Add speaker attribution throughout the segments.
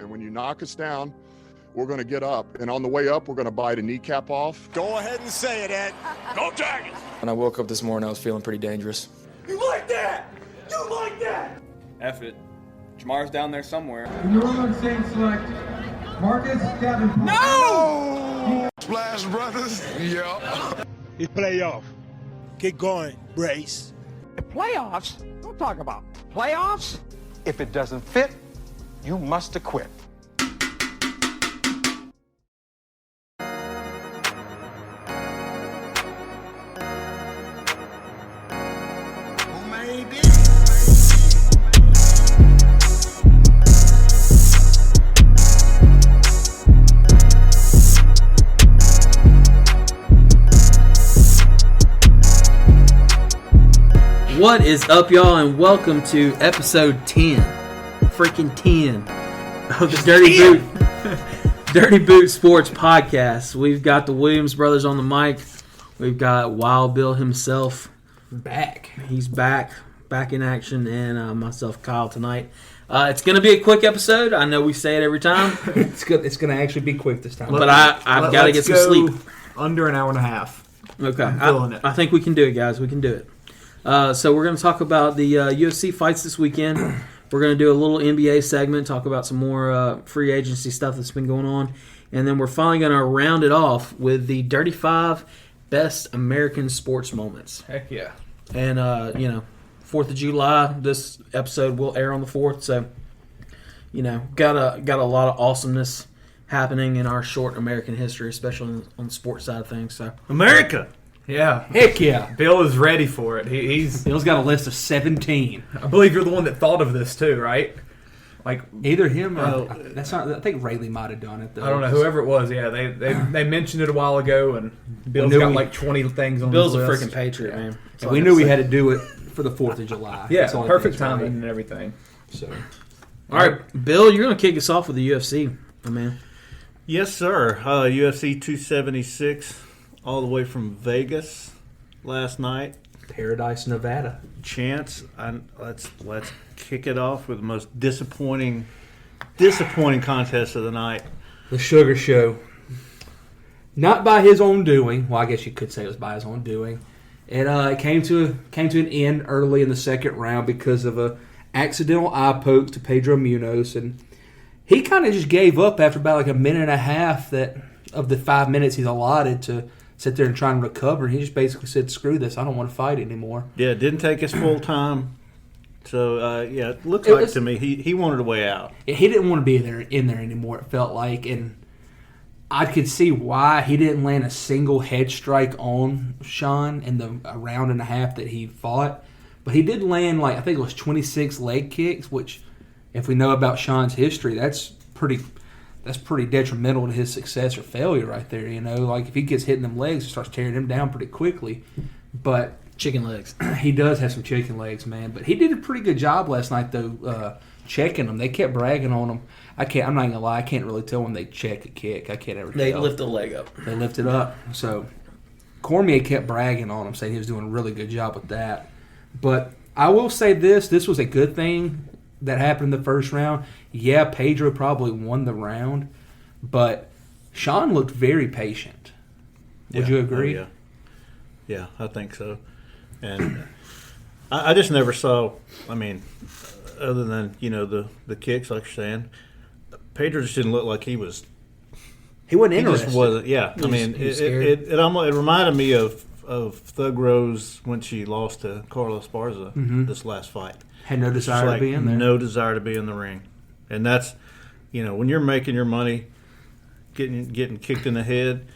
Speaker 1: And when you knock us down, we're going to get up. And on the way up, we're going to bite a kneecap off.
Speaker 2: Go ahead and say it, Ed. Go Tigers!
Speaker 3: When I woke up this morning, I was feeling pretty dangerous.
Speaker 2: You like that? You like that?
Speaker 4: F it. Jamar's down there somewhere.
Speaker 5: In the room, saying select Marcus Davenport.
Speaker 2: No!
Speaker 1: Splash Brothers. Yeah.
Speaker 6: It's playoff. Keep going, Brace.
Speaker 7: Playoffs? Don't talk about playoffs.
Speaker 8: If it doesn't fit, you must acquit.
Speaker 9: What is up, y'all, and welcome to episode 10, freaking 10, of the Dirty Boot Sports Podcast. We've got the Williams brothers on the mic. We've got Wild Bill himself back. He's back in action, and myself, Kyle, tonight. It's going to be a quick episode. I know we say it every time.
Speaker 10: It's good. It's going to actually be quick this time.
Speaker 9: But I've got to get some sleep.
Speaker 10: Under an hour and a half.
Speaker 9: Okay, I think we can do it, guys. We can do it. So we're going to talk about the UFC fights this weekend. We're going to do a little NBA segment, talk about some more free agency stuff that's been going on. And then we're finally going to round it off with the Dirty 5 Best American Sports Moments.
Speaker 10: Heck yeah.
Speaker 9: And, 4th of July, this episode will air on the 4th. So, got a lot of awesomeness happening in our short American history, especially on the sports side of things. So
Speaker 10: America! Yeah. Heck yeah. Bill is ready for it.
Speaker 9: Bill's got a list of 17.
Speaker 10: I believe you're the one that thought of this too, right? Like
Speaker 9: either him or that's not. I think Rayleigh might have done it though.
Speaker 10: I don't know, whoever it was. Yeah, they mentioned it a while ago, and Bill's got like 20 things on
Speaker 9: Bill's
Speaker 10: his
Speaker 9: a
Speaker 10: list.
Speaker 9: freaking patriot, man.
Speaker 10: So
Speaker 9: we knew we had to do it for the 4th of July.
Speaker 10: Yeah, perfect timing and everything.
Speaker 9: So, all right, Bill, you're going to kick us off with the UFC, my man.
Speaker 11: Yes, sir. UFC 276, all the way from Vegas last night.
Speaker 9: Paradise, Nevada.
Speaker 11: Chance, let's kick it off with the most disappointing contest of the night.
Speaker 10: The Sugar Show. Not by his own doing. Well, I guess you could say it was by his own doing. It came to an end early in the second round because of a accidental eye poke to Pedro Munoz, and he kind of just gave up after about like a minute and a half of the 5 minutes he's allotted to sit there and try and recover. He just basically said, "Screw this! I don't want to fight anymore."
Speaker 11: Yeah, it didn't take his full time. So it looked like to me he wanted a way out.
Speaker 10: He didn't want to be in there anymore. It felt like, and I could see why he didn't land a single head strike on Sean in the round and a half that he fought. But he did land, I think it was 26 leg kicks, which, if we know about Sean's history, that's pretty detrimental to his success or failure right there. If he gets hit in them legs, it starts tearing him down pretty quickly. But
Speaker 9: chicken legs.
Speaker 10: He does have some chicken legs, man. But he did a pretty good job last night, though, checking them. They kept bragging on him. I'm not gonna lie, I can't really tell when they check a kick. I can't ever tell.
Speaker 9: They lift the leg up.
Speaker 10: They lift it up. So Cormier kept bragging on him, saying he was doing a really good job with that. But I will say this was a good thing that happened in the first round. Yeah, Pedro probably won the round, but Sean looked very patient. Would you agree?
Speaker 11: Oh, yeah, I think so. And I just never saw, other than, the kicks, like you're saying, Pedro just didn't look like he was.
Speaker 10: He wasn't interested.
Speaker 11: He just wasn't, yeah. It almost reminded me of Thug Rose when she lost to Carlos Barza this last fight.
Speaker 10: Had no desire to be in there.
Speaker 11: No desire to be in the ring. And that's, when you're making your money, getting kicked in the head,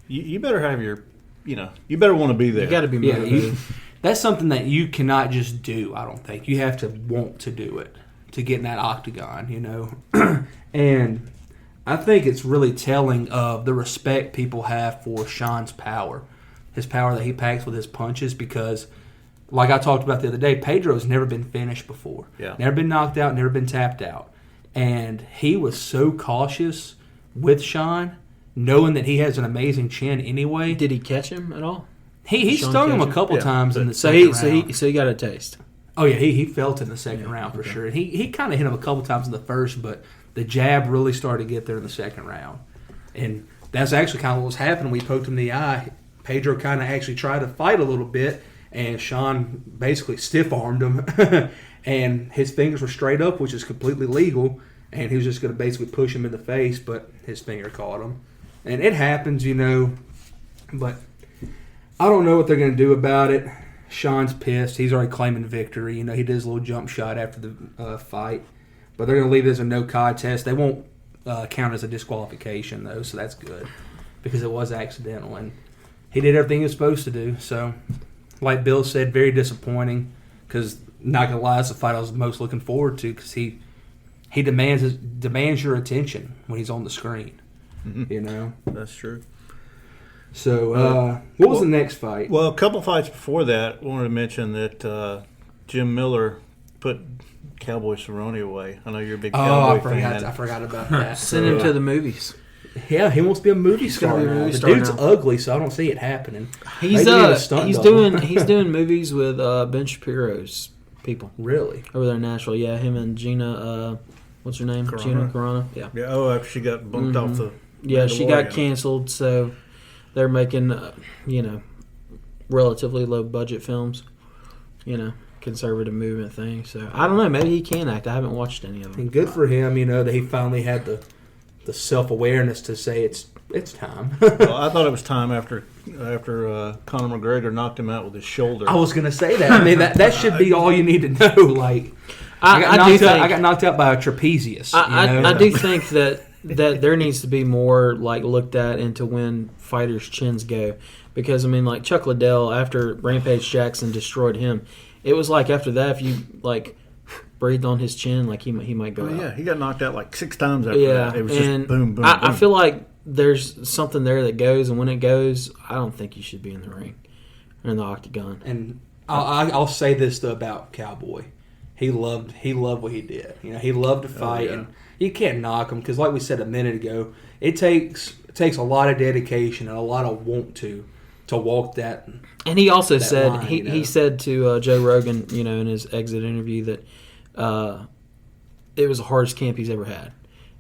Speaker 11: you better have your, you better want to be there.
Speaker 9: You got to be motivated.
Speaker 10: That's something that you cannot just do, I don't think. You have to want to do it to get in that octagon, And I think it's really telling of the respect people have for Sean's power. His power that he packs with his punches, because like I talked about the other day, Pedro's never been finished before.
Speaker 11: Yeah.
Speaker 10: Never been knocked out, never been tapped out. And he was so cautious with Sean, knowing that he has an amazing chin anyway.
Speaker 9: Did he catch him at all?
Speaker 10: He stung him a couple times in the second round.
Speaker 9: So he got a taste.
Speaker 10: Oh, yeah, he felt it in the second round for sure. And he kind of hit him a couple times in the first, but the jab really started to get there in the second round. And that's actually kind of what was happening. We poked him in the eye. Pedro kind of actually tried to fight a little bit, and Sean basically stiff-armed him. And his fingers were straight up, which is completely legal, and he was just going to basically push him in the face, but his finger caught him. And it happens, but I don't know what they're going to do about it. Sean's pissed. He's already claiming victory. He did his little jump shot after the fight. But they're going to leave it as a no contest. They won't count as a disqualification, though, so that's good because it was accidental. And he did everything he was supposed to do. So, like Bill said, very disappointing because, not going to lie, it's the fight I was most looking forward to because he demands your attention when he's on the screen.
Speaker 11: That's true.
Speaker 10: So, what was the next fight?
Speaker 11: Well, a couple fights before that, I wanted to mention that Jim Miller put Cowboy Cerrone away. I know you're a big Cowboy fan.
Speaker 10: I forgot about that.
Speaker 9: Send him to the movies.
Speaker 10: Yeah, he wants to be a movie star. The dude's ugly, so I don't see it happening.
Speaker 9: He's doing movies with Ben Shapiro's people.
Speaker 10: Really?
Speaker 9: Over there in Nashville. Yeah, him and Gina. What's her name?
Speaker 11: Carano.
Speaker 9: Gina Carano. Yeah.
Speaker 11: Yeah. Oh, after she got bumped off the.
Speaker 9: Yeah, she got canceled, so they're making relatively low budget films. Conservative movement thing. So I don't know. Maybe he can act. I haven't watched any of them.
Speaker 10: And good for him. That he finally had the self-awareness to say it's time.
Speaker 11: Well, I thought it was time after Conor McGregor knocked him out with his shoulder.
Speaker 10: I was going to say that. I mean, that should be all you need to know. Like, I got knocked out by a trapezius.
Speaker 9: I do think that there needs to be more looked at into when fighters' chins go, because like Chuck Liddell, after Rampage Jackson destroyed him, it was like after that, if you breathed on his chin, he might go out.
Speaker 11: Yeah, he got knocked out 6 times after that. It was just boom, boom, boom.
Speaker 9: I feel like there's something there that goes, and when it goes, I don't think you should be in the ring or in the octagon.
Speaker 10: And I'll say this though about Cowboy, he loved what he did. He loved to fight, and you can't knock him because, like we said a minute ago, it takes a lot of dedication and a lot of want to walk that.
Speaker 9: And he also said
Speaker 10: line,
Speaker 9: he said to Joe Rogan, in his exit interview that it was the hardest camp he's ever had,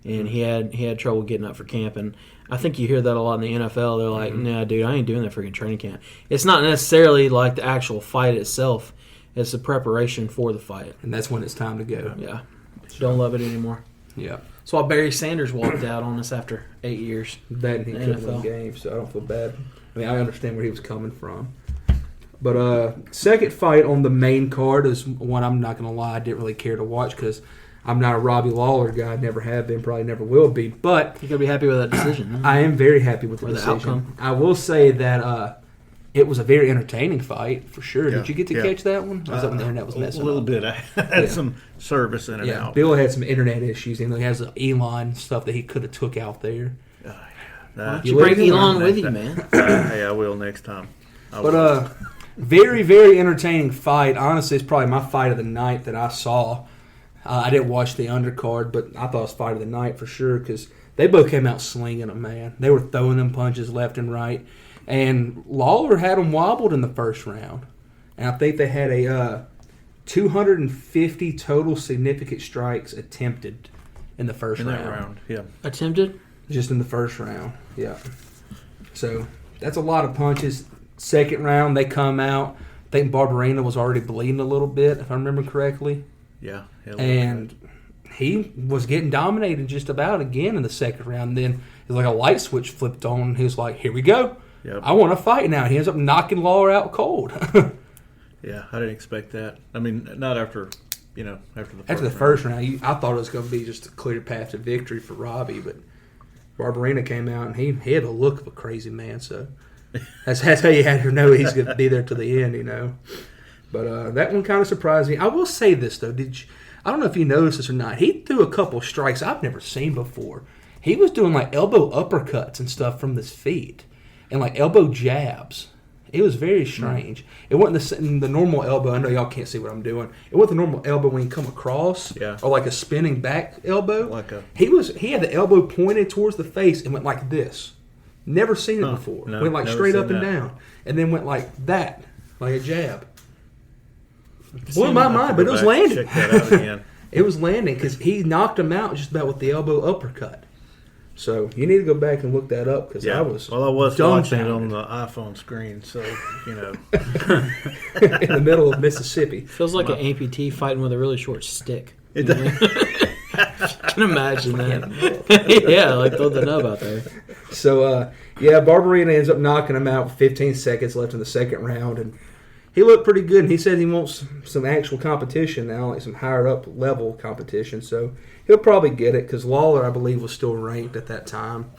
Speaker 9: and he had trouble getting up for camp. And I think you hear that a lot in the NFL. They're like, "Nah, dude, I ain't doing that freaking training camp." It's not necessarily like the actual fight itself; it's the preparation for the fight,
Speaker 10: and that's when it's time to go.
Speaker 9: Yeah, don't love it anymore.
Speaker 10: Yeah,
Speaker 9: that's why Barry Sanders walked out on us after 8 years.
Speaker 10: That he couldn't win games, so I don't feel bad. I mean, I understand where he was coming from. But second fight on the main card is one I'm not going to lie, I didn't really care to watch because I'm not a Robbie Lawler guy. Never have been, probably never will be. But
Speaker 9: you're going to be happy with that decision.
Speaker 10: I am very happy with the decision.
Speaker 9: Outcome.
Speaker 10: I will say that it was a very entertaining fight, for sure.
Speaker 11: Yeah,
Speaker 10: Did you get to catch that one? Or was that when the internet was messing up?
Speaker 11: A little bit. I had some service in and out.
Speaker 10: Bill had some internet issues. He has the Elon stuff that he could have took out there.
Speaker 9: Why don't you bring Elon with you, man?
Speaker 11: Hey, I will next time.
Speaker 10: Very, very entertaining fight. Honestly, it's probably my fight of the night that I saw. I didn't watch the undercard, but I thought it was fight of the night for sure because they both came out slinging them, man. They were throwing them punches left and right. And Lawler had them wobbled in the first round. And I think they had a 250 total significant strikes attempted in the first round.
Speaker 11: In that round, yeah.
Speaker 9: Attempted?
Speaker 10: Just in the first round, yeah. So that's a lot of punches. Second round, they come out. I think Barberena was already bleeding a little bit, if I remember correctly.
Speaker 11: Yeah.
Speaker 10: And he was getting dominated just about again in the second round. Then it was like a light switch flipped on. He was like, here we go.
Speaker 11: Yep.
Speaker 10: I want to fight now. He ends up knocking Lawler out cold.
Speaker 11: Yeah, I didn't expect that. I mean, not after
Speaker 10: the first round. I thought it was going to be just a clear path to victory for Robbie, but Barberena came out and he had the look of a crazy man, so that's how you had to know he's going to be there to the end, But that one kind of surprised me. I will say this, though. I don't know if you noticed this or not. He threw a couple strikes I've never seen before. He was doing, elbow uppercuts and stuff from his feet and, elbow jabs. It was very strange. It wasn't the normal elbow. I know y'all can't see what I'm doing. It wasn't the normal elbow when you come across, or a spinning back elbow. He had the elbow pointed towards the face and went like this. Never seen it before.
Speaker 11: No,
Speaker 10: went straight up and down, and then went like that, like a jab. Blew my mind, but it was landed.
Speaker 11: Check that out again.
Speaker 10: It was landing because he knocked him out just about with the elbow uppercut. So you need to go back and look that up because I was
Speaker 11: watching it on the iPhone screen, so you know,
Speaker 10: in the middle of Mississippi.
Speaker 9: Feels like an amputee fighting with a really short stick.
Speaker 11: It does.
Speaker 9: I can imagine that. Yeah, like throw the nub out there.
Speaker 10: So Barberina ends up knocking him out with 15 seconds left in the second round, and he looked pretty good. And he said he wants some actual competition now, like some higher up level competition. So he'll probably get it because Lawler, I believe, was still ranked at that time.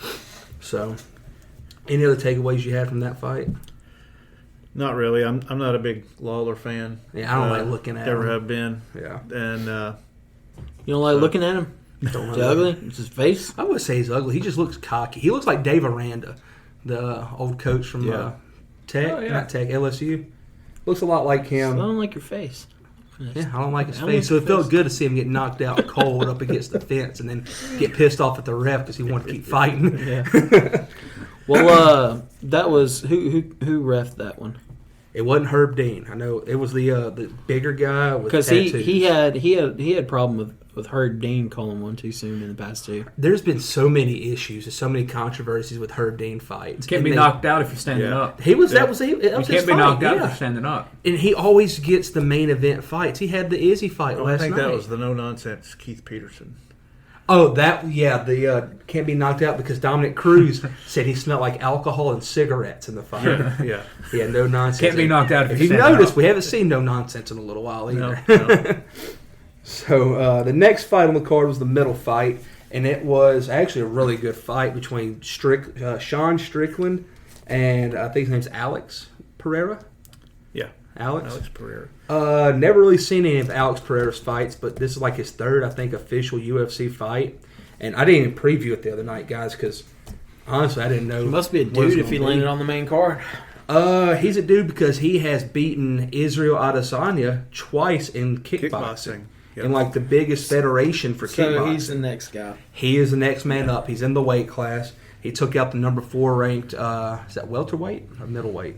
Speaker 10: So, any other takeaways you had from that fight?
Speaker 11: Not really. I'm not a big Lawler fan.
Speaker 10: Yeah, I don't like looking at him.
Speaker 11: Never have been.
Speaker 10: Yeah.
Speaker 11: And
Speaker 9: you don't like looking at him? Is he ugly? It's his face?
Speaker 10: I wouldn't say he's ugly. He just looks cocky. He looks like Dave Aranda, the old coach from Tech, not Tech, LSU. Looks a lot like him.
Speaker 9: So I don't like your face.
Speaker 10: Yeah, I don't like his face. So it felt good to see him get knocked out cold up against the fence and then get pissed off at the ref because he wanted to keep fighting.
Speaker 9: Yeah. Well, that was who reffed that one?
Speaker 10: It wasn't Herb Dean. I know it was the bigger guy with tattoos.
Speaker 9: Because he had problem with Herb Dean calling one too soon in the past too.
Speaker 10: There's been so many issues and so many controversies with Herb Dean fights.
Speaker 12: You can't be knocked out if you're standing up.
Speaker 10: He was
Speaker 12: You can't be knocked out if you're standing up.
Speaker 10: And he always gets the main event fights. He had the Izzy fight last night.
Speaker 11: I think that was the no nonsense Keith Peterson.
Speaker 10: Oh, the can't be knocked out because Dominic Cruz said he smelled like alcohol and cigarettes in the fight. Yeah, no nonsense.
Speaker 12: Can't be knocked out
Speaker 10: if you notice, we haven't seen no nonsense in a little while either. No. So the next fight on the card was the middle fight, and it was actually a really good fight between Sean Strickland and I think his name's Alex Pereira.
Speaker 11: Yeah.
Speaker 10: Alex
Speaker 11: Pereira.
Speaker 10: Never really seen any of Alex Pereira's fights, but this is like his third, I think, official UFC fight. And I didn't even preview it the other night, guys, because honestly, I didn't know.
Speaker 9: He must be a dude if he landed on the main card.
Speaker 10: He's a dude because he has beaten Israel Adesanya twice in kickboxing.
Speaker 11: Yep.
Speaker 10: In like the biggest federation for kickboxing.
Speaker 9: So he's the next guy.
Speaker 10: He is the next man up. He's in the weight class. He took out the number 4 ranked, is that welterweight or middleweight?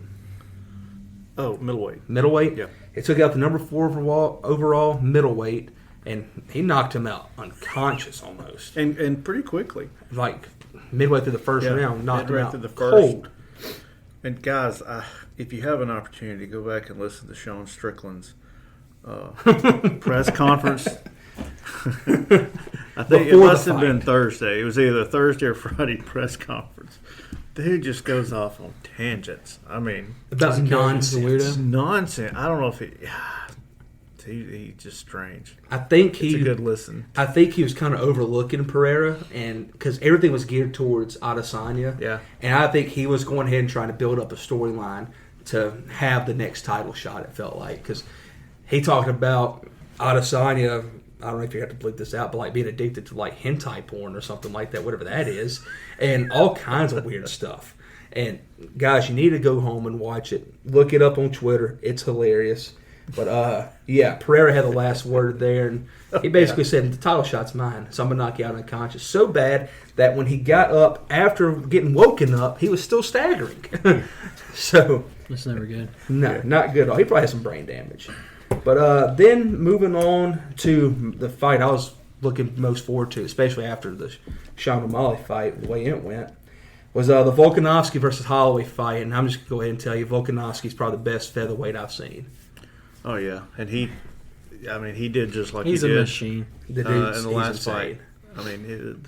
Speaker 11: Oh, middleweight.
Speaker 10: Middleweight?
Speaker 11: Yeah.
Speaker 10: He took out the number 4 overall middleweight, and he knocked him out unconscious almost.
Speaker 11: And pretty quickly.
Speaker 10: Like midway through the first round, knocked him out
Speaker 11: through the
Speaker 10: cold.
Speaker 11: And guys, if you have an opportunity, go back and listen to Sean Strickland's press conference. I think it must have been Thursday. It was either Thursday or Friday press conference. Dude just goes off on tangents. I mean,
Speaker 10: about nonsense.
Speaker 11: Nonsense. I don't know if he's just strange.
Speaker 10: I think
Speaker 11: it's a good listen.
Speaker 10: I think he was kind of overlooking Pereira, and because everything was geared towards Adesanya.
Speaker 11: Yeah.
Speaker 10: And I think he was going ahead and trying to build up a storyline to have the next title shot. It felt like because he talked about Adesanya. I don't know if you have to bleep this out, but like being addicted to like hentai porn or something like that, whatever that is, and all kinds of weird stuff. And guys, you need to go home and watch it. Look it up on Twitter. It's hilarious. But Pereira had the last word there, and he basically said the title shot's mine, so I'm gonna knock you out unconscious. So bad that when he got up after getting woken up, he was still staggering. So
Speaker 9: that's never good.
Speaker 10: No, not good at all. He probably had some brain damage. But then moving on to the fight I was looking most forward to, especially after the Sean O'Malley fight, the way it went, was the Volkanovski versus Holloway fight. And I'm just going to go ahead and tell you, Volkanovski's probably the best featherweight I've seen.
Speaker 11: Oh, yeah. And he did just like
Speaker 9: he's
Speaker 11: he did.
Speaker 9: a machine.
Speaker 10: The
Speaker 11: in the last
Speaker 10: insane.
Speaker 11: fight. I mean,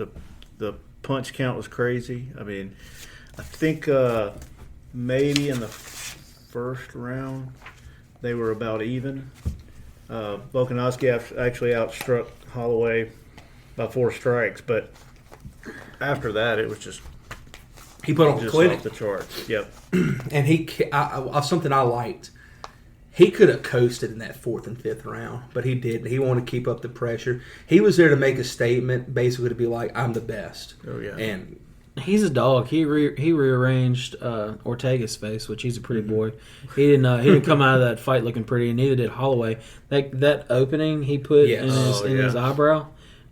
Speaker 11: the punch count was crazy. I mean, I think maybe in the first round they were about even. Volkanovski actually outstruck Holloway by 4 strikes, but after that it was just
Speaker 10: he put on
Speaker 11: just
Speaker 10: clinic.
Speaker 11: Off the charts. Yep.
Speaker 10: And something I liked. He could have coasted in that 4th and 5th round, but he didn't. He wanted to keep up the pressure. He was there to make a statement, basically to be like, "I'm the best."
Speaker 11: Oh yeah.
Speaker 10: And
Speaker 9: he's a dog. He rearranged Ortega's face, which he's a pretty boy. He didn't come out of that fight looking pretty, and neither did Holloway. That opening he put in his eyebrow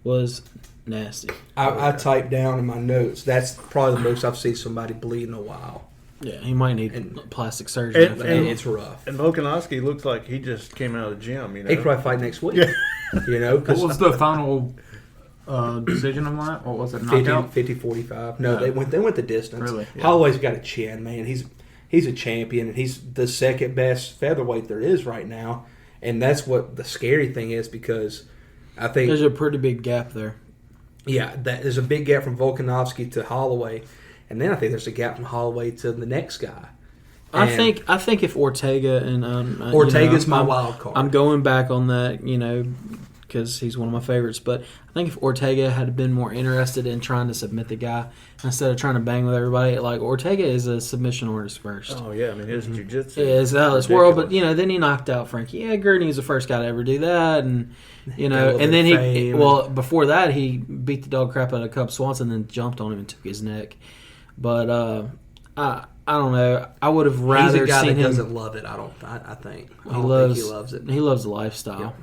Speaker 9: was nasty.
Speaker 10: I typed down in my notes. That's probably the most I've seen somebody bleed in a while.
Speaker 9: Yeah, he might need plastic surgery.
Speaker 11: And
Speaker 10: it's rough.
Speaker 11: And Volkanovski looks like he just came out of the gym.
Speaker 10: He could probably fight next week.
Speaker 12: What was the final decision on that? What was it?
Speaker 10: 50-45. No, they went the distance.
Speaker 12: Really?
Speaker 10: Yeah. Holloway's got a chin, man. He's a champion, and he's the second best featherweight there is right now. And that's what the scary thing is, because I think
Speaker 9: there's a pretty big gap there.
Speaker 10: Yeah, there's a big gap from Volkanovski to Holloway, and then I think there's a gap from Holloway to the next guy.
Speaker 9: I think if Ortega and
Speaker 10: Ortega's my wild card.
Speaker 9: I'm going back on that, because he's one of my favorites. But I think if Ortega had been more interested in trying to submit the guy instead of trying to bang with everybody, like Ortega is a submission artist first.
Speaker 11: Oh yeah, I mean his jiu-jitsu
Speaker 9: is out of this world. But then he knocked out Frankie Edgar, and he was the first guy to ever do that. And and then before that he beat the dog crap out of Cub Swanson, and then jumped on him and took his neck. But I don't know. I would have rather
Speaker 10: He's a guy
Speaker 9: seen
Speaker 10: that
Speaker 9: him.
Speaker 10: doesn't love it. I think
Speaker 9: He loves
Speaker 10: it.
Speaker 9: He loves the lifestyle.
Speaker 10: Yep.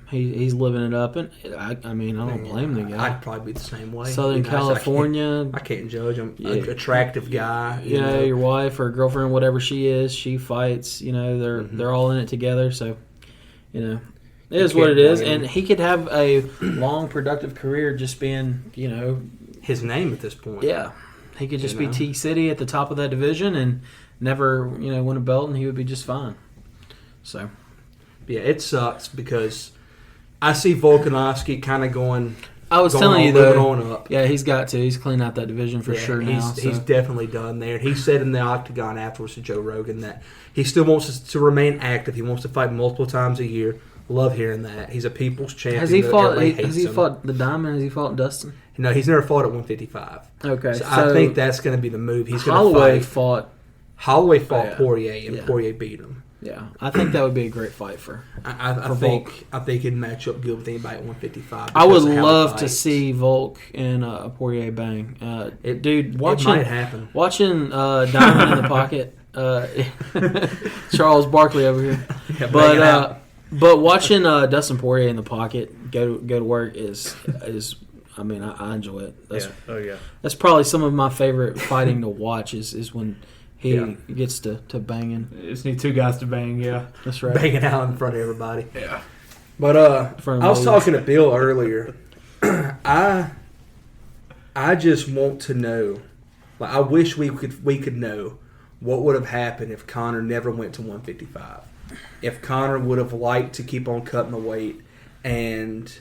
Speaker 9: He's living it up, and I don't blame the guy.
Speaker 10: I'd probably be the same way.
Speaker 9: Southern California.
Speaker 10: I can't judge him. An attractive guy.
Speaker 9: Your wife or girlfriend, whatever she is, she fights. They're all in it together. So, it is what it is, and he could have a long, productive career just being,
Speaker 10: his name at this point.
Speaker 9: Yeah, he could just be T City at the top of that division and never, win a belt, and he would be just fine. So.
Speaker 10: Yeah, it sucks because I see Volkanovski kind of going.
Speaker 9: I was telling you though,
Speaker 10: on up.
Speaker 9: Yeah, he's got to. He's cleaned out that division for sure now.
Speaker 10: He's definitely done there. He said in the Octagon afterwards to Joe Rogan that he still wants to remain active. He wants to fight multiple times a year. Love hearing that. He's a people's champion.
Speaker 9: Has he fought? Has he fought the Diamond? Has he fought Dustin?
Speaker 10: No, he's never fought at 155.
Speaker 9: Okay,
Speaker 10: so I think that's going to be the move. He's going to fight.
Speaker 9: Holloway
Speaker 10: fought Poirier, and Poirier beat him.
Speaker 9: Yeah, I think that would be a great fight for.
Speaker 10: I think it'd match up good with anybody at 155.
Speaker 9: I would love to see Volk and Poirier bang. Dude,
Speaker 10: it might happen.
Speaker 9: Watching Diamond in the Pocket, Charles Barkley over here, but watching Dustin Poirier in the pocket go to work is. I mean, I enjoy it. That's probably some of my favorite fighting to watch. Is when. He gets to banging.
Speaker 12: You just need two guys to bang, yeah.
Speaker 9: That's right.
Speaker 10: Banging out in front of everybody.
Speaker 12: Yeah.
Speaker 10: But I was talking to Bill earlier. I just want to know. Like, I wish we could know what would have happened if Conor never went to 155. If Conor would have liked to keep on cutting the weight, and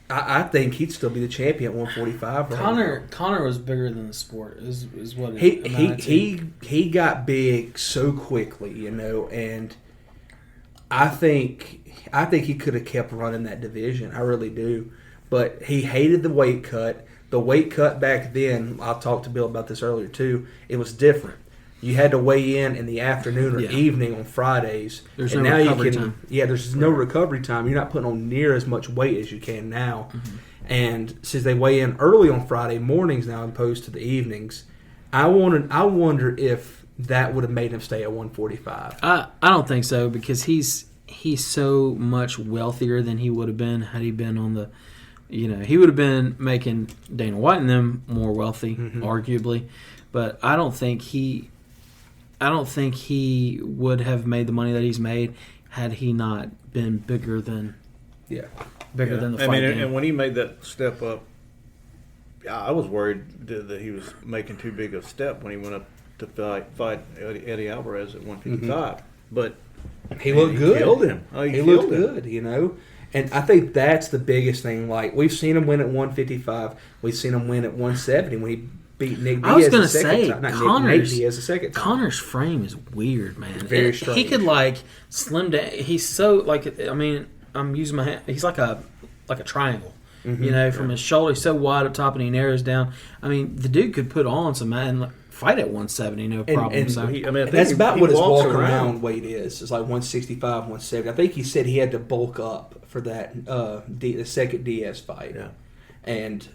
Speaker 10: I think he'd still be the champion at 145. Right
Speaker 9: Conor was bigger than the sport. Is what it
Speaker 10: he got big so quickly, and I think he could have kept running that division. I really do, but he hated the weight cut. The weight cut back then, I talked to Bill about this earlier too. It was different. You had to weigh in the afternoon or evening on Fridays.
Speaker 9: There's no recovery time.
Speaker 10: Yeah, there's no recovery time. You're not putting on near as much weight as you can now. Mm-hmm. And since they weigh in early on Friday mornings now, opposed to the evenings, I wonder if that would have made him stay at 145.
Speaker 9: I don't think so, because he's so much wealthier than he would have been had he been on the. He would have been making Dana White and them more wealthy, arguably, but I don't think he would have made the money that he's made had he not been bigger than the fight game.
Speaker 11: And when he made that step up, I was worried that he was making too big a step when he went up to fight Eddie Alvarez at 155. But
Speaker 10: he looked good.
Speaker 11: Killed him.
Speaker 10: He looked good, And I think that's the biggest thing. Like, we've seen him win at 155. We've seen him win at 170 when he beat Nick Diaz.
Speaker 9: I was going to say,
Speaker 10: Nate Diaz the second time.
Speaker 9: Connor's frame is weird, man.
Speaker 10: Very strange.
Speaker 9: He could slim down. He's so I'm using my hand. He's like a triangle. From his shoulder, he's so wide up top, and he narrows down. I mean, the dude could put on some man. Fight at 170, no problem.
Speaker 10: That's about what his walk around weight is. It's like 165, 170. I think he said he had to bulk up for that the second Diaz fight. Yeah. And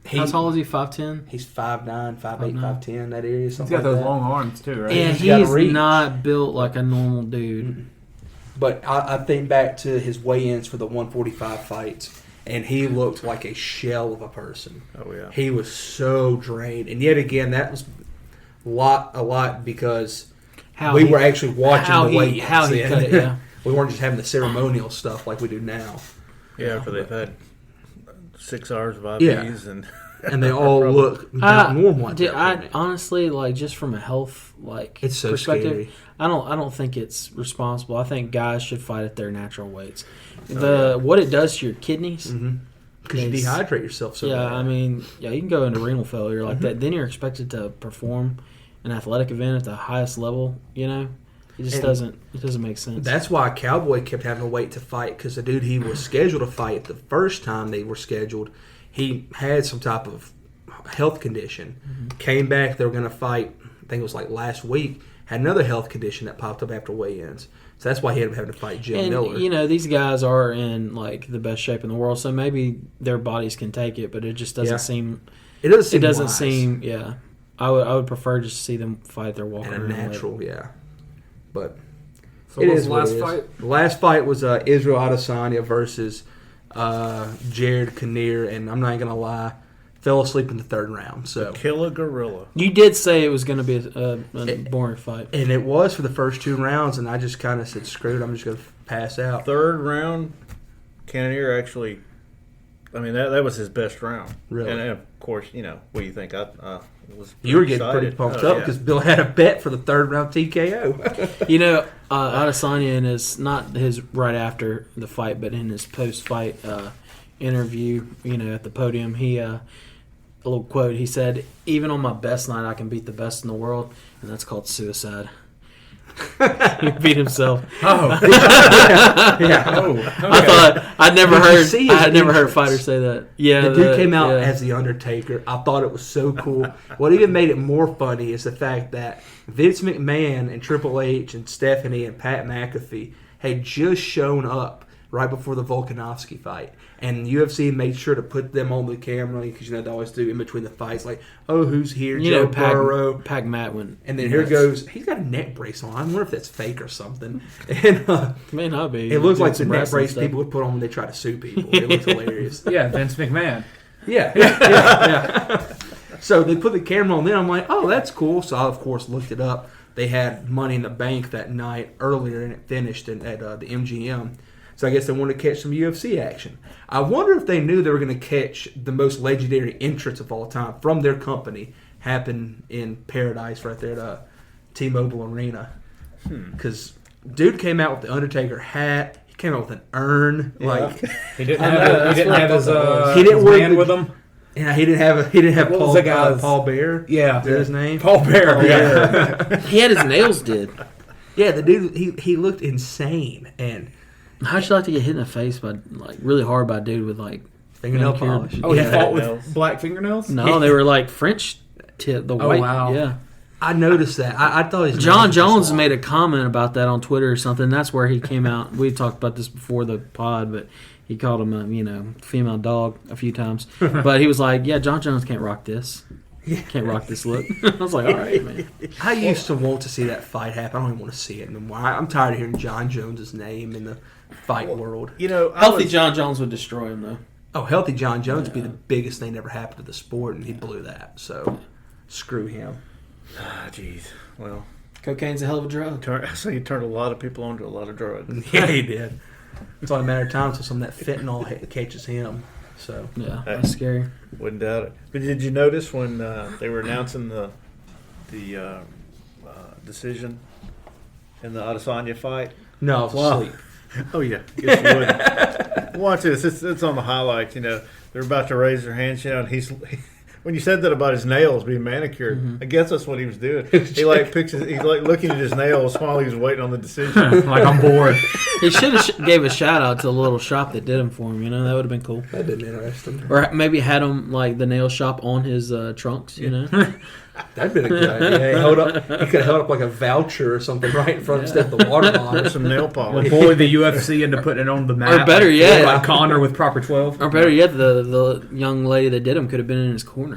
Speaker 9: how tall is he? 5'10"?
Speaker 10: He's 5'9", 5'8", 5'10", that area.
Speaker 12: He's got those long arms too, right?
Speaker 9: And he's not built like a normal dude.
Speaker 10: Mm-hmm. But I think back to his weigh-ins for the 145 fights. And he looked like a shell of a person.
Speaker 11: Oh, yeah.
Speaker 10: He was so drained. And yet again, that was a lot because we were actually watching the weigh-ins.
Speaker 9: How he cut it, yeah.
Speaker 10: We weren't just having the ceremonial stuff like we do now.
Speaker 11: Yeah, after they've had 6 hours of IVs
Speaker 10: and they all look normal.
Speaker 9: Dude, I honestly, like, just from a health
Speaker 10: it's so
Speaker 9: perspective,
Speaker 10: scary.
Speaker 9: I don't think it's responsible. I think guys should fight at their natural weights. What it does to your kidneys,
Speaker 10: because you dehydrate yourself so bad.
Speaker 9: I mean, you can go into renal failure like that. Then you're expected to perform an athletic event at the highest level. It just doesn't make sense.
Speaker 10: That's why Cowboy kept having to wait to fight, because the dude he was scheduled to fight the first time they were scheduled, he had some type of health condition. Came back, they were going to fight, I think it was like last week, had another health condition that popped up after weigh-ins. So that's why he ended up having to fight Jim Miller. These guys are in like the best shape in the world, so maybe their bodies can take it, but it just doesn't seem. It doesn't
Speaker 9: wise.
Speaker 10: seem.
Speaker 9: Yeah, I would prefer just to see them fight their walk
Speaker 10: and a natural. Yeah, but
Speaker 12: so what was the last fight?
Speaker 10: The last fight was Israel Adesanya versus Jared Kinnear, and I'm not even gonna lie, fell asleep in the third round. So
Speaker 11: kill a gorilla.
Speaker 9: You did say it was going to be a boring fight,
Speaker 10: and it was for the first 2 rounds. And I just kind of said, "Screw it, I'm just going to pass out."
Speaker 11: Third round, Kinnear actually. I mean, that was his best round.
Speaker 10: Really,
Speaker 11: and of course, what do you think? I was.
Speaker 10: You were getting pretty pumped up because Bill had a bet for the third round TKO.
Speaker 9: Adesanya in not his right after the fight, but in his post-fight interview, at the podium, he a little quote. He said, "Even on my best night, I can beat the best in the world, and that's called suicide." He beat himself.
Speaker 10: Yeah.
Speaker 9: Oh, okay. I thought I'd never heard a fighter say that. Yeah,
Speaker 10: the dude came out as the Undertaker. I thought it was so cool. What even made it more funny is the fact that Vince McMahon and Triple H and Stephanie and Pat McAfee had just shown up right before the Volkanovski fight. And UFC made sure to put them on the camera because they always do in between the fights, like, "Oh, who's here?" Joe Burrow,
Speaker 9: Pac Matt went,
Speaker 10: and then here goes. He's got a neck brace on. I wonder if that's fake or something. And
Speaker 9: may not be.
Speaker 10: It looks like the neck brace people would put on when they try to sue people. It looks hilarious.
Speaker 12: Yeah, Vince McMahon.
Speaker 10: Yeah. So they put the camera on them. I'm like, "Oh, that's cool." So I of course looked it up. They had Money in the Bank that night earlier, and it finished at the MGM. So I guess they wanted to catch some UFC action. I wonder if they knew they were going to catch the most legendary entrance of all time from their company happen in Paradise right there at T-Mobile Arena. Because dude came out with the Undertaker hat. He came out with an urn.
Speaker 11: Yeah.
Speaker 10: Like
Speaker 12: he didn't have his
Speaker 10: man
Speaker 12: with him.
Speaker 10: Yeah, he didn't have
Speaker 12: Paul
Speaker 10: Bear.
Speaker 12: Yeah,
Speaker 10: is that his name?
Speaker 12: Paul Bear. Yeah.
Speaker 9: He had his nails did.
Speaker 10: Yeah, the dude he looked insane. And
Speaker 9: how'd you like to get hit in the face by really hard by a dude with
Speaker 10: fingernail polish?
Speaker 12: Oh, he fought with black fingernails?
Speaker 9: No, they were like French tip. The white.
Speaker 12: Wow.
Speaker 9: Yeah.
Speaker 10: I noticed that. I thought
Speaker 9: John Jones made a comment about that on Twitter or something. That's where he came out. We talked about this before the pod, but he called him a female dog a few times. But he was like, "Yeah, John Jones can't rock this. Can't rock this look." I was like, "All right, man."
Speaker 10: I used to want to see that fight happen. I don't even want to see it anymore. I'm tired of hearing John Jones' name in the fight world.
Speaker 9: Healthy John Jones would destroy him though.
Speaker 10: Oh, healthy John Jones would be the biggest thing that ever happened to the sport, and he blew that. So screw him.
Speaker 11: Jeez. Well,
Speaker 9: cocaine's a hell of a drug.
Speaker 11: So he turned a lot of people onto a lot of drugs.
Speaker 10: Yeah, he did. It's only a matter of time until some of that fentanyl catches him. So
Speaker 9: yeah, that's scary.
Speaker 11: Wouldn't doubt it. But did you notice when they were announcing the decision in the Adesanya fight?
Speaker 10: No, I was asleep.
Speaker 11: Oh yeah, yes, you would. Watch this. It's on the highlights. They're about to raise their hands. And he's. When you said that about his nails being manicured, I guess that's what he was doing. He's looking at his nails while he was waiting on the decision.
Speaker 12: Like, I'm bored.
Speaker 9: He should have gave a shout out to the little shop that did them for him. That would have been cool.
Speaker 10: That'd been interesting.
Speaker 9: Or maybe had him the nail shop on his trunks.
Speaker 10: That'd been a good idea. He could have held up like a voucher or something right in front of the water bottle.
Speaker 11: Some nail polish.
Speaker 12: Boy, the UFC into putting it on the map.
Speaker 9: Or better yet,
Speaker 12: like Connor with proper 12.
Speaker 9: Or better yet, the young lady that did him could have been in his corner.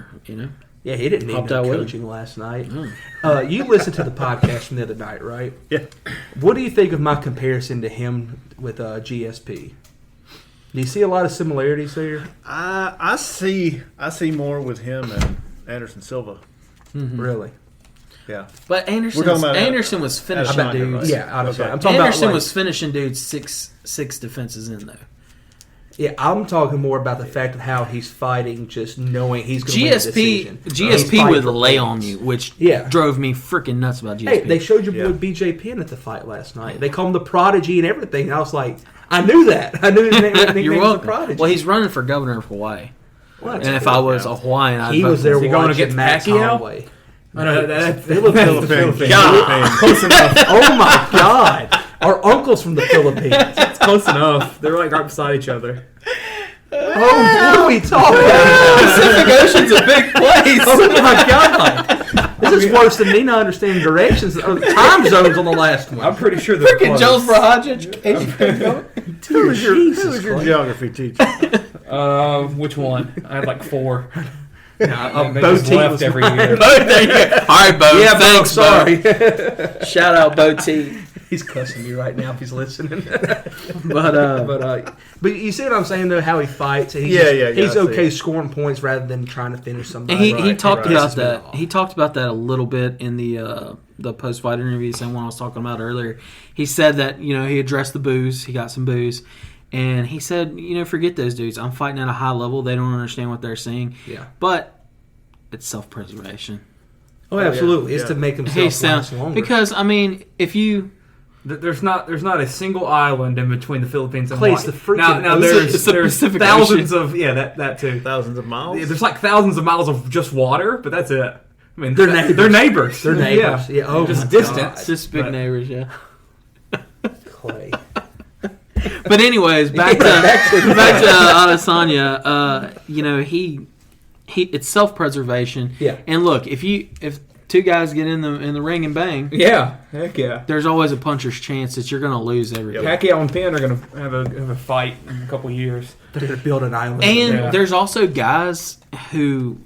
Speaker 10: Yeah, he didn't need no coaching last night. You listened to the podcast from the other night, right?
Speaker 11: Yeah.
Speaker 10: What do you think of my comparison to him with GSP? Do you see a lot of similarities there?
Speaker 11: I see more with him and Anderson Silva.
Speaker 10: Mm-hmm. Really?
Speaker 11: Yeah.
Speaker 9: But
Speaker 11: We're talking about
Speaker 9: Anderson was finishing dudes.
Speaker 11: Right?
Speaker 10: Yeah, honestly.
Speaker 11: Okay.
Speaker 10: I'm talking
Speaker 9: Anderson
Speaker 10: about, like,
Speaker 9: was finishing dudes six defenses in, though.
Speaker 10: Yeah, I'm talking more about the fact of how he's fighting, just knowing he's going to win the decision.
Speaker 9: GSP would lay on you, which drove me freaking nuts about GSP.
Speaker 10: Hey, they showed your boy BJ Penn at the fight last night. They call him the Prodigy and everything. I was like, I knew that. I knew his name was the Prodigy.
Speaker 9: Well, he's running for governor of Hawaii. Well, and if I was a Hawaiian, I'd vote
Speaker 10: was there
Speaker 9: for him.
Speaker 10: going to get Matt Conway.
Speaker 12: That's
Speaker 10: Philippines. God. Close enough. Oh my God. Our uncle's from the Philippines.
Speaker 12: It's close enough. They're like right beside each other.
Speaker 10: Oh, what are we talking about?
Speaker 9: Pacific Ocean's a big place.
Speaker 10: Oh my God. This is worse than me not understanding directions or time zones on the last one.
Speaker 12: I'm pretty sure they're
Speaker 9: freaking Jonesboro High education.
Speaker 11: Who was your geography teacher?
Speaker 12: Which one? I had like 4.
Speaker 10: Bo T
Speaker 12: left every year.
Speaker 9: All right, Bo.
Speaker 10: Yeah,
Speaker 9: thanks,
Speaker 10: sorry.
Speaker 9: Shout out Bo T.
Speaker 10: He's cussing me right now if he's listening. But you see what I'm saying though? How he fights. He's okay scoring points rather than trying to finish somebody.
Speaker 9: And he talked about that. He talked about that a little bit in the post fight interview. Same one I was talking about earlier. He said that he addressed the boos. He got some boos. And he said, forget those dudes. I'm fighting at a high level. They don't understand what they're saying.
Speaker 10: Yeah.
Speaker 9: But it's self-preservation.
Speaker 10: Oh, absolutely. It's to make himself last longer.
Speaker 9: Because, if you...
Speaker 12: There's not a single island in between the Philippines and
Speaker 10: Hawaii.
Speaker 12: Now there's thousands of that too.
Speaker 11: Thousands of miles.
Speaker 12: Yeah, there's like thousands of miles of just water, but that's it. I mean,
Speaker 10: they're neighbors.
Speaker 12: They're neighbors.
Speaker 10: They're neighbors. Yeah. Oh,
Speaker 12: just distance.
Speaker 9: Just big neighbors. Yeah.
Speaker 10: Clay.
Speaker 9: But anyways, back to Adesanya. He it's self-preservation.
Speaker 10: Yeah.
Speaker 9: And look, if two guys get in the ring and bang,
Speaker 12: yeah, heck yeah,
Speaker 9: there's always a puncher's chance that you're going to lose everything.
Speaker 12: Pacquiao and Penn are going to have a fight in a couple years.
Speaker 10: They're going to build an island.
Speaker 9: And there's also guys who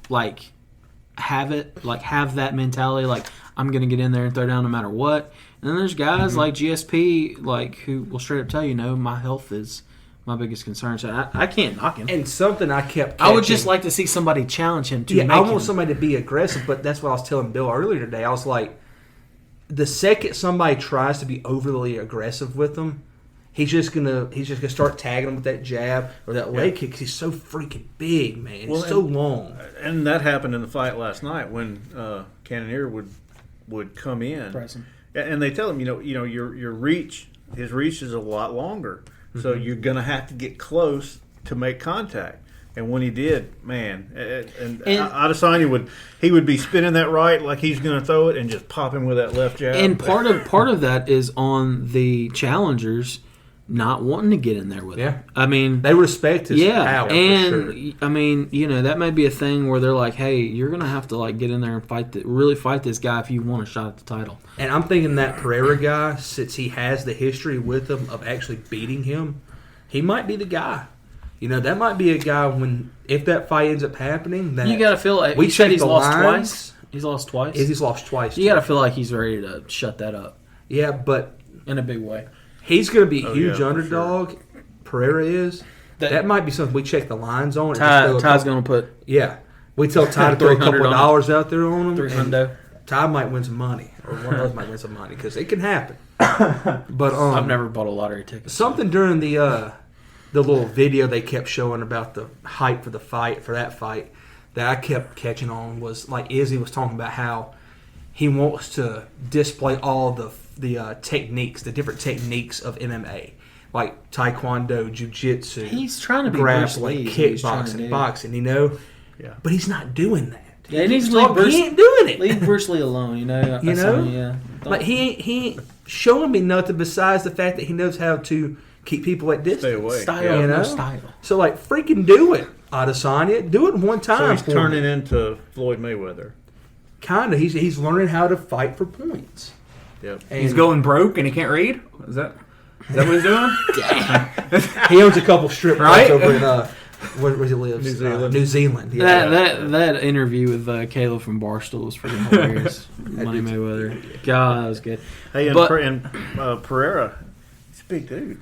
Speaker 9: have that mentality, like I'm going to get in there and throw down no matter what. And then there's guys like GSP, who will straight up tell you, my health is my biggest concern. So I can't knock him.
Speaker 10: And something I kept catching,
Speaker 9: I would just like to see somebody challenge him to make
Speaker 10: I want
Speaker 9: him.
Speaker 10: somebody to be aggressive, but that's what I was telling Bill earlier today. I was like, the second somebody tries to be overly aggressive with them, he's just gonna start tagging them with that jab or that leg kick. 'Cause he's so freaking big, man. It's so long.
Speaker 11: And that happened in the fight last night when Cannonier would come in.
Speaker 9: Press him.
Speaker 11: And they tell him, your reach, his reach is a lot longer. So you're going to have to get close to make contact. And when he did, man, and Adesanya would be spinning that right like he's going to throw it and just pop him with that left jab.
Speaker 9: And part of that is on the challengers not wanting to get in there with him.
Speaker 10: I mean, they respect his power.
Speaker 9: And
Speaker 10: for sure.
Speaker 9: I mean, that may be a thing where they're like, "Hey, you're gonna have to get in there and really fight this guy if you want a shot at the title."
Speaker 10: And I'm thinking that Pereira guy, since he has the history with him of actually beating him, he might be the guy. That might be a guy if that fight ends up happening. That
Speaker 9: you got to feel like
Speaker 10: we
Speaker 9: said he's lost
Speaker 10: lines.
Speaker 9: twice. He's lost twice.
Speaker 10: He's lost twice.
Speaker 9: You got to feel like he's ready to shut that up.
Speaker 10: Yeah, but
Speaker 9: in a big way.
Speaker 10: He's going to be a huge underdog. Sure. Pereira is. That might be something we check the lines on.
Speaker 9: Ty's going to put.
Speaker 10: Yeah. We tell Ty to throw a couple of dollars out there on him.
Speaker 9: $300.
Speaker 10: Ty might win some money. Or one of us might win some money because it can happen. But
Speaker 9: I've never bought a lottery ticket.
Speaker 10: Something during the little video they kept showing about the hype for that fight that I kept catching on was Izzy was talking about how he wants to display all the techniques, the different techniques of MMA, like taekwondo, jiu-jitsu.
Speaker 9: He's trying to be
Speaker 10: grappling, kickboxing, boxing. Yeah. But he's not doing that.
Speaker 9: Yeah, he ain't
Speaker 10: doing it.
Speaker 9: Leave Bruce Lee alone.
Speaker 10: He ain't showing me nothing besides the fact that he knows how to keep people at distance.
Speaker 11: Stay away.
Speaker 9: Style.
Speaker 10: So freaking do it, Adesanya. Do it one time.
Speaker 11: So he's turning into Floyd Mayweather.
Speaker 10: Kinda. He's learning how to fight for points.
Speaker 11: Yep.
Speaker 12: And he's going broke and he can't read? Is that what he's doing?
Speaker 10: He owns a couple strip clubs over in where he lives. New Zealand.
Speaker 9: Yeah. That interview with Caleb from Barstool was freaking hilarious. Money Mayweather. God, that was good.
Speaker 11: Hey, and Pereira, he's a big dude.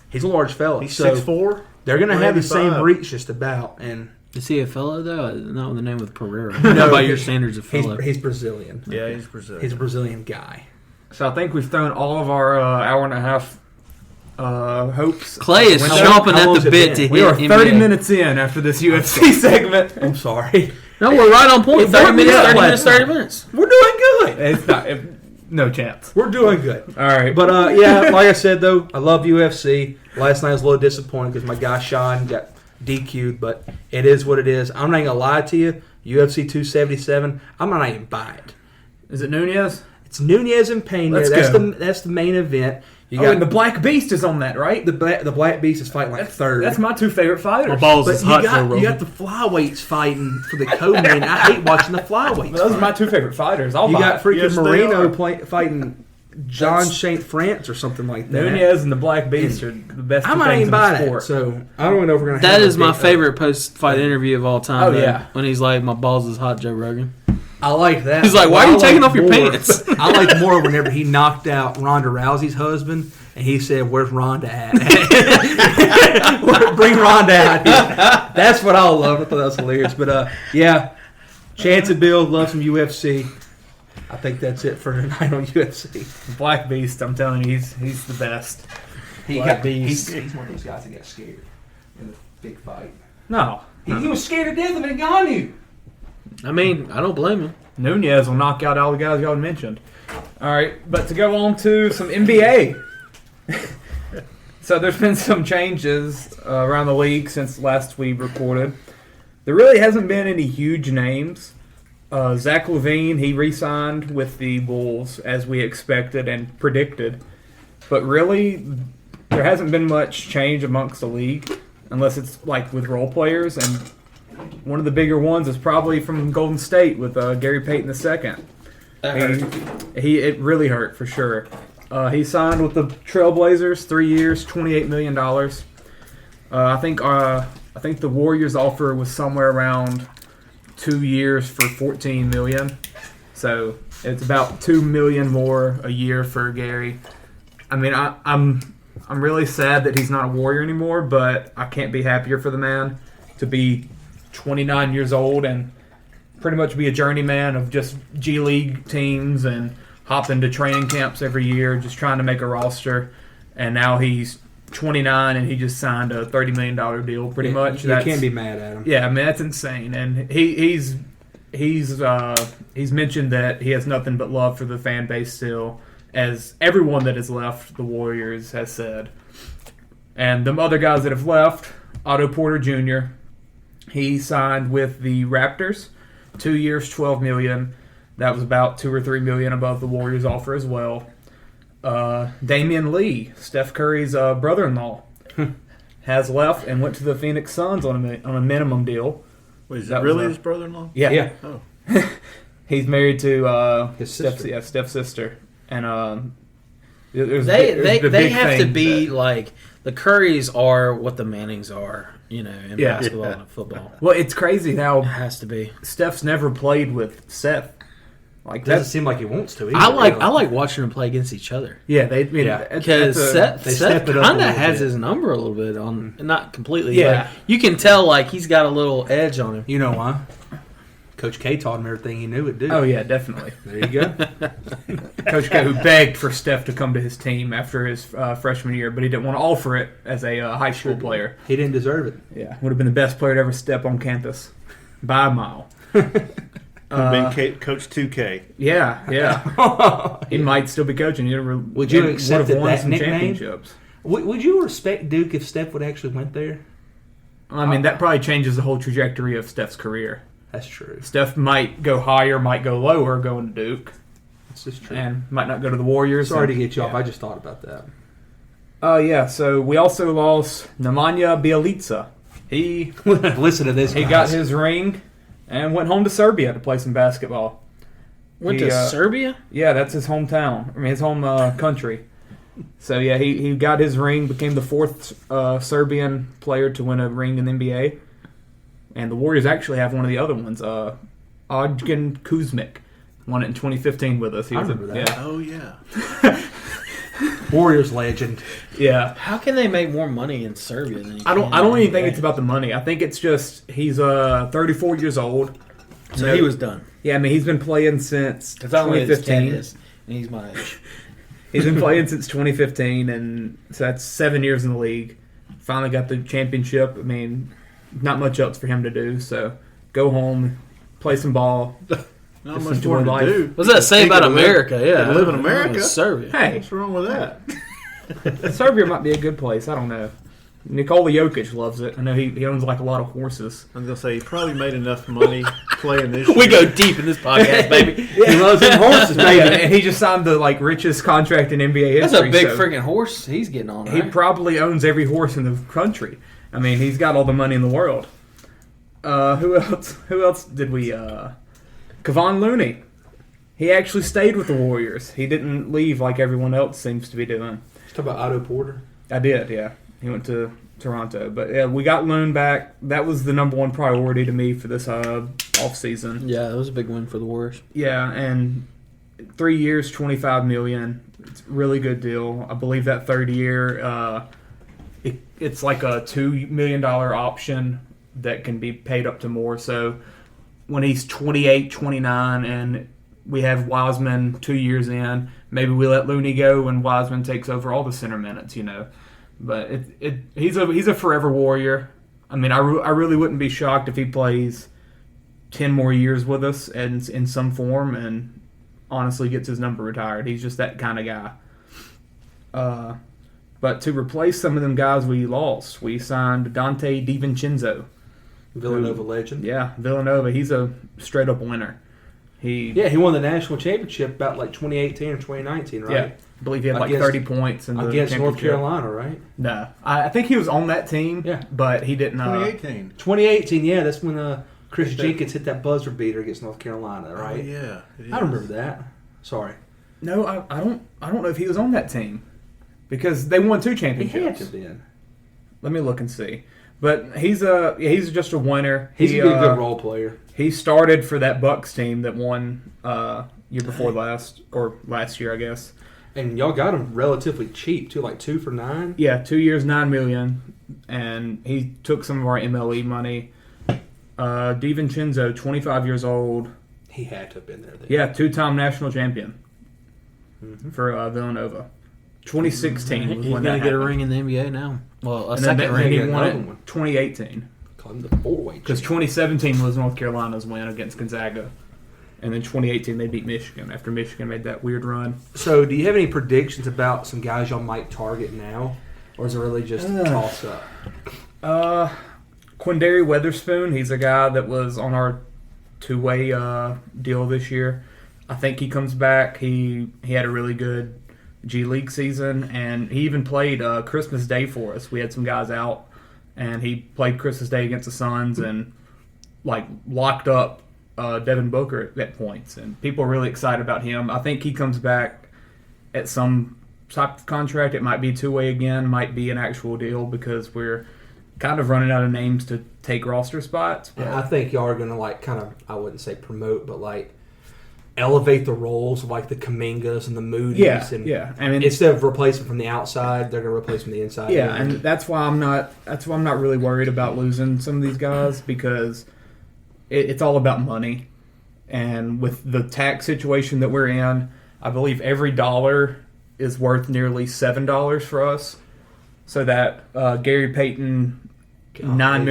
Speaker 10: He's a large fella.
Speaker 11: He's 6'4".
Speaker 10: They're going to have the same reach just about. And
Speaker 9: Is he a fellow, though? Not with the name of Pereira. No, by your standards of fellow.
Speaker 10: He's Brazilian.
Speaker 11: Yeah, he's Brazilian.
Speaker 10: He's a Brazilian guy.
Speaker 12: So I think we've thrown all of our hour and a half hopes.
Speaker 9: Clay is chomping at the bit to hit.
Speaker 12: We are 30 minutes in after this UFC segment.
Speaker 10: I'm sorry.
Speaker 9: No, we're right on point. 30 minutes.
Speaker 10: We're doing good.
Speaker 12: It's not, no chance.
Speaker 10: We're doing good.
Speaker 12: All right.
Speaker 10: But, yeah, like I said, though, I love UFC. Last night I was a little disappointed because my guy Sean got DQ'd, but it is what it is. I'm not going to lie to you. UFC 277, I'm not even buy it.
Speaker 12: Is it Nunez?
Speaker 10: It's Nunez and Pena. That's the main event.
Speaker 12: And the Black Beast is on that, right?
Speaker 10: The Black Beast is fighting third.
Speaker 12: That's my two favorite fighters.
Speaker 9: My balls is hot,
Speaker 10: you got the flyweights fighting for the co-main. I hate watching the flyweights.
Speaker 12: Those are my two favorite fighters.
Speaker 10: You got freaking Moreno fighting John St. France or something like that.
Speaker 12: Nunez and the Black Beast are the best two things in the sport.
Speaker 10: So I don't even know if we're going to
Speaker 9: have that. Is my favorite post-fight interview of all time.
Speaker 12: Oh, yeah.
Speaker 9: When he's like, my balls is hot, Joe Rogan.
Speaker 10: I like that.
Speaker 9: He's like, why are you taking off your pants?
Speaker 10: I like more whenever he knocked out Ronda Rousey's husband, and he said, "Where's Ronda at? Bring Ronda out here." That's what I love. I thought that was hilarious. But yeah, Chance and Bill love some UFC. I think that's it for tonight on UFC.
Speaker 12: Black Beast, I'm telling you, he's the best.
Speaker 10: He's one of those guys that got scared in the big fight.
Speaker 12: No,
Speaker 10: he was scared to death of Ngannou.
Speaker 9: I mean, I don't blame him.
Speaker 12: Nunez will knock out all the guys y'all mentioned. All right, but to go on to some NBA. So there's been some changes around the league since last we recorded. There really hasn't been any huge names. Zach LaVine, he re-signed with the Bulls as we expected and predicted. But really, there hasn't been much change amongst the league, unless it's like with role players. And one of the bigger ones is probably from Golden State with Gary Payton II. It really hurt for sure. He signed with the Trailblazers, 3 years, $28 million. I think the Warriors' offer was somewhere around 2 years for $14 million. So it's about $2 million more a year for Gary. I mean, I'm really sad that he's not a Warrior anymore, but I can't be happier for the man to be 29 years old and pretty much be a journeyman of just G League teams and hop into training camps every year, just trying to make a roster. And now he's 29 and he just signed a $30 million deal. Pretty much,
Speaker 10: you can't be mad at him.
Speaker 12: Yeah, I mean that's insane. And he's mentioned that he has nothing but love for the fan base still, as everyone that has left the Warriors has said. And the other guys that have left, Otto Porter Jr., he signed with the Raptors, 2 years, $12 million. That was about $2 or $3 million above the Warriors' offer as well. Damian Lee, Steph Curry's brother-in-law, has left and went to the Phoenix Suns on a minimum deal.
Speaker 11: Wait, is that really his brother-in-law?
Speaker 12: Yeah.
Speaker 11: Oh.
Speaker 12: He's married to
Speaker 10: his sister.
Speaker 12: Steph's sister, and
Speaker 9: they have to be like the Currys are what the Mannings are, in basketball and football.
Speaker 12: Well, it's crazy how
Speaker 9: it has to be.
Speaker 12: Steph's never played with Seth.
Speaker 10: Like doesn't seem like he wants to.
Speaker 9: I like watching them play against each other.
Speaker 12: Yeah,
Speaker 9: because Seth kind of has his number a little bit on, not completely. Yeah, but you can tell like he's got a little edge on him.
Speaker 10: You know why? Coach K taught him everything he knew to do.
Speaker 12: Oh yeah, definitely.
Speaker 10: There you go.
Speaker 12: Coach K, who begged for Steph to come to his team after his freshman year, but he didn't want to offer it as a high school player.
Speaker 10: He didn't deserve it.
Speaker 12: Yeah, would have been the best player to ever step on campus by a mile.
Speaker 11: Been Coach 2K.
Speaker 12: Yeah. He might still be coaching.
Speaker 10: Would you accept that nickname?
Speaker 12: Championships.
Speaker 10: Would you respect Duke if Steph would actually went there?
Speaker 12: I mean, that probably changes the whole trajectory of Steph's career.
Speaker 10: That's true.
Speaker 12: Steph might go higher, might go lower going to Duke.
Speaker 10: That's just true.
Speaker 12: And might not go to the Warriors.
Speaker 10: Sorry to get you off. I just thought about that.
Speaker 12: Yeah, so we also lost Nemanja Bjelica. He
Speaker 10: listen to this.
Speaker 12: He got his ring and went home to Serbia to play some basketball.
Speaker 9: Went to Serbia?
Speaker 12: Yeah, that's his hometown. I mean, his home country. So, yeah, he got his ring, became the fourth Serbian player to win a ring in the NBA. And the Warriors actually have one of the other ones. Odgin Kuzmic won it in 2015 with us.
Speaker 10: I remember that.
Speaker 11: Oh, yeah.
Speaker 10: Warriors legend.
Speaker 12: Yeah.
Speaker 9: How can they make more money in Serbia than
Speaker 12: I don't even think it's about the money. I think it's just he's 34 years old.
Speaker 9: So he was done.
Speaker 12: Yeah, I mean he's been playing since 2015.
Speaker 9: And he's my age.
Speaker 12: He's been playing since 2015, and so that's 7 years in the league. Finally got the championship. I mean, not much else for him to do. So go home, play some ball.
Speaker 11: Not much more to do.
Speaker 9: What's that say about America? Yeah,
Speaker 11: live in America.
Speaker 9: Serbia.
Speaker 12: Hey,
Speaker 11: what's wrong with that?
Speaker 12: Serbia might be a good place. I don't know. Nikola Jokic loves it. I know he owns like a lot of horses.
Speaker 11: I'm gonna say he probably made enough money playing this year.
Speaker 9: We go deep in this podcast, baby.
Speaker 12: He loves them horses, baby. And he just signed the richest contract in NBA history.
Speaker 9: That's a big freaking horse he's getting on.
Speaker 12: He probably owns every horse in the country. I mean, he's got all the money in the world. Who else? Who else did we? Kevon Looney. He actually stayed with the Warriors. He didn't leave like everyone else seems to be doing.
Speaker 10: Talk about Otto Porter.
Speaker 12: I did, yeah. He went to Toronto. But yeah, we got Loon back. That was the number one priority to me for this offseason.
Speaker 9: Yeah, it was a big win for the Warriors.
Speaker 12: Yeah, and 3 years, $25 million. It's a really good deal. I believe that third year, it's like a $2 million option that can be paid up to more. So when he's 28, 29, and we have Wiseman 2 years in, maybe we let Looney go and Wiseman takes over all the center minutes, But he's a forever Warrior. I mean, I really wouldn't be shocked if he plays 10 more years with us and in some form and honestly gets his number retired. He's just that kind of guy. But to replace some of them guys we lost, we signed Dante DiVincenzo.
Speaker 10: Villanova legend.
Speaker 12: Yeah, Villanova. He's a straight-up winner.
Speaker 10: He won the national championship about like 2018 or 2019, right?
Speaker 12: Yeah. I believe he had like 30 points in the
Speaker 10: against North
Speaker 12: championship.
Speaker 10: Carolina, right?
Speaker 12: No. I think he was on that team,
Speaker 10: yeah,
Speaker 12: but he didn't.
Speaker 11: 2018.
Speaker 10: 2018, yeah. That's when Chris Jenkins hit that buzzer beater against North Carolina, right?
Speaker 11: Oh, yeah.
Speaker 10: I remember that. Sorry.
Speaker 12: No, I don't know if he was on that team because they won 2 championships.
Speaker 10: He had to have been.
Speaker 12: Let me look and see. But he's just a winner.
Speaker 10: He's a good role player.
Speaker 12: He started for that Bucks team that won year before last year, I guess.
Speaker 10: And y'all got him relatively cheap too, like 2 for $9.
Speaker 12: Yeah, 2 years, $9 million, and he took some of our MLE money. DiVincenzo, 25 years old.
Speaker 10: He had to have been there then.
Speaker 12: Yeah, 2-time national champion for Villanova. 2016 was
Speaker 9: He's
Speaker 12: when
Speaker 9: going
Speaker 12: that
Speaker 9: to get a
Speaker 12: happened.
Speaker 9: ring in the NBA now. Well,
Speaker 12: And
Speaker 9: second
Speaker 12: then
Speaker 9: ring.
Speaker 12: he won it 2018.
Speaker 10: Call him the 4-way.
Speaker 12: Because 2017 was North Carolina's win against Gonzaga. And then 2018 they beat Michigan after Michigan made that weird run.
Speaker 10: So do you have any predictions about some guys y'all might target now? Or is it really just a toss-up?
Speaker 12: Quindary Weatherspoon, he's a guy that was on our 2-way deal this year. I think he comes back. He had a really good G League season, and he even played Christmas Day for us. We had some guys out, and he played Christmas Day against the Suns and locked up Devin Booker at points, and people are really excited about him. I think he comes back at some type of contract. It might be 2-way again, might be an actual deal because we're kind of running out of names to take roster spots.
Speaker 10: Yeah, I think y'all are going to I wouldn't say promote, but elevate the roles of the Kumingas and the Moody's.
Speaker 12: Yeah. I mean,
Speaker 10: instead of replacing from the outside, they're going to replace from the inside.
Speaker 12: Yeah, and that's why I'm not really worried about losing some of these guys because it's all about money. And with the tax situation that we're in, I believe every dollar is worth nearly $7 for us. So that Gary Payton $9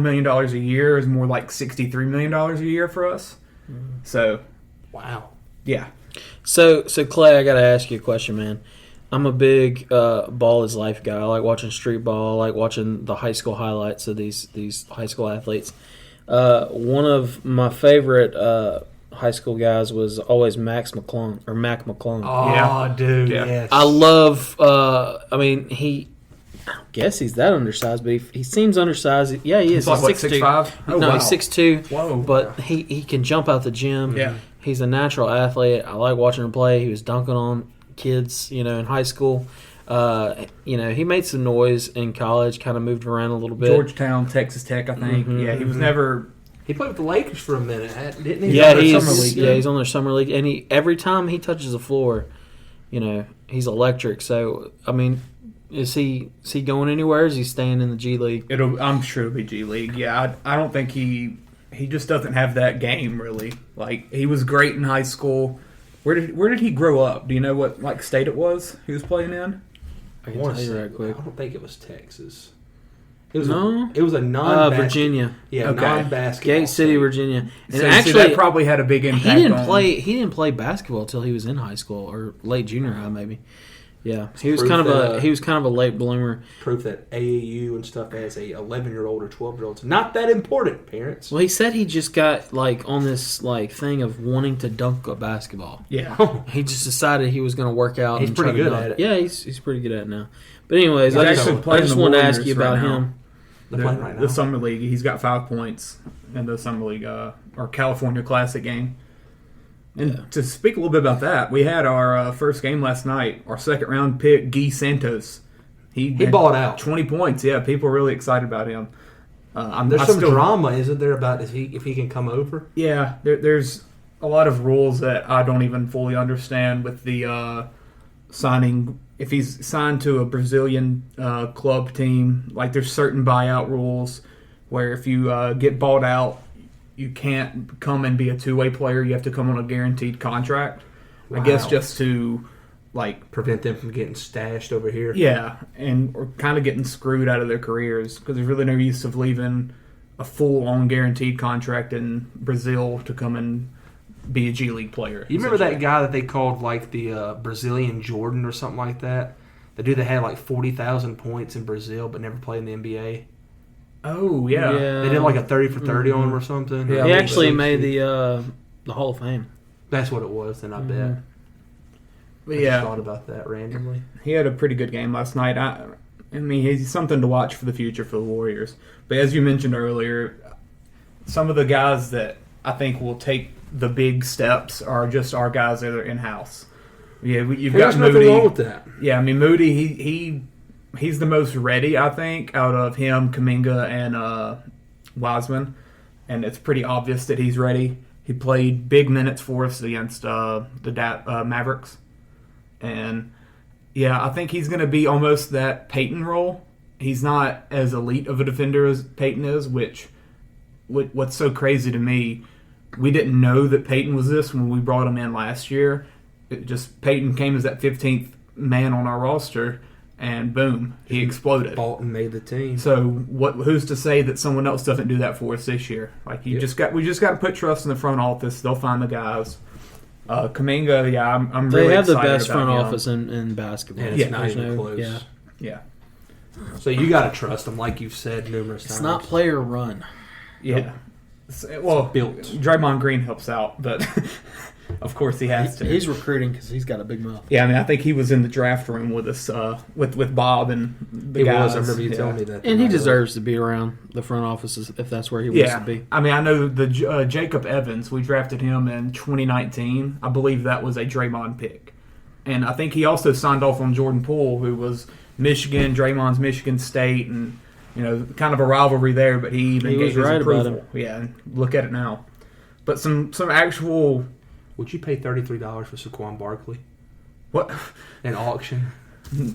Speaker 12: million a year is more like $63 million a year for us. So,
Speaker 10: wow.
Speaker 12: Yeah.
Speaker 9: So Clay, I got to ask you a question, man. I'm a big ball is life guy. I like watching street ball. I like watching the high school highlights of these high school athletes. One of my favorite high school guys was always Mac McClung.
Speaker 10: Oh, yeah. Dude, yeah. Yes.
Speaker 9: I love. I guess he's that undersized, but he seems undersized. Yeah, he is.
Speaker 12: He's 6'5"?
Speaker 9: Oh, no,
Speaker 12: wow.
Speaker 9: he's 6'2".
Speaker 12: Whoa!
Speaker 9: But he can jump out the gym.
Speaker 12: Yeah,
Speaker 9: he's a natural athlete. I like watching him play. He was dunking on kids, in high school. He made some noise in college. Kind of moved around a little bit.
Speaker 12: Georgetown, Texas Tech, I think.
Speaker 9: Mm-hmm,
Speaker 12: yeah, he was never.
Speaker 10: He played with the Lakers for a minute, didn't he?
Speaker 9: Yeah, he's on their summer league, and every time he touches the floor, he's electric. So, I mean, is he going anywhere? Is he staying in the G League?
Speaker 12: I'm sure it'll be G League. Yeah, I don't think he just doesn't have that game really. Like, he was great in high school. Where did he grow up? Do you know what state it was he was playing in?
Speaker 9: I can tell you right quick.
Speaker 10: I don't think it was Texas. It was a
Speaker 9: Virginia.
Speaker 10: Yeah,
Speaker 12: okay.
Speaker 10: Non-basketball.
Speaker 9: Gate City, Virginia. And
Speaker 12: So,
Speaker 9: actually,
Speaker 12: that probably had a big impact.
Speaker 9: He didn't play basketball until he was in high school or late junior high, maybe. Yeah, he was kind of a late bloomer.
Speaker 10: Proof that AAU and stuff as a 11-year-old or 12-year-old is not that important, parents.
Speaker 9: Well, he said he just got on this thing of wanting to dunk a basketball.
Speaker 12: Yeah,
Speaker 9: he just decided he was going to work out.
Speaker 10: He's
Speaker 9: and
Speaker 10: pretty
Speaker 9: try to
Speaker 10: good
Speaker 9: dunk.
Speaker 10: at it.
Speaker 9: Yeah, he's pretty good at it now. But anyways,
Speaker 12: He's
Speaker 9: I
Speaker 12: actually
Speaker 9: just wanted to ask you about him.
Speaker 10: They're playing right now.
Speaker 12: The summer league. He's got 5 points in the summer league or California Classic game. And to speak a little bit about that, we had our first game last night. Our second round pick, Guy Santos. He
Speaker 10: balled out
Speaker 12: 20 points. Yeah, people are really excited about him.
Speaker 10: There's some drama, isn't there, about if he can come over?
Speaker 12: Yeah, there's a lot of rules that I don't even fully understand with the signing. If he's signed to a Brazilian club team, like there's certain buyout rules where if you get bought out, you can't come and be a two-way player. You have to come on a guaranteed contract. Wow. I guess just to
Speaker 10: prevent them from getting stashed over here.
Speaker 12: Yeah, or kind of getting screwed out of their careers because there's really no use of leaving a full-on guaranteed contract in Brazil to come and be a G League player.
Speaker 10: You remember that guy that they called the Brazilian Jordan or something like that? The dude that had 40,000 points in Brazil but never played in the NBA.
Speaker 12: Oh yeah,
Speaker 10: they did a 30 for 30 on him or something.
Speaker 9: Yeah, he actually made the Hall of Fame.
Speaker 10: That's what it was. Then I bet.
Speaker 12: But
Speaker 10: I just thought about that randomly.
Speaker 12: He had a pretty good game last night. I mean, he's something to watch for the future for the Warriors. But as you mentioned earlier, some of the guys that I think will take the big steps are just our guys that are in house. Yeah, you've got Moody.
Speaker 10: Nothing wrong with that.
Speaker 12: Yeah, I mean Moody. He's the most ready, I think, out of him, Kuminga, and Wiseman, and it's pretty obvious that he's ready. He played big minutes for us against the Mavericks, and yeah, I think he's going to be almost that Peyton role. He's not as elite of a defender as Peyton is, what's so crazy to me, we didn't know that Peyton was this when we brought him in last year. Peyton came as that 15th man on our roster. And boom, he exploded.
Speaker 10: Bolton made the team.
Speaker 12: So who's to say that someone else doesn't do that for us this year? We just got to put trust in the front office. They'll find the guys. Kuminga, yeah, I'm really excited.
Speaker 9: They have the best front office in basketball.
Speaker 10: And it's not even close.
Speaker 12: Yeah.
Speaker 10: So you got to trust them, like you've said numerous times.
Speaker 9: It's not player run.
Speaker 12: Yeah. Well, built. Draymond Green helps out, but of course he has to.
Speaker 9: He's recruiting because he's got a big mouth.
Speaker 12: Yeah, I mean, I think he was in the draft room with us, with Bob and the guys.
Speaker 10: I remember you telling me that.
Speaker 9: And he deserves to be around the front offices if that's where he wants to be.
Speaker 12: I mean, I know the Jacob Evans, we drafted him in 2019. I believe that was a Draymond pick. And I think he also signed off on Jordan Poole, who was Michigan, Draymond's Michigan State, and kind of a rivalry there, but he gave his approval. Yeah, and look at it now. But some actual...
Speaker 10: Would you pay $33 for Saquon Barkley?
Speaker 12: What?
Speaker 10: An auction?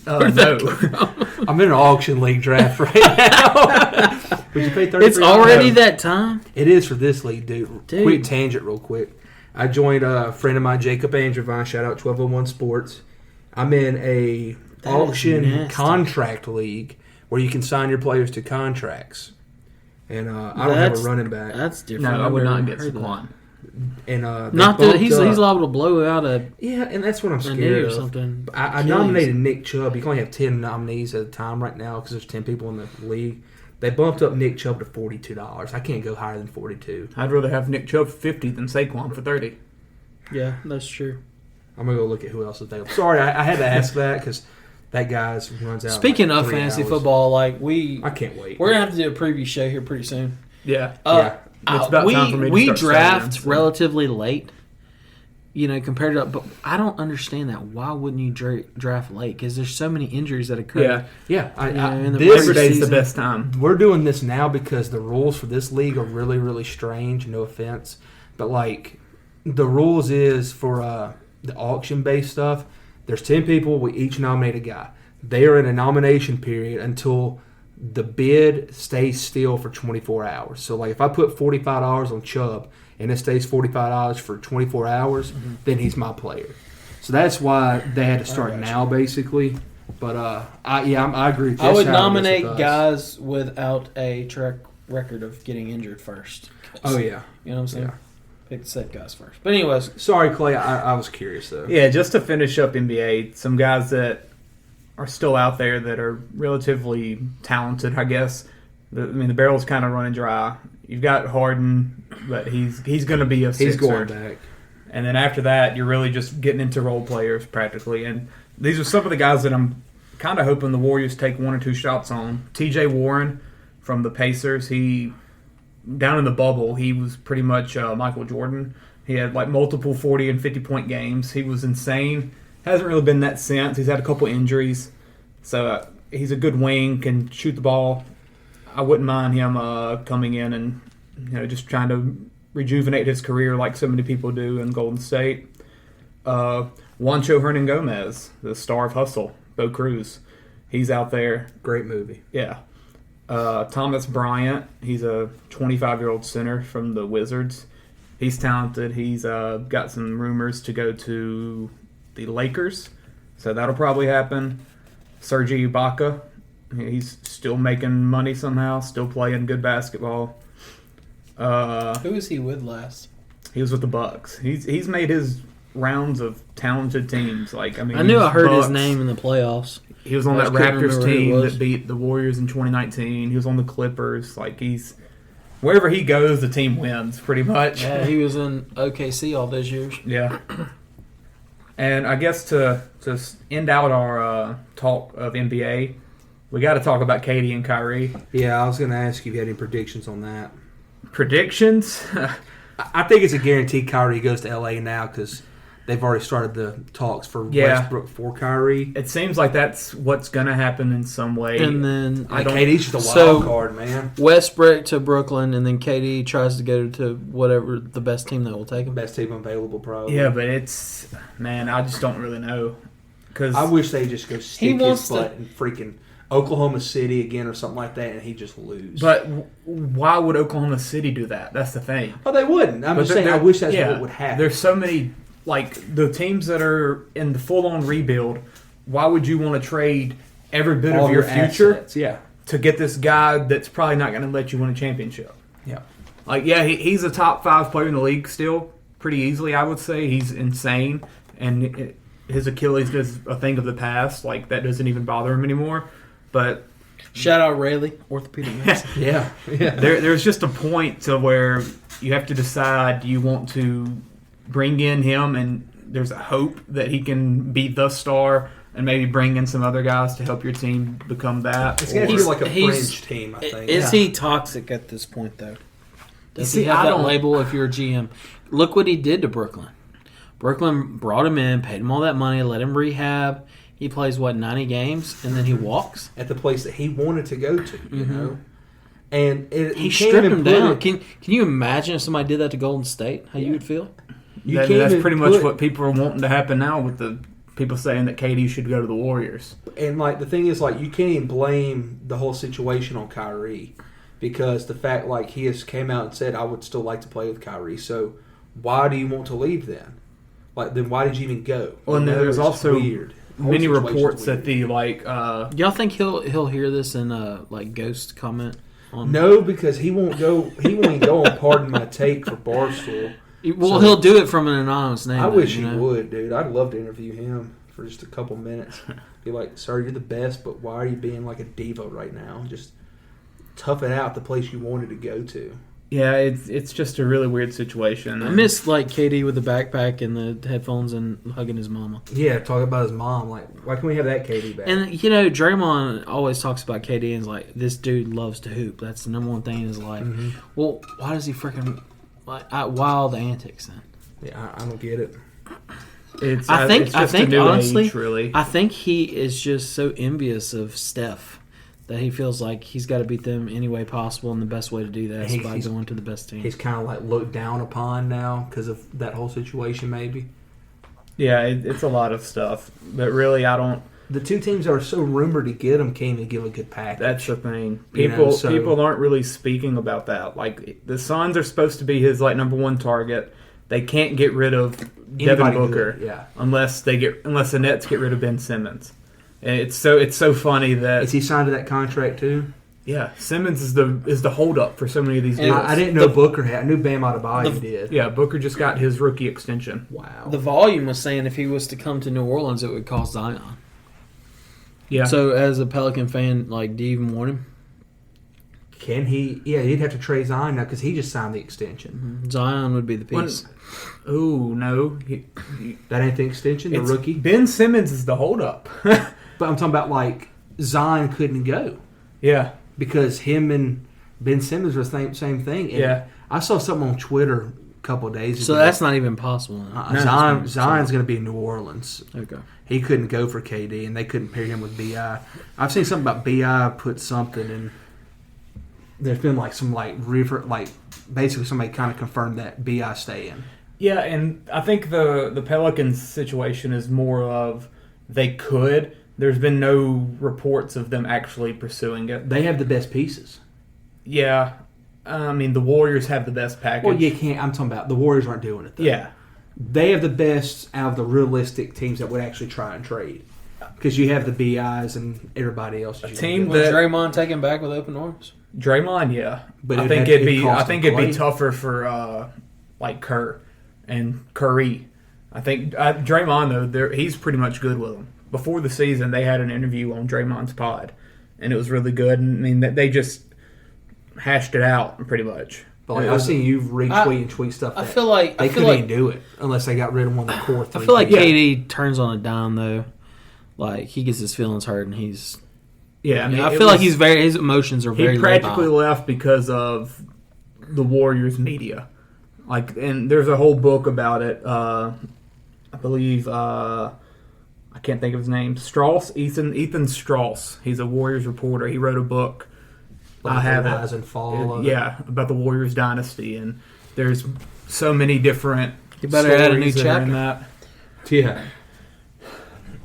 Speaker 12: No.
Speaker 10: I'm in an auction league draft right now. Would you pay $33?
Speaker 9: It's already that time?
Speaker 10: It is for this league, dude. Quick tangent real quick. I joined a friend of mine, Jacob Angevine, shout out 1201 Sports. I'm in a auction contract league where you can sign your players to contracts. And I don't have a running back.
Speaker 9: That's different.
Speaker 12: No, I would not get Saquon.
Speaker 10: And
Speaker 9: not that he's liable to blow out
Speaker 10: and that's what I'm scared of.
Speaker 9: Or something.
Speaker 10: I nominated Nick Chubb. You can only have 10 nominees at a time right now because there's 10 people in the league. They bumped up Nick Chubb to $42. I can't go higher than $42.
Speaker 12: I'd rather have Nick Chubb for 50 than Saquon for 30.
Speaker 9: Yeah, that's true.
Speaker 10: I'm gonna go look at who else is available. Sorry, I had to ask that because that guy's runs out.
Speaker 9: Speaking of fantasy football, I
Speaker 10: can't wait.
Speaker 9: We're gonna have to do a preview show here pretty soon.
Speaker 12: Yeah.
Speaker 9: It's about time for me to start draft relatively late, compared to. But I don't understand that. Why wouldn't you draft late? Because there's so many injuries that occur.
Speaker 12: Yeah.
Speaker 10: This
Speaker 12: day's the best time.
Speaker 10: We're doing this now because the rules for this league are really, really strange. No offense, but the rules is for the auction based stuff. There's 10 people. We each nominate a guy. They are in a nomination period until the bid stays still for 24 hours. So, like, if I put $45 on Chubb and it stays $45 for 24 hours, then he's my player. So that's why they had to start now, basically. But I agree.
Speaker 9: I would nominate guys without a track record of getting injured first.
Speaker 10: Oh yeah,
Speaker 9: you know what I'm saying. Yeah. Pick the safe guys first. But anyways,
Speaker 10: sorry Clay, I was curious though.
Speaker 12: Yeah, just to finish up NBA, some guys that are still out there that are relatively talented, I guess. The barrel's kind of running dry. You've got Horton, but he's going to be a Sixer.
Speaker 10: He's going back.
Speaker 12: And then after that, you're really just getting into role players practically. And these are some of the guys that I'm kind of hoping the Warriors take one or two shots on. T.J. Warren from the Pacers, he down in the bubble, he was pretty much Michael Jordan. He had like multiple 40 and 50-point games. He was insane. Hasn't really been that since. He's had a couple injuries. So he's a good wing, can shoot the ball. I wouldn't mind him coming in and just trying to rejuvenate his career like so many people do in Golden State. Juancho Hernan-Gomez, the star of Hustle, Bo Cruz. He's out there.
Speaker 10: Great movie.
Speaker 12: Yeah. Thomas Bryant, he's a 25-year-old center from the Wizards. He's talented. He's got some rumors to go to the Lakers, so that'll probably happen. Serge Ibaka, he's still making money somehow, still playing good basketball.
Speaker 9: Who was he with last?
Speaker 12: He was with the Bucks. He's made his rounds of talented teams. I
Speaker 9: knew I heard his name in the playoffs.
Speaker 12: He was on that Raptors team that beat the Warriors in 2019. He was on the Clippers. He's wherever he goes, the team wins pretty much.
Speaker 9: Yeah, he was in OKC all those years.
Speaker 12: Yeah. And I guess to end out our talk of NBA, we got to talk about KD and Kyrie.
Speaker 10: Yeah, I was going to ask you if you had any predictions on that.
Speaker 12: Predictions?
Speaker 10: I think it's a guarantee Kyrie goes to LA now because they've already started the talks for Westbrook for Kyrie.
Speaker 12: It seems like that's what's going to happen in some way.
Speaker 9: And then
Speaker 10: KD's just a wild card, man.
Speaker 9: Westbrook to Brooklyn, and then KD tries to go to whatever the best team that will take him.
Speaker 10: Best team available, probably.
Speaker 12: Yeah, but I just don't really know. Cause
Speaker 10: I wish they just go stick his butt in freaking Oklahoma City again or something like that, and he just lose.
Speaker 12: But why would Oklahoma City do that? That's the thing.
Speaker 10: Oh, they wouldn't. I'm just saying I wish that's what would happen.
Speaker 12: There's so many, the teams that are in the full-on rebuild, why would you want to trade every bit of your future to get this guy that's probably not going to let you win a championship?
Speaker 10: Yeah.
Speaker 12: He's a top 5 player in the league still, pretty easily, I would say. He's insane, and his Achilles is a thing of the past. That doesn't even bother him anymore. But
Speaker 9: shout out Rayleigh, orthopedic medicine.
Speaker 10: Yeah.
Speaker 12: There's just a point to where you have to decide, do you want to bring in him and there's a hope that he can be the star and maybe bring in some other guys to help your team become that.
Speaker 10: It's going to be like a fringe team, I think.
Speaker 9: Is he toxic at this point, though? Does he have that label if you're a GM? Look what he did to Brooklyn. Brooklyn brought him in, paid him all that money, let him rehab. He plays, 90 games, and then he walks?
Speaker 10: At the place that he wanted to go to, you know? And
Speaker 9: he stripped him down. Can you imagine if somebody did that to Golden State, how you would feel?
Speaker 12: That's pretty much what people are wanting to happen now with the people saying that KD should go to the Warriors.
Speaker 10: And, the thing is, you can't even blame the whole situation on Kyrie because the fact, he has came out and said, I would still like to play with Kyrie. So why do you want to leave then? Then why did you even go?
Speaker 12: Well, and there's also
Speaker 10: weird.
Speaker 12: Many reports that
Speaker 9: y'all think he'll hear this and ghost comment on?
Speaker 10: No, because he won't go. He won't go on Pardon My Take for Barstool.
Speaker 9: Well, he'll do it from an anonymous name.
Speaker 10: I wish he would, dude. I'd love to interview him for just a couple minutes. Be like, sir, you're the best, but why are you being like a diva right now? Just tough it out the place you wanted to go to.
Speaker 12: Yeah, it's just a really weird situation.
Speaker 9: I miss KD with the backpack and the headphones and hugging his mama.
Speaker 10: Yeah, talking about his mom. Why can't we have that KD back?
Speaker 9: And Draymond always talks about KD and is like, this dude loves to hoop. That's the number one thing in his life. Mm-hmm. Well, why does he freaking why all the antics then?
Speaker 10: Yeah, I don't get it.
Speaker 9: I think honestly,
Speaker 12: age, really.
Speaker 9: I think he is just so envious of Steph. That he feels like he's got to beat them any way possible, and the best way to do that is by going to the best team.
Speaker 10: He's kind of looked down upon now because of that whole situation, maybe.
Speaker 12: Yeah, it's a lot of stuff. But really, I don't.
Speaker 10: The two teams that are so rumored to get him can't even give a good package.
Speaker 12: That's the thing. People aren't really speaking about that. Like, the Suns are supposed to be his number one target. They can't get rid of Devin Booker unless the Nets get rid of Ben Simmons. And it's so funny that
Speaker 10: is he signed to that contract too?
Speaker 12: Yeah, Simmons is the holdup for so many of these deals.
Speaker 10: I didn't know Booker had. I knew Bam Adebayo did.
Speaker 12: Yeah, Booker just got his rookie extension.
Speaker 10: Wow.
Speaker 9: The volume was saying if he was to come to New Orleans, it would cost Zion.
Speaker 12: Yeah.
Speaker 9: So as a Pelican fan, do you even want him?
Speaker 10: Can he? Yeah, he'd have to trade Zion now because he just signed the extension.
Speaker 9: Mm-hmm. Zion would be the piece.
Speaker 10: No. That ain't the extension, the rookie?
Speaker 12: Ben Simmons is the holdup.
Speaker 10: But I'm talking about, Zion couldn't go.
Speaker 12: Yeah.
Speaker 10: Because him and Ben Simmons were the same thing. And I saw something on Twitter a couple of days ago.
Speaker 9: So that's not even possible.
Speaker 10: Zion's going to be in New Orleans.
Speaker 9: Okay.
Speaker 10: He couldn't go for KD, and they couldn't pair him with B.I. I've seen something about B.I. put something in. There's been basically somebody kind of confirmed that B.I. staying.
Speaker 12: Yeah, and I think the Pelicans situation is more of they could. There's been no reports of them actually pursuing it.
Speaker 10: They have the best pieces.
Speaker 12: Yeah. I mean, the Warriors have the best package.
Speaker 10: Well, you can't. I'm talking about the Warriors aren't doing it, though.
Speaker 12: Yeah.
Speaker 10: They have the best out of the realistic teams that would actually try and trade. Because you have the BIs and everybody else.
Speaker 9: A team that Draymond taking back with open arms?
Speaker 12: Draymond, yeah. But I think it'd be tougher for Kerr and Curry. I think Draymond, though, he's pretty much good with them. Before the season, they had an interview on Draymond's pod, and it was really good. And I mean, they just hashed it out pretty much.
Speaker 10: But I've seen you retweet and tweet stuff.
Speaker 9: I feel like
Speaker 10: they couldn't even do it unless they got rid of one of the core three.
Speaker 9: I feel like KD turns on a dime though. He gets his feelings hurt, and he's.
Speaker 12: Yeah,
Speaker 9: I feel like his emotions are very.
Speaker 12: He practically left because of the Warriors media, and there's a whole book about it. I believe. I can't think of his name. Ethan Strauss. He's a Warriors reporter. He wrote a book. I have it.
Speaker 10: Rise and fall.
Speaker 12: About the Warriors dynasty, and there's so many different.
Speaker 9: You better add a new chapter
Speaker 12: in that.
Speaker 10: Yeah,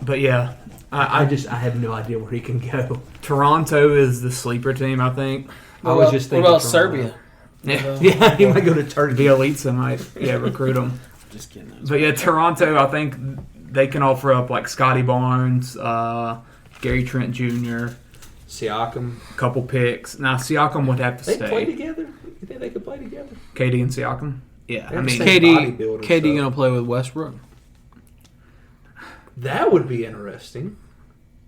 Speaker 12: but yeah,
Speaker 10: I have no idea where he can go.
Speaker 12: Toronto is the sleeper team, I think.
Speaker 10: I was just thinking.
Speaker 9: What about Serbia?
Speaker 10: Yeah, he might go to Turkey.
Speaker 12: The Elitsa might, recruit him.
Speaker 9: Just kidding.
Speaker 12: But yeah, Toronto, I think they can offer up Scotty Barnes, Gary Trent Jr.,
Speaker 10: Siakam,
Speaker 12: a couple picks. Now Siakam would have to stay.
Speaker 10: They play together. You think they could play together?
Speaker 12: KD and Siakam. Yeah, I mean
Speaker 9: KD gonna play with Westbrook.
Speaker 10: That would be interesting.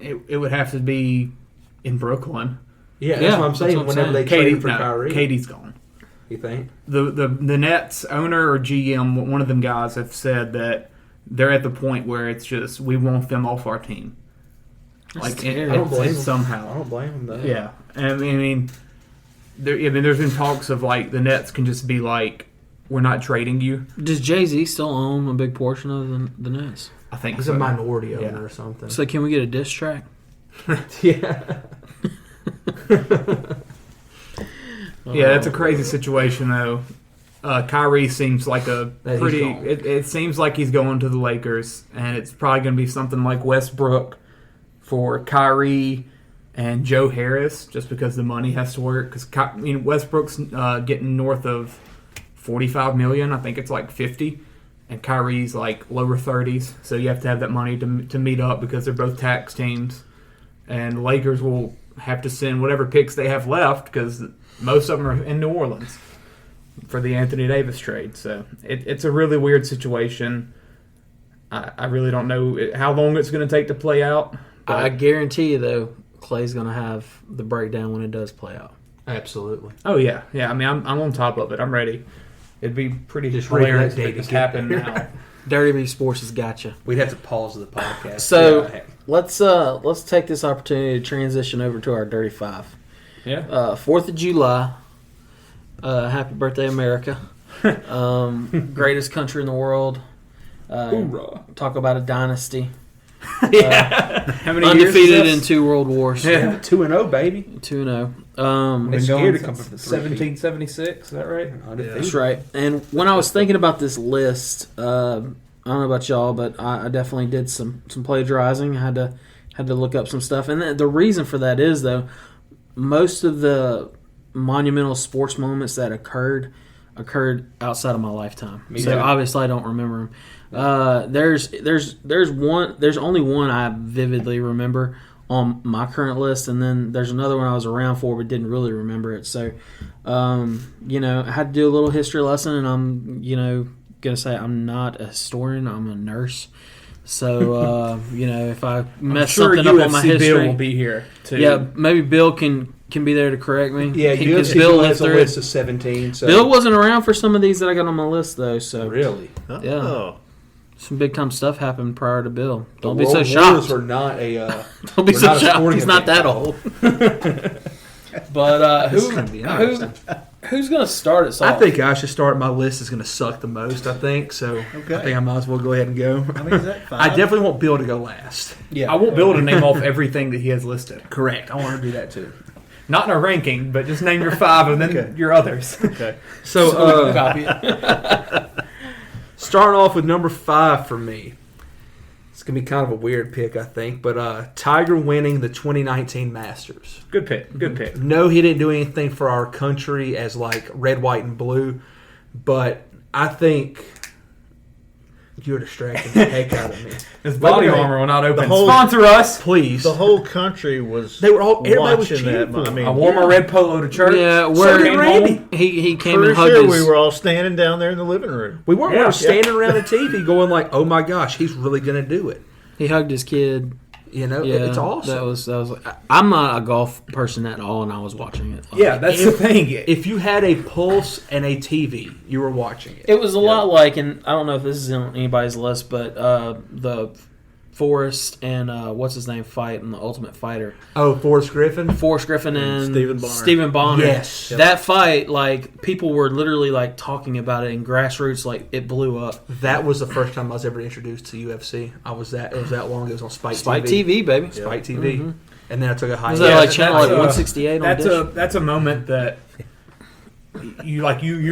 Speaker 12: It would have to be in Brooklyn.
Speaker 10: Yeah, that's what I'm saying. Whenever they trade for Kyrie,
Speaker 12: KD's gone.
Speaker 10: You think
Speaker 12: the Nets owner or GM, one of them guys, have said that they're at the point where it's just we want them off our team.
Speaker 10: I don't blame them.
Speaker 12: Somehow.
Speaker 10: I don't blame them though.
Speaker 12: Yeah, and I mean, there's been talks of the Nets can just be we're not trading you.
Speaker 9: Does Jay-Z still own a big portion of the Nets?
Speaker 12: I think
Speaker 10: he's a minority owner or something.
Speaker 9: So can we get a diss track?
Speaker 10: Yeah.
Speaker 12: Yeah, that's a crazy situation though. Kyrie seems like it seems like he's going to the Lakers, and it's probably going to be something like Westbrook for Kyrie and Joe Harris, just because the money has to work. Because Westbrook's getting north of $45 million. I think it's 50, and Kyrie's lower 30s. So you have to have that money to meet up because they're both tax teams, and the Lakers will have to send whatever picks they have left because most of them are in New Orleans for the Anthony Davis trade. So it's a really weird situation. I really don't know how long it's going to take to play out.
Speaker 9: I guarantee you, though, Clay's going to have the breakdown when it does play out.
Speaker 10: Absolutely.
Speaker 12: Oh, yeah. Yeah, I mean, I'm on top of it. I'm ready. It'd be pretty hilarious if it just happened now.
Speaker 9: Dirty B Sports has got you.
Speaker 10: We'd have to pause the podcast.
Speaker 9: So let's take this opportunity to transition over to our Dirty Five.
Speaker 12: Yeah.
Speaker 9: 4th of July. Happy birthday, America. Greatest country in the world.
Speaker 12: Hoorah.
Speaker 9: Talk about a dynasty.
Speaker 10: Yeah.
Speaker 12: How many
Speaker 9: undefeated in 2 world wars.
Speaker 10: Yeah. 2-0, baby.
Speaker 9: 2-0.
Speaker 10: Been
Speaker 12: going
Speaker 10: to come from the
Speaker 12: 1776. Is that right?
Speaker 9: That's right. And when I was thinking about this list, I don't know about y'all, but I definitely did some plagiarizing. I had to look up some stuff, and the reason for that is though, most of the monumental sports moments that occurred outside of my lifetime. So obviously I don't remember them. There's only one I vividly remember on my current list, and then there's another one I was around for but didn't really remember it. So, I had to do a little history lesson, and I'm, gonna say I'm not a historian. I'm a nurse. So, if I mess something up on my history,
Speaker 12: Bill will be here too.
Speaker 9: Yeah, maybe Bill can be there to correct me.
Speaker 10: Yeah,
Speaker 9: because
Speaker 10: Bill has a list of 17. So.
Speaker 9: Bill wasn't around for some of these that I got on my list though. So
Speaker 10: really,
Speaker 9: yeah. Some big time stuff happened prior to Bill. Don't
Speaker 10: the
Speaker 9: be so shocked.
Speaker 10: We're not a.
Speaker 9: Don't be so shocked. He's not that
Speaker 10: old.
Speaker 9: But who's going to start it?
Speaker 10: I think I should start. My list is going to suck the most. I think so. Okay. I think I might as well go ahead and go.
Speaker 11: I mean, is that fine?
Speaker 10: I definitely want Bill to go last.
Speaker 12: Yeah, I want Bill to name off everything that he has listed.
Speaker 10: Correct. I want to do that too.
Speaker 12: Not in a ranking, but just name your 5 and then your others.
Speaker 10: Okay. So copy it. Starting off with number 5 for me. It's going to be kind of a weird pick, I think, but Tiger winning the 2019 Masters.
Speaker 12: Good pick. Good pick.
Speaker 10: No, he didn't do anything for our country as like red, white, and blue, but I think you're distracting the heck out of me.
Speaker 12: His body armor will not open. Sponsor us,
Speaker 10: please.
Speaker 11: The whole country was.
Speaker 10: They were all. Everybody was
Speaker 11: watching
Speaker 10: cheering
Speaker 11: that.
Speaker 10: for him.
Speaker 11: I mean,
Speaker 12: I wore my red polo to church.
Speaker 9: Yeah,
Speaker 10: so did Randy.
Speaker 9: He came and
Speaker 11: pretty
Speaker 9: hugged
Speaker 11: sure
Speaker 9: his.
Speaker 11: we were all standing down there in the living room.
Speaker 10: We weren't. We were standing around the TV going like, "Oh my gosh, he's really going to do it."
Speaker 9: He hugged his kid.
Speaker 10: It's awesome.
Speaker 9: That was. I'm not a golf person at all, and I was watching it.
Speaker 12: Yeah, that's the thing.
Speaker 10: If you had a pulse and a TV, you were watching it.
Speaker 9: It was a lot like, and I don't know if this is on anybody's list, but the Forrest and what's his name fight in the Ultimate Fighter.
Speaker 10: Oh, Forrest Griffin
Speaker 9: and
Speaker 11: Stephen Bonner.
Speaker 10: Yes,
Speaker 9: that fight, like people were literally like talking about it in grassroots, like it blew up.
Speaker 10: That was the first time I was ever introduced to UFC. It was that long. It was on Spike
Speaker 9: TV, baby.
Speaker 10: Spike TV,
Speaker 9: Mm-hmm.
Speaker 10: and then I took a hiatus.
Speaker 9: Was that like channel 168?
Speaker 12: That's a moment that you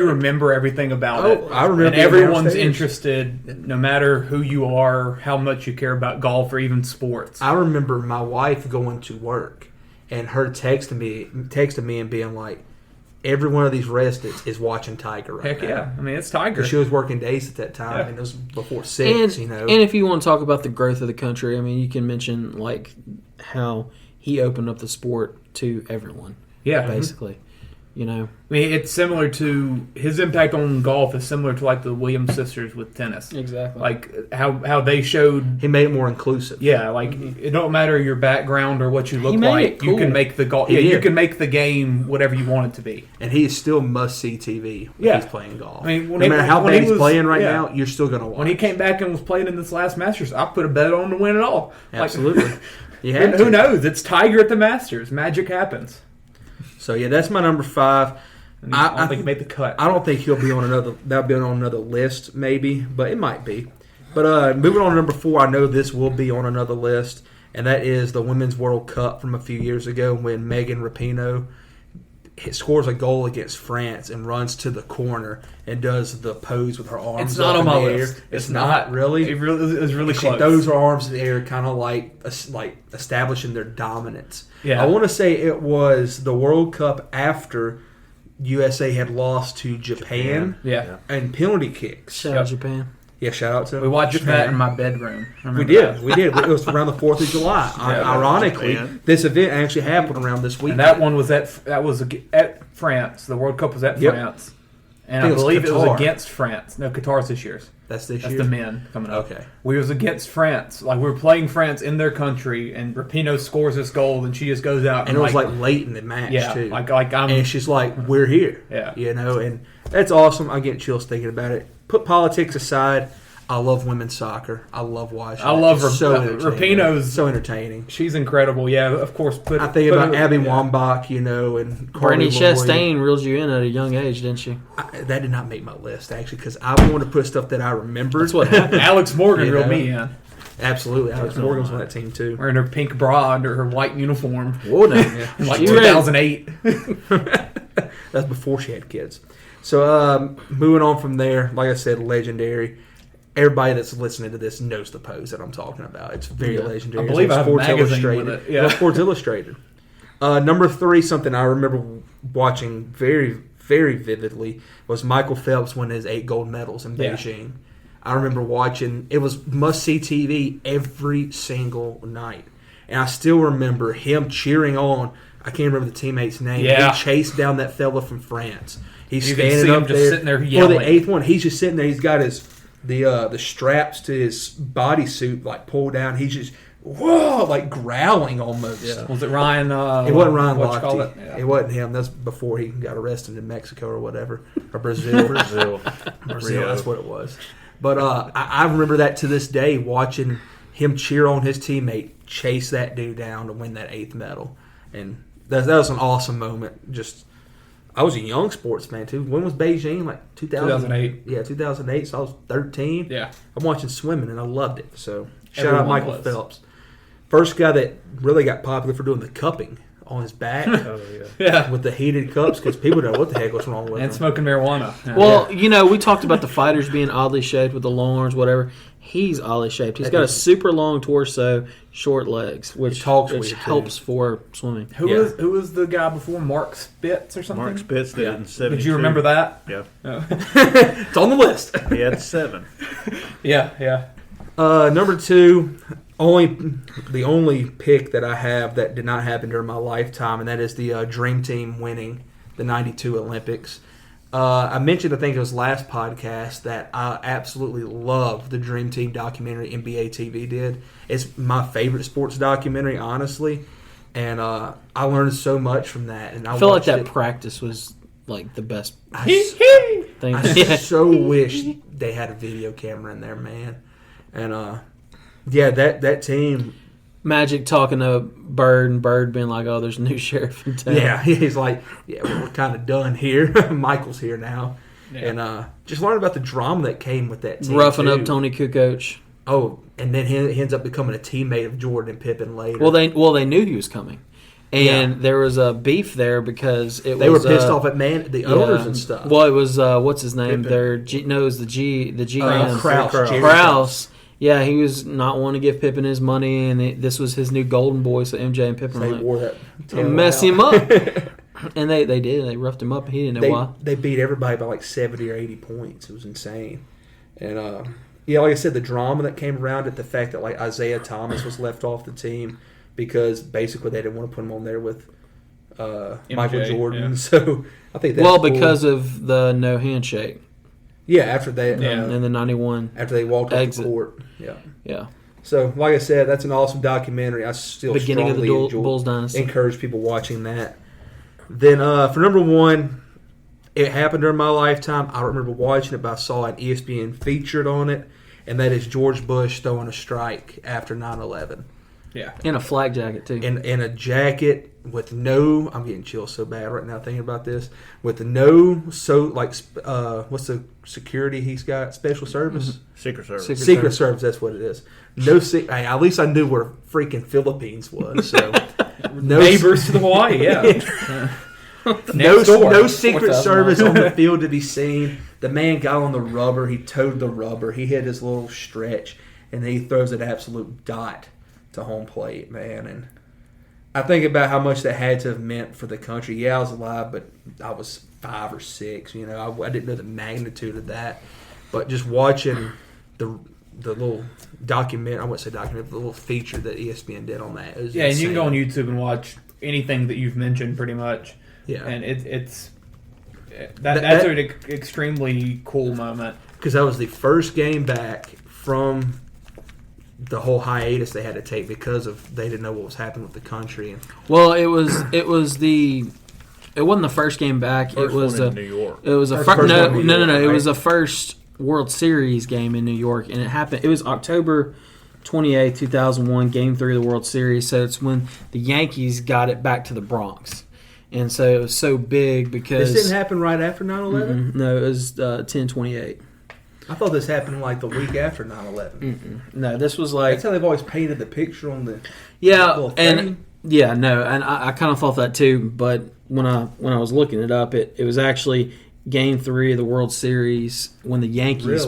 Speaker 12: remember everything about it.
Speaker 10: I remember,
Speaker 12: and everyone's interested, no matter who you are, how much you care about golf or even sports.
Speaker 10: I remember my wife going to work and her texting me and being like, every one of these residents is watching Tiger right
Speaker 12: Heck
Speaker 10: now.
Speaker 12: yeah. I mean, it's Tiger.
Speaker 10: She was working days at that time, and it was before 6,
Speaker 9: And if you want to talk about the growth of the country, I mean, you can mention like how he opened up the sport to everyone.
Speaker 12: Yeah.
Speaker 9: Basically. I mean,
Speaker 12: it's similar to his impact on golf is similar to like the Williams sisters with tennis.
Speaker 9: Exactly.
Speaker 12: Like how they showed
Speaker 10: he made it more inclusive.
Speaker 12: Yeah, like it don't matter your background or what you look like.
Speaker 9: Cool.
Speaker 12: You can make the golf. Yeah, you can make the game whatever you want it to be.
Speaker 10: And he is still must see TV when he's playing golf.
Speaker 12: I mean,
Speaker 10: no matter how bad he's playing right now, you're still gonna watch.
Speaker 12: When he came back and was playing in this last Masters, I put a bet on to win it all.
Speaker 10: Absolutely.
Speaker 12: Like, who knows? It's Tiger at the Masters. Magic happens.
Speaker 10: So yeah, that's my number 5.
Speaker 12: I don't think he made the cut.
Speaker 10: I don't think he'll be on another. That'll be on another list, maybe, but it might be. But moving on to number 4, I know this will be on another list, and that is the Women's World Cup from a few years ago when Megan Rapinoe scores a goal against France and runs to the corner and does the pose with her arms.
Speaker 12: It's not on my
Speaker 10: list. It's not really.
Speaker 12: It was really close.
Speaker 10: She throws her arms in the air, kind of like establishing their dominance.
Speaker 12: Yeah.
Speaker 10: I want to say it was the World Cup after USA had lost to Japan.
Speaker 12: Yeah.
Speaker 10: And penalty kicks.
Speaker 9: Shout out Japan.
Speaker 10: Yeah, shout out to
Speaker 12: We watched that in my bedroom.
Speaker 10: We did. It was around the 4th of July. Ironically, this event actually happened around this week.
Speaker 12: And that one was at France. The World Cup was at France. And I believe it was against France. No, Qatar's this year's.
Speaker 10: That's this year?
Speaker 12: That's the men coming up.
Speaker 10: Okay.
Speaker 12: We was against France. Like, we were playing France in their country, and Rapinoe scores this goal, and she just goes out.
Speaker 10: And it was like late in the match, too.
Speaker 12: And
Speaker 10: she's like, we're here.
Speaker 12: Yeah.
Speaker 10: And that's awesome. I get chills thinking about it. Put politics aside, I love women's soccer. I love watching.
Speaker 12: I love
Speaker 10: Rapinoe's so entertaining.
Speaker 12: She's incredible. Yeah, of course.
Speaker 10: I think about Abby Wambach, and
Speaker 9: Bernie Chastain reels you in at a young age, didn't she?
Speaker 10: That did not make my list, actually, because I wanted to put stuff that I remembered.
Speaker 9: That's what happened.
Speaker 12: Alex Morgan reeled me in.
Speaker 10: Absolutely. Alex Morgan was on that team, too.
Speaker 12: Wearing her pink bra under her white uniform.
Speaker 10: Whoa, no.
Speaker 12: In 2008.
Speaker 10: That's before she had kids. So, moving on from there, like I said, legendary.
Speaker 9: everybody that's listening to this knows the pose that I'm talking about. It's very legendary.
Speaker 10: I believe I have a magazine
Speaker 9: Illustrated.
Speaker 10: with it. Yeah.
Speaker 9: Sports Illustrated. Number 3, something I remember watching very, very vividly was Michael Phelps win his 8 gold medals in Beijing. I remember watching. It was must-see TV every single night. And I still remember him cheering on. I can't remember the teammate's name.
Speaker 10: Yeah.
Speaker 9: He chased down that fella from France. He's
Speaker 10: You can
Speaker 9: standing
Speaker 10: see
Speaker 9: up
Speaker 10: him just
Speaker 9: there.
Speaker 10: sitting there
Speaker 9: For
Speaker 10: yelling.
Speaker 9: the 8th one, he's just sitting there. He's got the straps to his bodysuit like pulled down. He's just like growling almost.
Speaker 10: Yeah. Was it Ryan?
Speaker 9: It wasn't Ryan
Speaker 10: what you call
Speaker 9: Lochte.
Speaker 10: it? Yeah.
Speaker 9: It wasn't him. That's before he got arrested in Mexico or whatever. Or Brazil.
Speaker 11: Brazil.
Speaker 9: That's what it was. But I remember that to this day, watching him cheer on his teammate, chase that dude down to win that 8th medal. And that was an awesome moment. Just, I was a young sportsman too. When was Beijing? Like
Speaker 10: 2008.
Speaker 9: Yeah, 2008. So I was 13.
Speaker 10: Yeah.
Speaker 9: I'm watching swimming and I loved it. So shout
Speaker 10: Everyone
Speaker 9: out Michael
Speaker 10: was.
Speaker 9: Phelps. First guy that really got popular for doing the cupping on his back.
Speaker 10: Yeah.
Speaker 9: With the heated cups because people don't know what the heck was wrong with
Speaker 10: And
Speaker 9: them.
Speaker 10: smoking marijuana. Yeah.
Speaker 2: Well, you know, we talked about the fighters being oddly shaped with the long arms, whatever. He's oddly shaped. He's got a super long torso, short legs, which helps for swimming.
Speaker 12: Who was the guy before? Mark Spitz or something?
Speaker 11: Mark Spitz did it in 72.
Speaker 10: Did you remember that?
Speaker 11: Yeah.
Speaker 9: It's on the list.
Speaker 11: He had 7.
Speaker 10: Yeah.
Speaker 9: Number 2, the only pick that I have that did not happen during my lifetime, and that is the Dream Team winning the 92 Olympics. I mentioned, I think it was last podcast, that I absolutely love the Dream Team documentary NBA TV did. It's my favorite sports documentary, honestly, and I learned so much from that. And I
Speaker 2: feel like
Speaker 9: watched
Speaker 2: that practice was like the best thing.
Speaker 9: I so wish they had a video camera in there, man. And that team.
Speaker 2: Magic talking to Bird and Bird being like, "Oh, there's a new sheriff in town."
Speaker 9: Yeah, he's like, "Yeah, we're kind of done here. Michael's here now," and just learn about the drama that came with that team.
Speaker 2: Roughing up Tony Kukoc.
Speaker 9: Oh, and then he ends up becoming a teammate of Jordan and Pippen later.
Speaker 2: Well, they knew he was coming, and there was a beef there because they
Speaker 9: were pissed off at the owners and stuff.
Speaker 2: Well, it was what's his name?
Speaker 9: Pippen.
Speaker 2: It was the GM
Speaker 9: Krause.
Speaker 2: Yeah, he was not wanting to give Pippen his money, and this was his new golden boy. So MJ and Pippen
Speaker 9: They wore that
Speaker 2: mess him up, and they did. They roughed him up. He didn't know why.
Speaker 9: They beat everybody by like 70 or 80 points. It was insane. And like I said, the drama that came around it, the fact that like Isaiah Thomas was left off the team because basically they didn't want to put him on there with Michael Jordan. Yeah. So I think that's
Speaker 2: because of the no handshake.
Speaker 9: Yeah, after they
Speaker 2: in the 91
Speaker 9: after they walked off the court.
Speaker 2: Yeah.
Speaker 9: So, like I said, that's an awesome documentary. I still
Speaker 2: beginning of the Bulls dynasty.
Speaker 9: Encourage people watching that. Then for number 1, it happened during my lifetime. I don't remember watching it, but I saw an ESPN featured on it, and that is George Bush throwing a strike after 9/11.
Speaker 10: Yeah,
Speaker 2: in a flag jacket too.
Speaker 9: In a jacket with no, I'm getting chills so bad right now thinking about this. With no, what's the security he's got? Special service,
Speaker 11: Secret Service.
Speaker 9: Secret Service. That's what it is. No, at least I knew where freaking Philippines was. So no
Speaker 10: neighbors to the Hawaii. Yeah.
Speaker 9: No Secret Service on the field to be seen. The man got on the rubber. He towed the rubber. He hit his little stretch, and then he throws an absolute dot to home plate, man. And I think about how much that had to have meant for the country. Yeah, I was alive, but I was 5 or 6. You know, I didn't know the magnitude of that. But just watching the little document, I wouldn't say document, but the little feature that ESPN did on that. It was
Speaker 10: insane. And you can go on YouTube and watch anything that you've mentioned pretty much.
Speaker 9: Yeah.
Speaker 10: And that's an extremely cool moment.
Speaker 9: Because that was the first game back from the whole hiatus they had to take because they didn't know what was happening with the country.
Speaker 2: Well, it wasn't the first game back.
Speaker 11: First
Speaker 2: it was
Speaker 11: one in New York.
Speaker 2: It was no. It was the first World Series game in New York, and it happened. It was October 28, 2001, Game 3 of the World Series. So it's when the Yankees got it back to the Bronx, and so it was so big because
Speaker 9: this didn't happen right after 9/11.
Speaker 2: No, it was 10/28.
Speaker 9: I thought this happened like the week after 9/11.
Speaker 2: No, this was like
Speaker 9: that's how they've always painted the picture on the
Speaker 2: little thing. And I kind of thought that too. But when I was looking it up, it was actually Game 3 of the World Series when the Yankees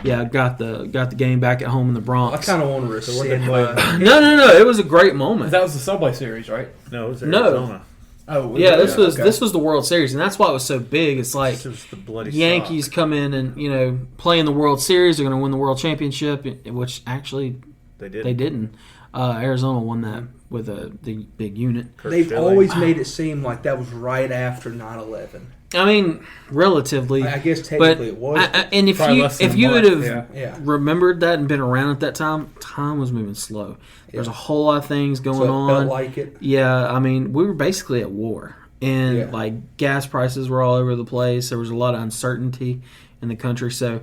Speaker 2: yeah, got the game back at home in the Bronx.
Speaker 10: I kind of want to rescind
Speaker 2: No. It was a great moment.
Speaker 12: That was the Subway Series, right?
Speaker 11: No, it was Arizona.
Speaker 12: Oh,
Speaker 2: yeah. This was the World Series, and that's why it was so big. It's like
Speaker 11: This was the bloody
Speaker 2: Yankees
Speaker 11: sock.
Speaker 2: come in and play in the World Series. They're going to win the World Championship, which actually
Speaker 11: They didn't.
Speaker 2: they didn't. Arizona won that with the big unit.
Speaker 10: They've always made it seem like that was right after 9/11.
Speaker 2: I mean, relatively.
Speaker 10: I guess technically it was.
Speaker 2: And if
Speaker 12: Probably
Speaker 2: you
Speaker 12: less than
Speaker 2: if you
Speaker 12: a
Speaker 2: would
Speaker 12: month,
Speaker 2: have remembered that and been around at that time was moving slow. There's a whole lot of things going on.
Speaker 10: Felt like it.
Speaker 2: Yeah, I mean, we were basically at war, and like gas prices were all over the place. There was a lot of uncertainty in the country. So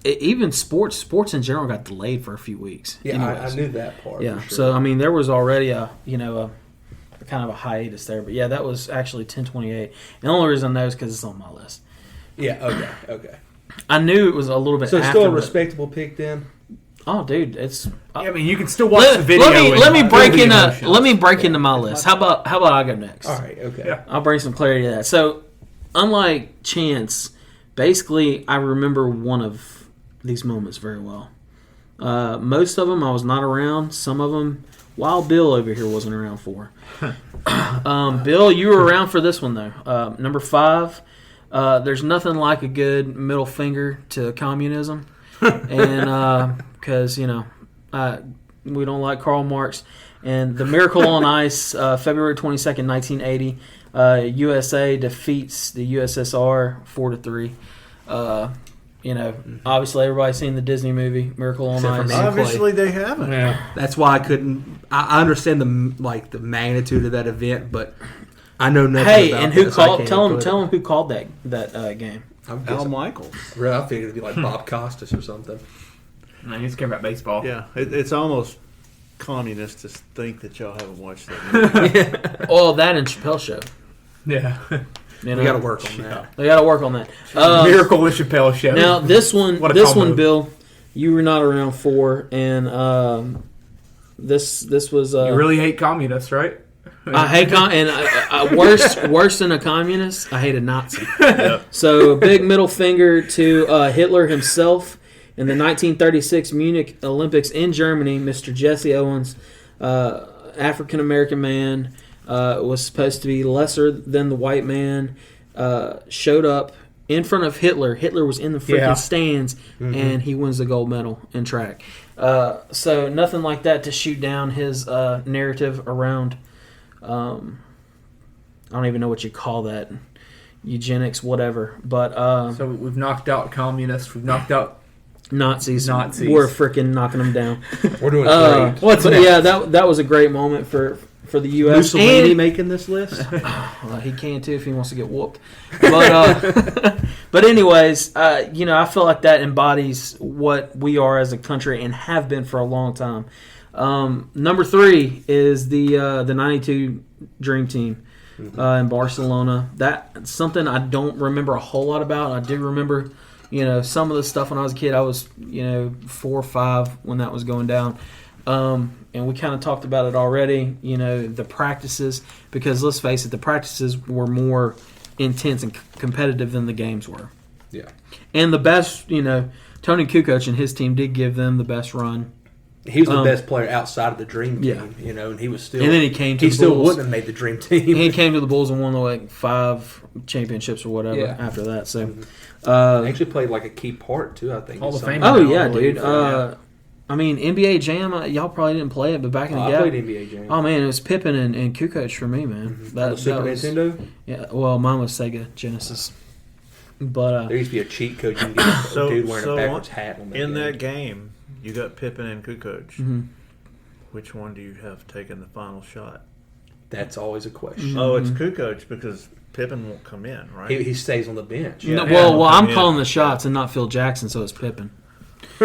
Speaker 2: even sports in general got delayed for a few weeks.
Speaker 10: Yeah, I knew that part.
Speaker 2: Yeah,
Speaker 10: for sure.
Speaker 2: so I mean, there was already a kind of a hiatus there, but yeah, that was actually 10/28. And the only reason I know is because it's on my list.
Speaker 10: Yeah. Okay.
Speaker 2: I knew it was a little bit.
Speaker 10: So it's
Speaker 2: after
Speaker 10: still a
Speaker 2: the-
Speaker 10: respectable pick then.
Speaker 2: Oh, dude, it's.
Speaker 12: I mean, you can still watch the video.
Speaker 2: Let me break into my list. How about I go next?
Speaker 10: All right. Okay.
Speaker 12: Yeah.
Speaker 2: I'll bring some clarity to that. So, unlike Chance, basically, I remember one of these moments very well. Most of them I was not around. Some of them, Wild Bill over here wasn't around for. Bill, you were around for this one though. Number 5. There's nothing like a good middle finger to communism, and because we don't like Karl Marx. And the Miracle on Ice, February 22nd, 1980. USA defeats the USSR 4-3. Obviously everybody's seen the Disney movie Miracle on
Speaker 10: Except for
Speaker 2: Ice.
Speaker 10: me.
Speaker 11: Obviously, they haven't.
Speaker 12: Yeah.
Speaker 10: That's why I couldn't. I understand the magnitude of that event, but I know nothing.
Speaker 2: Hey,
Speaker 10: about
Speaker 2: and who
Speaker 10: this. I
Speaker 2: called?
Speaker 10: can't
Speaker 2: Tell
Speaker 10: put
Speaker 2: him
Speaker 10: it.
Speaker 2: who called that game.
Speaker 11: Al Michaels.
Speaker 10: Really, I figured it'd be like Bob Costas or something.
Speaker 12: No, he's care about baseball.
Speaker 11: Yeah, it's almost communist to think that y'all haven't watched that movie.
Speaker 2: Well, that and Chappelle Show.
Speaker 12: Yeah.
Speaker 10: We got to work on that.
Speaker 2: We got to work on that.
Speaker 12: Miracle and Chappelle Show.
Speaker 2: Now this one,
Speaker 12: What a combo.
Speaker 2: Bill, you were not around for, and this was.
Speaker 12: You really hate communists, right?
Speaker 2: I hate worse than a communist. I hate a Nazi.
Speaker 11: Yep.
Speaker 2: So a big middle finger to Hitler himself in the 1936 Munich Olympics in Germany. Mr. Jesse Owens, African American man, was supposed to be lesser than the white man. Showed up in front of Hitler. Hitler was in the freaking stands, and he wins the gold medal in track. So nothing like that to shoot down his narrative around. I don't even know what you call that, eugenics, whatever. But
Speaker 12: So we've knocked out communists. We've knocked out
Speaker 2: Nazis.
Speaker 12: Nazis.
Speaker 2: We're freaking knocking them down.
Speaker 10: We're doing great.
Speaker 12: What's next?
Speaker 2: Yeah, that was a great moment for the U.S.
Speaker 10: Mussolini
Speaker 2: And-
Speaker 10: making this list?
Speaker 2: Well, he can too if he wants to get whooped. But but anyways, I feel like that embodies what we are as a country and have been for a long time. Number 3 is the '92 Dream Team in Barcelona. That's something I don't remember a whole lot about. I do remember, some of the stuff when I was a kid. I was, 4 or 5 when that was going down. And we kind of talked about it already, the practices, because let's face it, the practices were more intense and competitive than the games were.
Speaker 10: Yeah.
Speaker 2: And the best, Tony Kukoc and his team did give them the best run.
Speaker 10: He was the best player outside of the Dream Team,
Speaker 2: Yeah.
Speaker 10: and he was still.
Speaker 2: And then he came to
Speaker 10: He
Speaker 2: the
Speaker 10: still
Speaker 2: Bulls.
Speaker 10: wouldn't have made the Dream Team.
Speaker 2: He came to the Bulls and won like 5 championships or whatever after that. So,
Speaker 10: He actually played like a key part too. I think.
Speaker 12: Hall of
Speaker 10: Something.
Speaker 12: Fame.
Speaker 2: oh
Speaker 12: now,
Speaker 2: yeah,
Speaker 12: I believe.
Speaker 2: dude. I mean, NBA Jam. Y'all probably didn't play it, but back in the
Speaker 10: I
Speaker 2: day,
Speaker 10: played NBA Jam.
Speaker 2: oh man, it was Pippen and Kukoc for me, man.
Speaker 10: The Super
Speaker 2: was,
Speaker 10: Nintendo.
Speaker 2: Yeah, well, mine was Sega Genesis, but
Speaker 10: There used to be a cheat code you can get a dude wearing a backwards hat on
Speaker 11: in that game, you got Pippen and Kukoc.
Speaker 2: mm-hmm.
Speaker 11: Which one do you have taken the final shot?
Speaker 10: That's always a question.
Speaker 11: Oh, it's Kukoc because Pippen won't come in, right?
Speaker 10: He stays on the bench.
Speaker 2: No,
Speaker 11: Yeah.
Speaker 2: well, I'm
Speaker 11: Yeah.
Speaker 2: calling the shots and not Phil Jackson, so it's Pippen.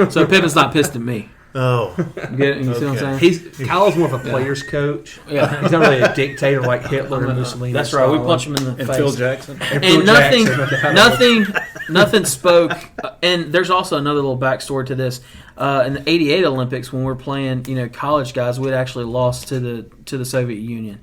Speaker 2: So Pippen's not pissed at me.
Speaker 11: Oh,
Speaker 2: You see what I'm
Speaker 11: Okay.
Speaker 2: saying?
Speaker 10: Kyle's more of a player's coach.
Speaker 2: Yeah.
Speaker 10: He's not really a dictator like Hitler and Mussolini.
Speaker 2: That's right. We punch him in the
Speaker 11: and
Speaker 2: face.
Speaker 11: Phil Jackson.
Speaker 2: And nothing spoke. And there's also another little backstory to this. In the '88 Olympics, when we're playing, college guys, we'd actually lost to the Soviet Union,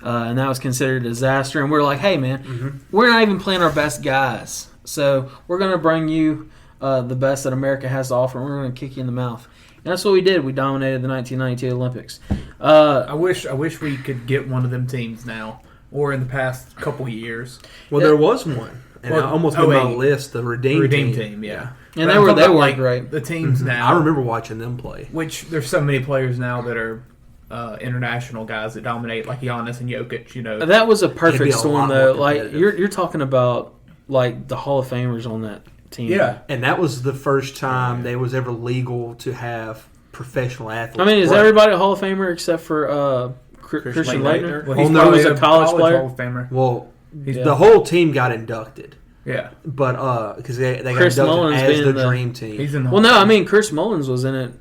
Speaker 2: and that was considered a disaster. And we're like, hey man, we're not even playing our best guys, so we're gonna bring you the best that America has to offer. We're going to kick you in the mouth. And that's what we did. We dominated the 1992 Olympics.
Speaker 12: I wish we could get one of them teams now, or in the past couple years.
Speaker 10: Well, there was one, and I almost made my list. The Redeem team,
Speaker 12: yeah.
Speaker 2: And they were great.
Speaker 12: The teams now.
Speaker 10: I remember watching them play.
Speaker 12: Which there's so many players now that are international guys that dominate, like Giannis and Jokic. You know,
Speaker 2: that was a perfect storm, though. Like you're talking about, like the Hall of Famers on that team.
Speaker 12: Yeah,
Speaker 10: and that was the first time they was ever legal to have professional athletes.
Speaker 2: I mean, is everybody a Hall of Famer except for Christian Laettner?
Speaker 12: Well, he was a college player.
Speaker 2: Hall of Famer.
Speaker 10: Well, the whole team got inducted.
Speaker 12: Yeah,
Speaker 10: but because they got
Speaker 2: Chris
Speaker 10: inducted
Speaker 2: Mullins
Speaker 10: as
Speaker 2: being
Speaker 10: the dream team.
Speaker 12: He's in the
Speaker 2: well, no, I mean Chris Mullins was in it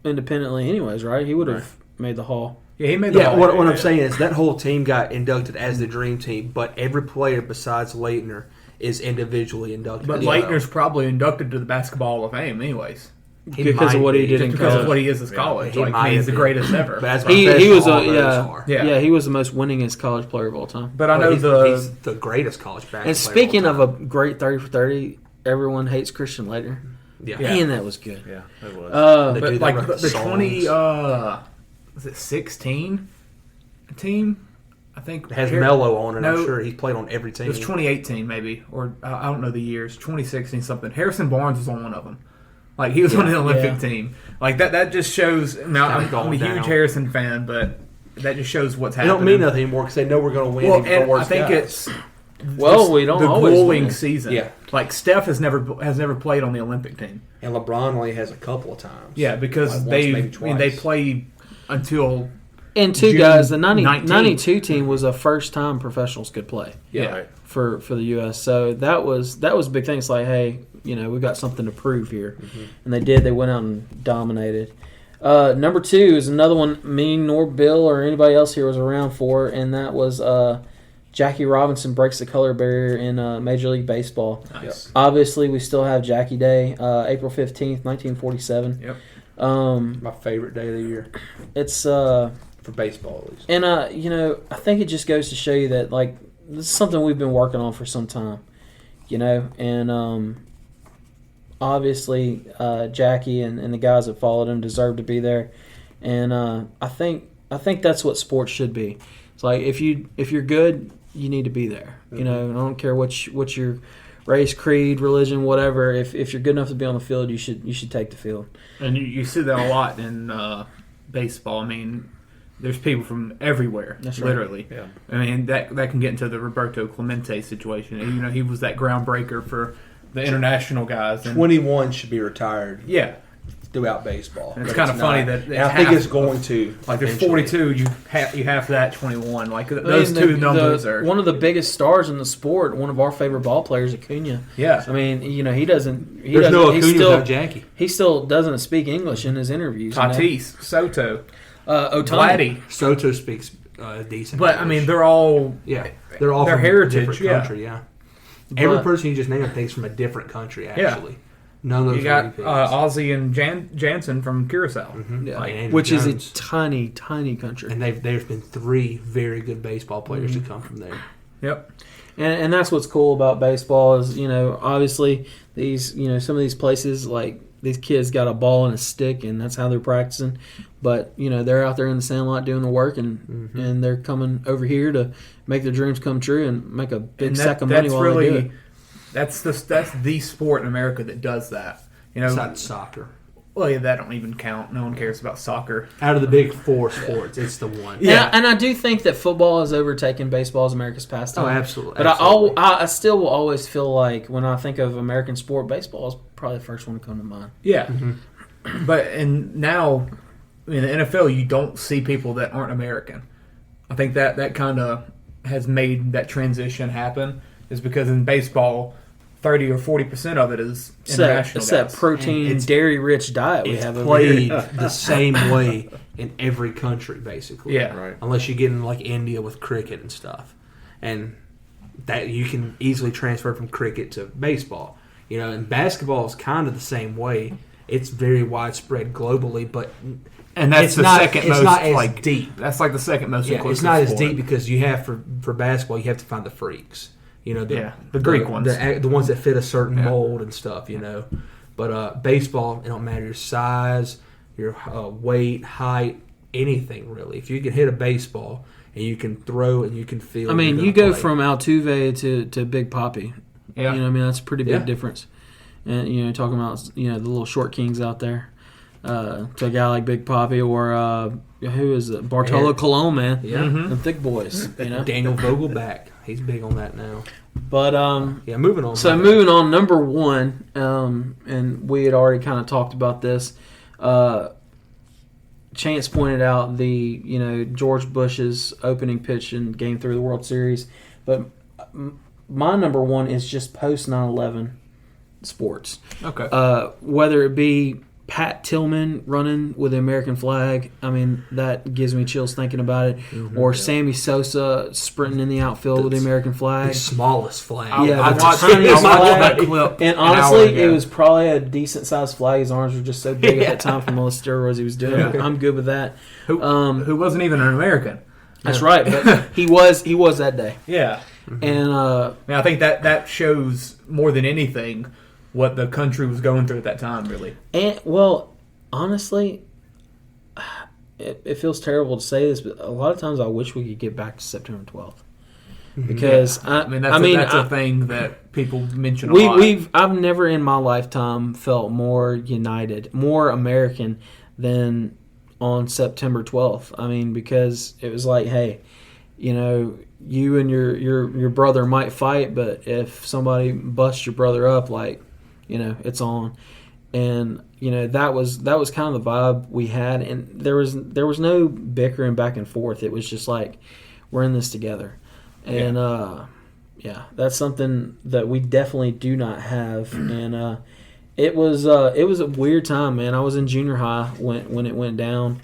Speaker 2: independently, anyways, right? He would have made the Hall.
Speaker 12: Yeah, he made the Hall.
Speaker 10: What I'm saying is that whole team got inducted as the dream team, but every player besides Laettner is individually inducted.
Speaker 12: But Leitner's probably inducted to the Basketball Hall of Fame, anyways.
Speaker 2: Because of what he did in college.
Speaker 12: Because of what he is as college. He's the greatest ever.
Speaker 2: He was he was the most winningest college player of all time.
Speaker 12: But I know
Speaker 10: he's the greatest college basketball player.
Speaker 2: And speaking of a great 30 for 30, everyone hates Christian Laettner.
Speaker 10: Yeah.
Speaker 2: Man, that was good.
Speaker 11: Yeah, it was.
Speaker 12: But like the 20 was it 16 team? I think
Speaker 10: it has Melo on it. I'm sure he's played on every team.
Speaker 12: It was 2018 maybe, or I don't know the years. 2016 something. Harrison Barnes was on one of them. Like he was on the Olympic team. Like that just shows. Now I'm a huge Harrison fan, but that just shows what's happening.
Speaker 10: It don't mean nothing anymore because they know we're going to win.
Speaker 12: Well, and I think it's
Speaker 2: we don't
Speaker 12: the
Speaker 2: always
Speaker 12: glowing
Speaker 2: win.
Speaker 12: season.
Speaker 10: Yeah,
Speaker 12: like Steph has never played on the Olympic team,
Speaker 10: and LeBron only has a couple of times.
Speaker 12: Yeah, because they play until.
Speaker 2: And two guys, the 92 team was a first time professionals could play.
Speaker 12: Yeah, right.
Speaker 2: for the U.S. So that was a big thing. It's like, hey, we've got something to prove here, and they did. They went out and dominated. Number 2 is another one me nor Bill or anybody else here was around for, and that was Jackie Robinson breaks the color barrier in Major League Baseball.
Speaker 12: Nice.
Speaker 2: Obviously, we still have Jackie Day, April 15th, 1947.
Speaker 12: Yep.
Speaker 10: My favorite day of the year.
Speaker 2: It's
Speaker 10: for baseball at least.
Speaker 2: And I think it just goes to show you that like this is something we've been working on for some time. And obviously Jackie and the guys that followed him deserve to be there. And I think that's what sports should be. It's like if you're good, you need to be there. I don't care what your race, creed, religion, whatever. If you're good enough to be on the field, you should take the field.
Speaker 12: And you see that a lot in baseball. I mean, there's people from everywhere, literally.
Speaker 2: Right.
Speaker 12: Yeah. I mean, that can get into the Roberto Clemente situation. He was that groundbreaker for the international guys. And
Speaker 10: 21 should be retired.
Speaker 12: Yeah.
Speaker 10: Throughout baseball,
Speaker 12: and it's kind of funny that
Speaker 10: I think it's going to.
Speaker 12: Like there's 42, you have that 21. Like those two numbers are
Speaker 2: one of the biggest stars in the sport. One of our favorite ball players, Acuna.
Speaker 12: Yeah,
Speaker 2: I mean, he doesn't.
Speaker 10: There's no Acuna without Jackie.
Speaker 2: He still doesn't speak English in his interviews.
Speaker 12: Tatis, Soto,
Speaker 2: Ohtani.
Speaker 10: Soto speaks decent.
Speaker 12: But
Speaker 10: English.
Speaker 12: I mean, they're all
Speaker 10: their
Speaker 12: heritage.
Speaker 10: Country, yeah. Every person you just named thinks from a different country. Actually.
Speaker 12: Yeah.
Speaker 10: None of those.
Speaker 12: You got Ozzy and Jansen from Curacao,
Speaker 2: which is a tiny, tiny country.
Speaker 10: And there's been 3 very good baseball players to come from there.
Speaker 12: Yep.
Speaker 2: And that's what's cool about baseball is obviously these some of these places like these kids got a ball and a stick and that's how they're practicing, but they're out there in the sandlot doing the work and they're coming over here to make their dreams come true and make a big sack of money while they do it.
Speaker 12: That's the sport in America that does that.
Speaker 10: It's not soccer.
Speaker 12: Well, yeah, that don't even count. No one cares about soccer.
Speaker 10: Out of the big 4 sports, it's the one.
Speaker 2: Yeah, and I do think that football has overtaken baseball as America's pastime.
Speaker 10: Oh, absolutely.
Speaker 2: But I still will always feel like when I think of American sport, baseball is probably the first one to come to mind.
Speaker 12: Yeah, but now in the NFL, you don't see people that aren't American. I think that kind of has made that transition happen. Is because in baseball, 30 or 40% of it is international.
Speaker 2: It's that protein, dairy-rich diet we have over
Speaker 10: played
Speaker 2: here.
Speaker 10: the same way in every country, basically.
Speaker 12: Yeah,
Speaker 11: right.
Speaker 10: Unless you get in like India with cricket and stuff, and that you can easily transfer from cricket to baseball. And basketball is kind of the same way. It's very widespread globally, but.
Speaker 12: And that's the second most.
Speaker 10: It's not as deep.
Speaker 12: That's like the second most.
Speaker 10: Yeah, it's not as deep because you have for basketball you have to find the freaks.
Speaker 12: the Greek ones.
Speaker 10: The ones that fit a certain mold and stuff, But baseball, it don't matter your size, your weight, height, anything really. If you can hit a baseball and you can throw and you can feel.
Speaker 2: I mean, you go from Altuve to Big Papi.
Speaker 12: Yeah.
Speaker 2: That's a pretty big difference. And talking about the little short kings out there, to a guy like Big Papi or who is it? Bartolo Colon, man.
Speaker 10: Yeah,
Speaker 2: the thick boys.
Speaker 10: Daniel Vogelback, he's big on that now.
Speaker 2: But
Speaker 10: moving on.
Speaker 2: So moving on, number one, and we had already kind of talked about this. Chance pointed out the George Bush's opening pitch in Game 3 of the World Series, but my number one is just post 9/11 sports.
Speaker 12: Okay.
Speaker 2: Whether it be Pat Tillman running with the American flag, I mean, that gives me chills thinking about it. Or Sammy Sosa sprinting in the outfield with the American flag.
Speaker 10: The smallest flag.
Speaker 2: I
Speaker 12: watched
Speaker 2: that
Speaker 12: clip.
Speaker 2: And honestly, it was probably a decent-sized flag. His arms were just so big at that time from all the steroids he was doing.
Speaker 12: Yeah.
Speaker 2: I'm good with that.
Speaker 12: Who wasn't even an American.
Speaker 2: That's right, but he was that day.
Speaker 12: Yeah.
Speaker 2: And
Speaker 12: I think that shows more than anything what the country was going through at that time, really.
Speaker 2: And well, honestly, it feels terrible to say this, but a lot of times I wish we could get back to September 12th because
Speaker 12: that's a thing that people mention a lot.
Speaker 2: I've never in my lifetime felt more united, more American than on September 12th. I mean, because it was like, hey, you and your brother might fight, but if somebody busts your brother up, like, it's on. And that was kind of the vibe we had, and there was no bickering back and forth. It was just like, we're in this together. And that's something that we definitely do not have. And it was a weird time, man. I was in junior high when it went down.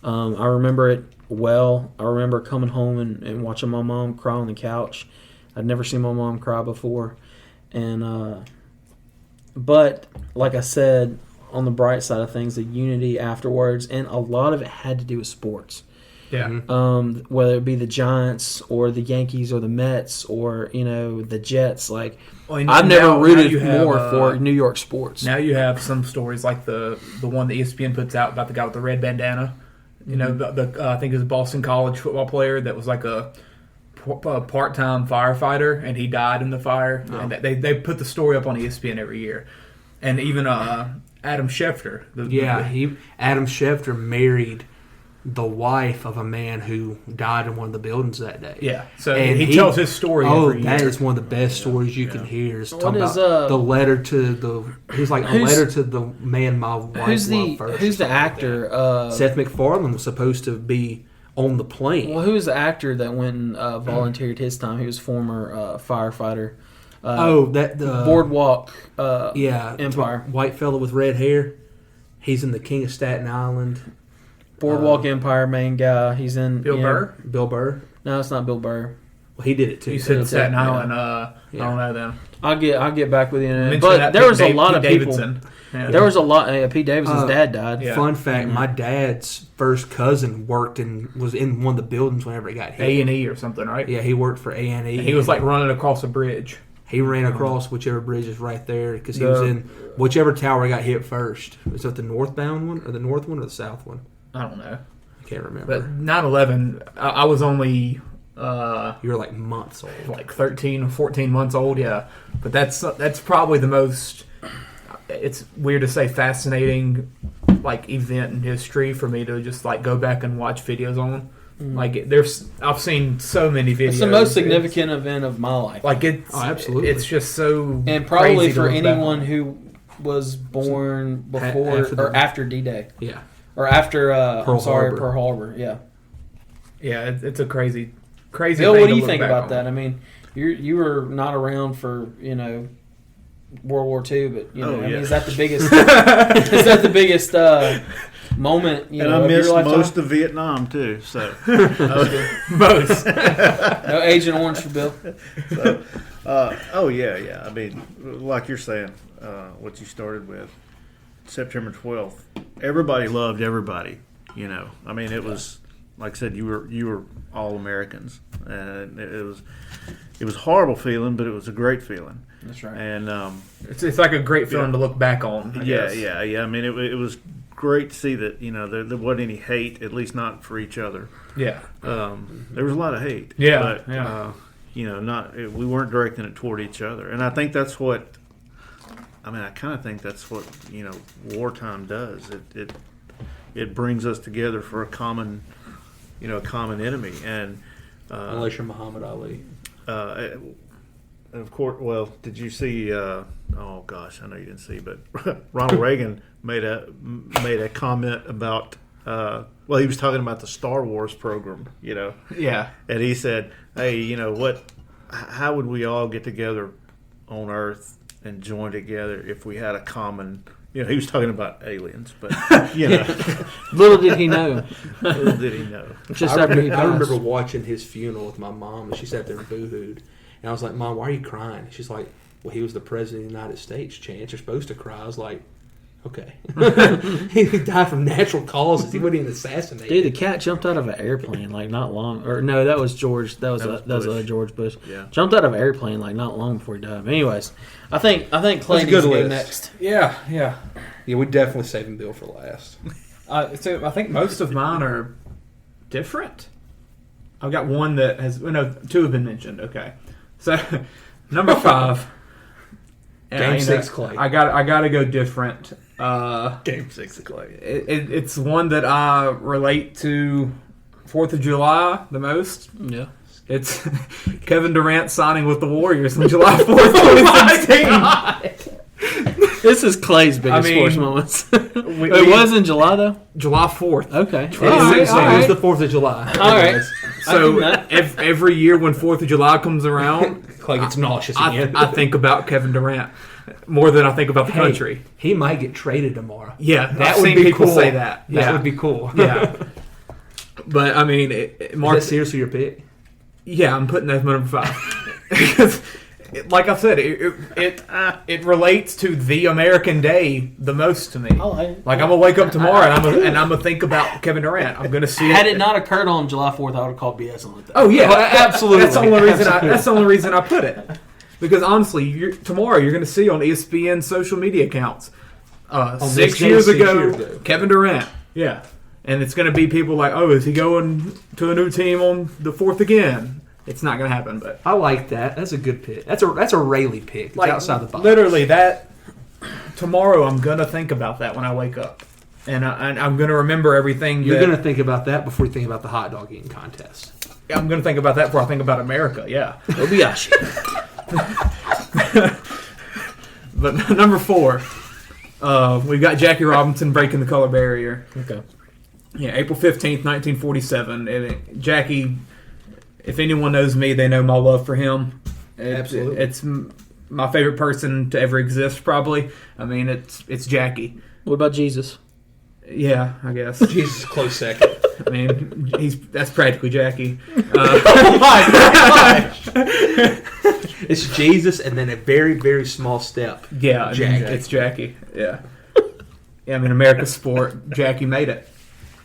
Speaker 2: I remember it well. I remember coming home and watching my mom cry on the couch. I'd never seen my mom cry before. And but like I said, on the bright side of things, the unity afterwards, and a lot of it had to do with sports.
Speaker 12: Yeah.
Speaker 2: Whether it be the Giants or the Yankees or the Mets or the Jets, like I've never rooted more for New York sports.
Speaker 12: Now you have some stories like the one that ESPN puts out about the guy with the red bandana. I think it was a Boston College football player that was like a part-time firefighter, and he died in the fire. Oh. And they put the story up on ESPN every year. And even Adam Schefter.
Speaker 10: Adam Schefter married the wife of a man who died in one of the buildings that day.
Speaker 12: Yeah, so and he tells his story every year.
Speaker 10: That is one of the best stories you can hear. Is talking about the letter to the. He's like a letter to the man my wife loved first.
Speaker 2: Who's the actor?
Speaker 10: Seth MacFarlane was supposed to be on the plane.
Speaker 2: Well, who was the actor that went and volunteered his time? He was former firefighter. Boardwalk. Empire.
Speaker 10: White fellow with red hair. He's in The King of Staten Island.
Speaker 2: Boardwalk Empire main guy. He's in
Speaker 12: Bill Burr.
Speaker 10: Bill Burr.
Speaker 2: No, it's not Bill Burr.
Speaker 10: Well, he did it too.
Speaker 12: You said Staten Island. I don't know them.
Speaker 2: I'll get back with you. But there was a lot of people.
Speaker 12: Yeah.
Speaker 2: There was a lot. Pete Davidson's dad died.
Speaker 10: Yeah. Fun fact: my dad's first cousin was in one of the buildings whenever it got hit.
Speaker 12: A&E or something, right?
Speaker 10: Yeah, he worked for A&E.
Speaker 12: He was like running across a bridge.
Speaker 10: He ran across whichever bridge is right there because he was in whichever tower got hit first. Was it the northbound one or the north one or the south one?
Speaker 12: I don't know.
Speaker 10: I can't remember.
Speaker 12: But 9/11, I was only
Speaker 10: you were like months old,
Speaker 12: like 13 or 14 months old. Yeah, but that's probably the most. It's weird to say fascinating, like event in history for me to just like go back and watch videos on. Like I've seen so many videos.
Speaker 2: It's the most significant event of my life.
Speaker 12: Like
Speaker 10: absolutely.
Speaker 12: It's just so
Speaker 2: and probably for anyone who was born before or after D-Day.
Speaker 10: Yeah.
Speaker 2: Or after
Speaker 10: Pearl
Speaker 2: Harbor. Yeah.
Speaker 12: Yeah, it's a crazy.
Speaker 2: Bill, what do you think about that? I mean, you were not around for World War II, but I mean, is that the biggest? Is that the biggest moment?
Speaker 11: And I missed most of Vietnam too. So
Speaker 12: most.
Speaker 2: No Agent Orange for Bill.
Speaker 11: So, yeah. I mean, like you're saying, what you started with, September 12th. Everybody loved everybody. I mean, it was like I said, you were all Americans, and it was a horrible feeling, but it was a great feeling.
Speaker 12: That's right.
Speaker 11: And
Speaker 12: it's like a great feeling to look back on. I guess.
Speaker 11: Yeah. I mean, it was great to see that there wasn't any hate, at least not for each other.
Speaker 12: Yeah.
Speaker 11: There was a lot of hate.
Speaker 12: Yeah.
Speaker 11: But, we weren't directing it toward each other, and I think that's what. I mean, I kind of think that's what wartime does. It brings us together for a common enemy, and
Speaker 10: unless you're Muhammad Ali.
Speaker 11: Of course. Well, did you see? Oh gosh, I know you didn't see, but Ronald Reagan made a comment about. He was talking about the Star Wars program,
Speaker 12: Yeah.
Speaker 11: And he said, "Hey, what? How would we all get together on Earth and join together if we had a common?" He was talking about aliens, but
Speaker 2: Little did he know.
Speaker 11: Little did he know.
Speaker 2: Just
Speaker 10: I
Speaker 2: after he
Speaker 10: remember
Speaker 2: passed.
Speaker 10: watching his funeral with my mom, and she sat there and boo-hooed. And I was like, "Mom, why are you crying?" She's like, "Well, he was the president of the United States, Chance. You're supposed to cry." I was like, okay. He died from natural causes. He wasn't even assassinated.
Speaker 2: Dude, the cat jumped out of an airplane not long. Or no, that was George. That was George Bush.
Speaker 11: Yeah.
Speaker 2: Jumped out of an airplane not long before he died. But anyways, I think Clay needs
Speaker 10: good
Speaker 2: to go
Speaker 10: list.
Speaker 2: next.
Speaker 12: Yeah.
Speaker 10: Yeah, we definitely saving Bill for last.
Speaker 12: So I think most of mine are different. I've got one that has two have been mentioned. Okay, so number 5.
Speaker 10: Game 6 Clay.
Speaker 12: I got to go different.
Speaker 11: Game 6 Clay.
Speaker 12: It's one that I relate to 4th of July the most.
Speaker 2: Yeah.
Speaker 12: It's Kevin Durant signing with the Warriors on July 4th, 2016.
Speaker 2: This is Clay's biggest sports moments. It was in July, though?
Speaker 12: July 4th.
Speaker 2: Okay.
Speaker 10: It was the 4th of July.
Speaker 2: All right.
Speaker 12: So every year when 4th of July comes around,
Speaker 10: Clay gets nauseous again.
Speaker 12: I think about Kevin Durant more than I think about the country.
Speaker 10: He might get traded tomorrow.
Speaker 12: Yeah,
Speaker 10: that
Speaker 12: I've
Speaker 10: would
Speaker 12: seen
Speaker 10: be
Speaker 12: people
Speaker 10: cool.
Speaker 12: say that.
Speaker 10: That would be cool.
Speaker 12: Yeah. But, I mean,
Speaker 10: Mark, is that seriously your pick?
Speaker 12: Yeah, I'm putting that as my number 5. Because, like I said, it relates to the American day the most to me. Like I'm gonna wake up tomorrow and I'm gonna think about Kevin Durant. I'm gonna see.
Speaker 2: Had it not occurred on July 4th, I would have called BS on it. Though.
Speaker 12: Oh yeah,
Speaker 2: absolutely.
Speaker 12: That's the only reason. That's the only reason I put it. Because honestly, tomorrow you're gonna see on ESPN social media accounts. 6 years ago, Kevin Durant. Yeah. And it's going to be people like, oh, is he going to a new team on the 4th again? It's not going to happen. But
Speaker 10: I like that. That's a good pick. That's a Rayleigh pick. It's
Speaker 12: like,
Speaker 10: outside the box.
Speaker 12: Literally, tomorrow I'm going to think about that when I wake up. And I'm going to remember everything.
Speaker 10: You're going to think about that before you think about the hot dog eating contest.
Speaker 12: I'm going to think about that before I think about America, yeah.
Speaker 2: Obayashi.
Speaker 12: But number 4, we've got Jackie Robinson breaking the color barrier.
Speaker 2: Okay.
Speaker 12: Yeah, April 15th, 1947. And Jackie, if anyone knows me, they know my love for him.
Speaker 10: Absolutely.
Speaker 12: It's my favorite person to ever exist, probably. I mean, it's Jackie.
Speaker 2: What about Jesus?
Speaker 12: Yeah, I guess.
Speaker 10: Jesus is close second.
Speaker 12: I mean, that's practically Jackie.
Speaker 10: Oh my gosh! It's Jesus, and then a very, very small step.
Speaker 12: Yeah,
Speaker 10: Jackie.
Speaker 12: It's Jackie. Yeah. Yeah, I mean, America's sport. Jackie made it.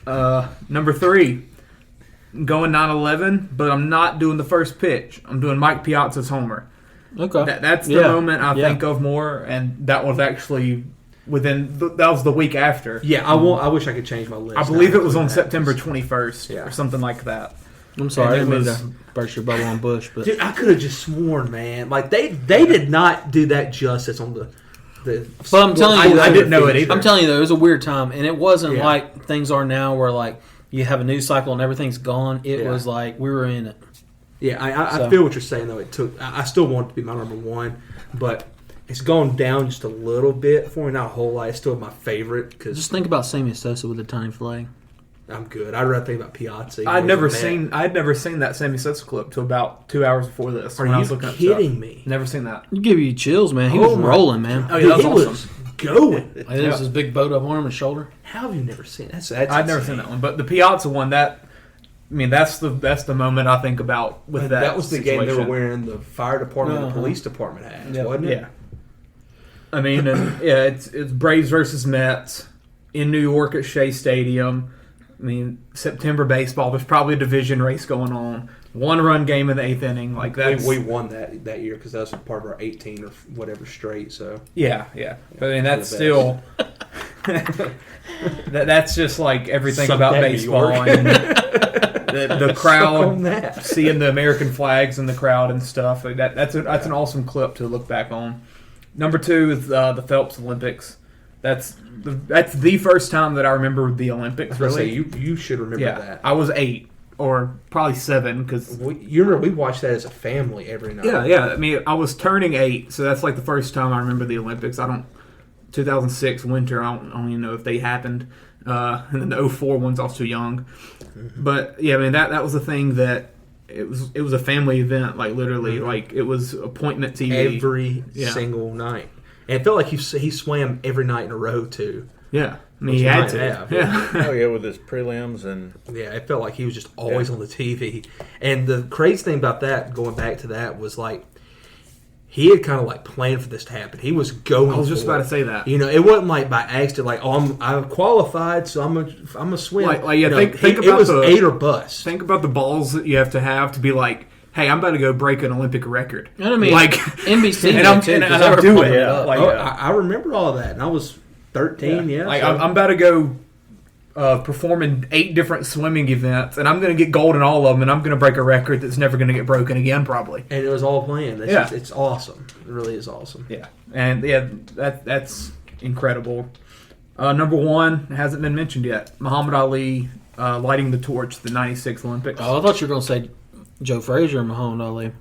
Speaker 12: Number 3, going 9/11, but I'm not doing the first pitch. I'm doing Mike Piazza's homer.
Speaker 2: Okay.
Speaker 12: That's the moment I think of more, and that was actually that was the week after.
Speaker 10: Yeah, I wish I could change my list.
Speaker 12: I believe it was on September 21st or something like that.
Speaker 2: I'm sorry, I didn't mean to burst your bubble on Bush, but
Speaker 10: dude, I could have just sworn, man. Like they did not do that justice on the.
Speaker 2: But I'm telling you,
Speaker 12: I didn't know it either.
Speaker 2: I'm telling you, though, it was a weird time, and it wasn't like things are now, where like you have a news cycle and everything's gone. It was like we were in it.
Speaker 10: Yeah, I feel what you're saying though. I still want it to be my number 1, but it's gone down just a little bit for me, not a whole lot. It's still my favorite.
Speaker 2: Just think about Sammy Sosa with a tiny flag.
Speaker 10: I'm good. I'd rather think about Piazza.
Speaker 12: I'd never seen that Sammy Sosa clip till about 2 hours before this.
Speaker 10: Are you kidding me?
Speaker 12: Never seen that.
Speaker 2: You give you chills, man. He was rolling, man.
Speaker 12: Oh, yeah, that was awesome.
Speaker 10: Going.
Speaker 2: Like, this was his big bowed up arm and shoulder.
Speaker 10: How have you never seen that?
Speaker 12: I've never seen that one, but the Piazza one, that's the moment I think about with that.
Speaker 10: That was the
Speaker 12: situation.
Speaker 10: game they were wearing the fire department and the police department hats, wasn't it?
Speaker 12: Yeah. I mean, it's Braves versus Mets in New York at Shea Stadium. I mean, September baseball. There's probably a division race going on. 1-run game in the 8th inning. Like that's
Speaker 10: we won that year because that was part of our 18 or whatever straight. So
Speaker 12: yeah. But I mean, that's still that's just like everything
Speaker 10: Suck
Speaker 12: about
Speaker 10: that,
Speaker 12: baseball and the crowd, seeing the American flags in the crowd and stuff. Like that's an awesome clip to look back on. Number 2 is the Phelps Olympics. That's the first time that I remember the Olympics. Really,
Speaker 10: you should remember that.
Speaker 12: I was 8 or probably 7 because
Speaker 10: you remember we watched that as a family every night.
Speaker 12: Yeah. I mean, I was turning 8, so that's like the first time I remember the Olympics. 2006 winter. I don't even know if they happened, and then the 04 one's also young. But yeah, I mean that was the thing that it was a family event. Like literally, like it was appointment TV
Speaker 10: every single night. And it felt like he swam every night in a row, too.
Speaker 12: Yeah. I mean, he had to.
Speaker 11: Yeah. Oh, yeah, with his prelims. And
Speaker 10: yeah, it felt like he was just always on the TV. And the crazy thing about that, going back to that, was like he had kind of like planned for this to happen. He was going
Speaker 12: I was just about to say that.
Speaker 10: You know, it wasn't like by accident, like, oh, I'm qualified, so I'm a swim.
Speaker 12: Think about
Speaker 10: it was 8 or bust.
Speaker 12: Think about the balls that you have to be like, hey, I'm about to go break an Olympic record.
Speaker 2: You know what I mean?
Speaker 12: Like
Speaker 2: NBC,
Speaker 12: and I'm doing it.
Speaker 10: Yeah. I remember all of that, and I was 13. Yeah,
Speaker 12: like I'm about to go perform in 8 different swimming events, and I'm going to get gold in all of them, and I'm going to break a record that's never going to get broken again, probably.
Speaker 10: And it was all planned. It's awesome. It really is awesome.
Speaker 12: Yeah, and that's incredible. Number 1 hasn't been mentioned yet. Muhammad Ali lighting the torch, the '96 Olympics.
Speaker 2: Oh, I thought you were going to say Joe Frazier and Muhammad Ali.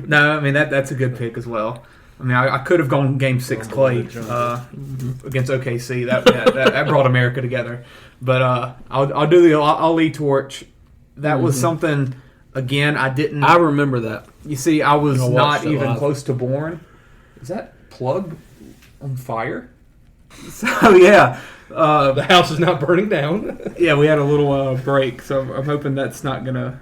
Speaker 12: No, I mean that's a good pick as well. I mean, I could have gone Game 6 Clay against OKC. That brought America together. But I'll do the Ali torch. That was something. Again, I
Speaker 2: remember that.
Speaker 12: You see, I was not even close to born. Is that plug on fire? So yeah,
Speaker 10: the house is not burning down.
Speaker 12: Yeah, we had a little break, so I'm hoping that's not gonna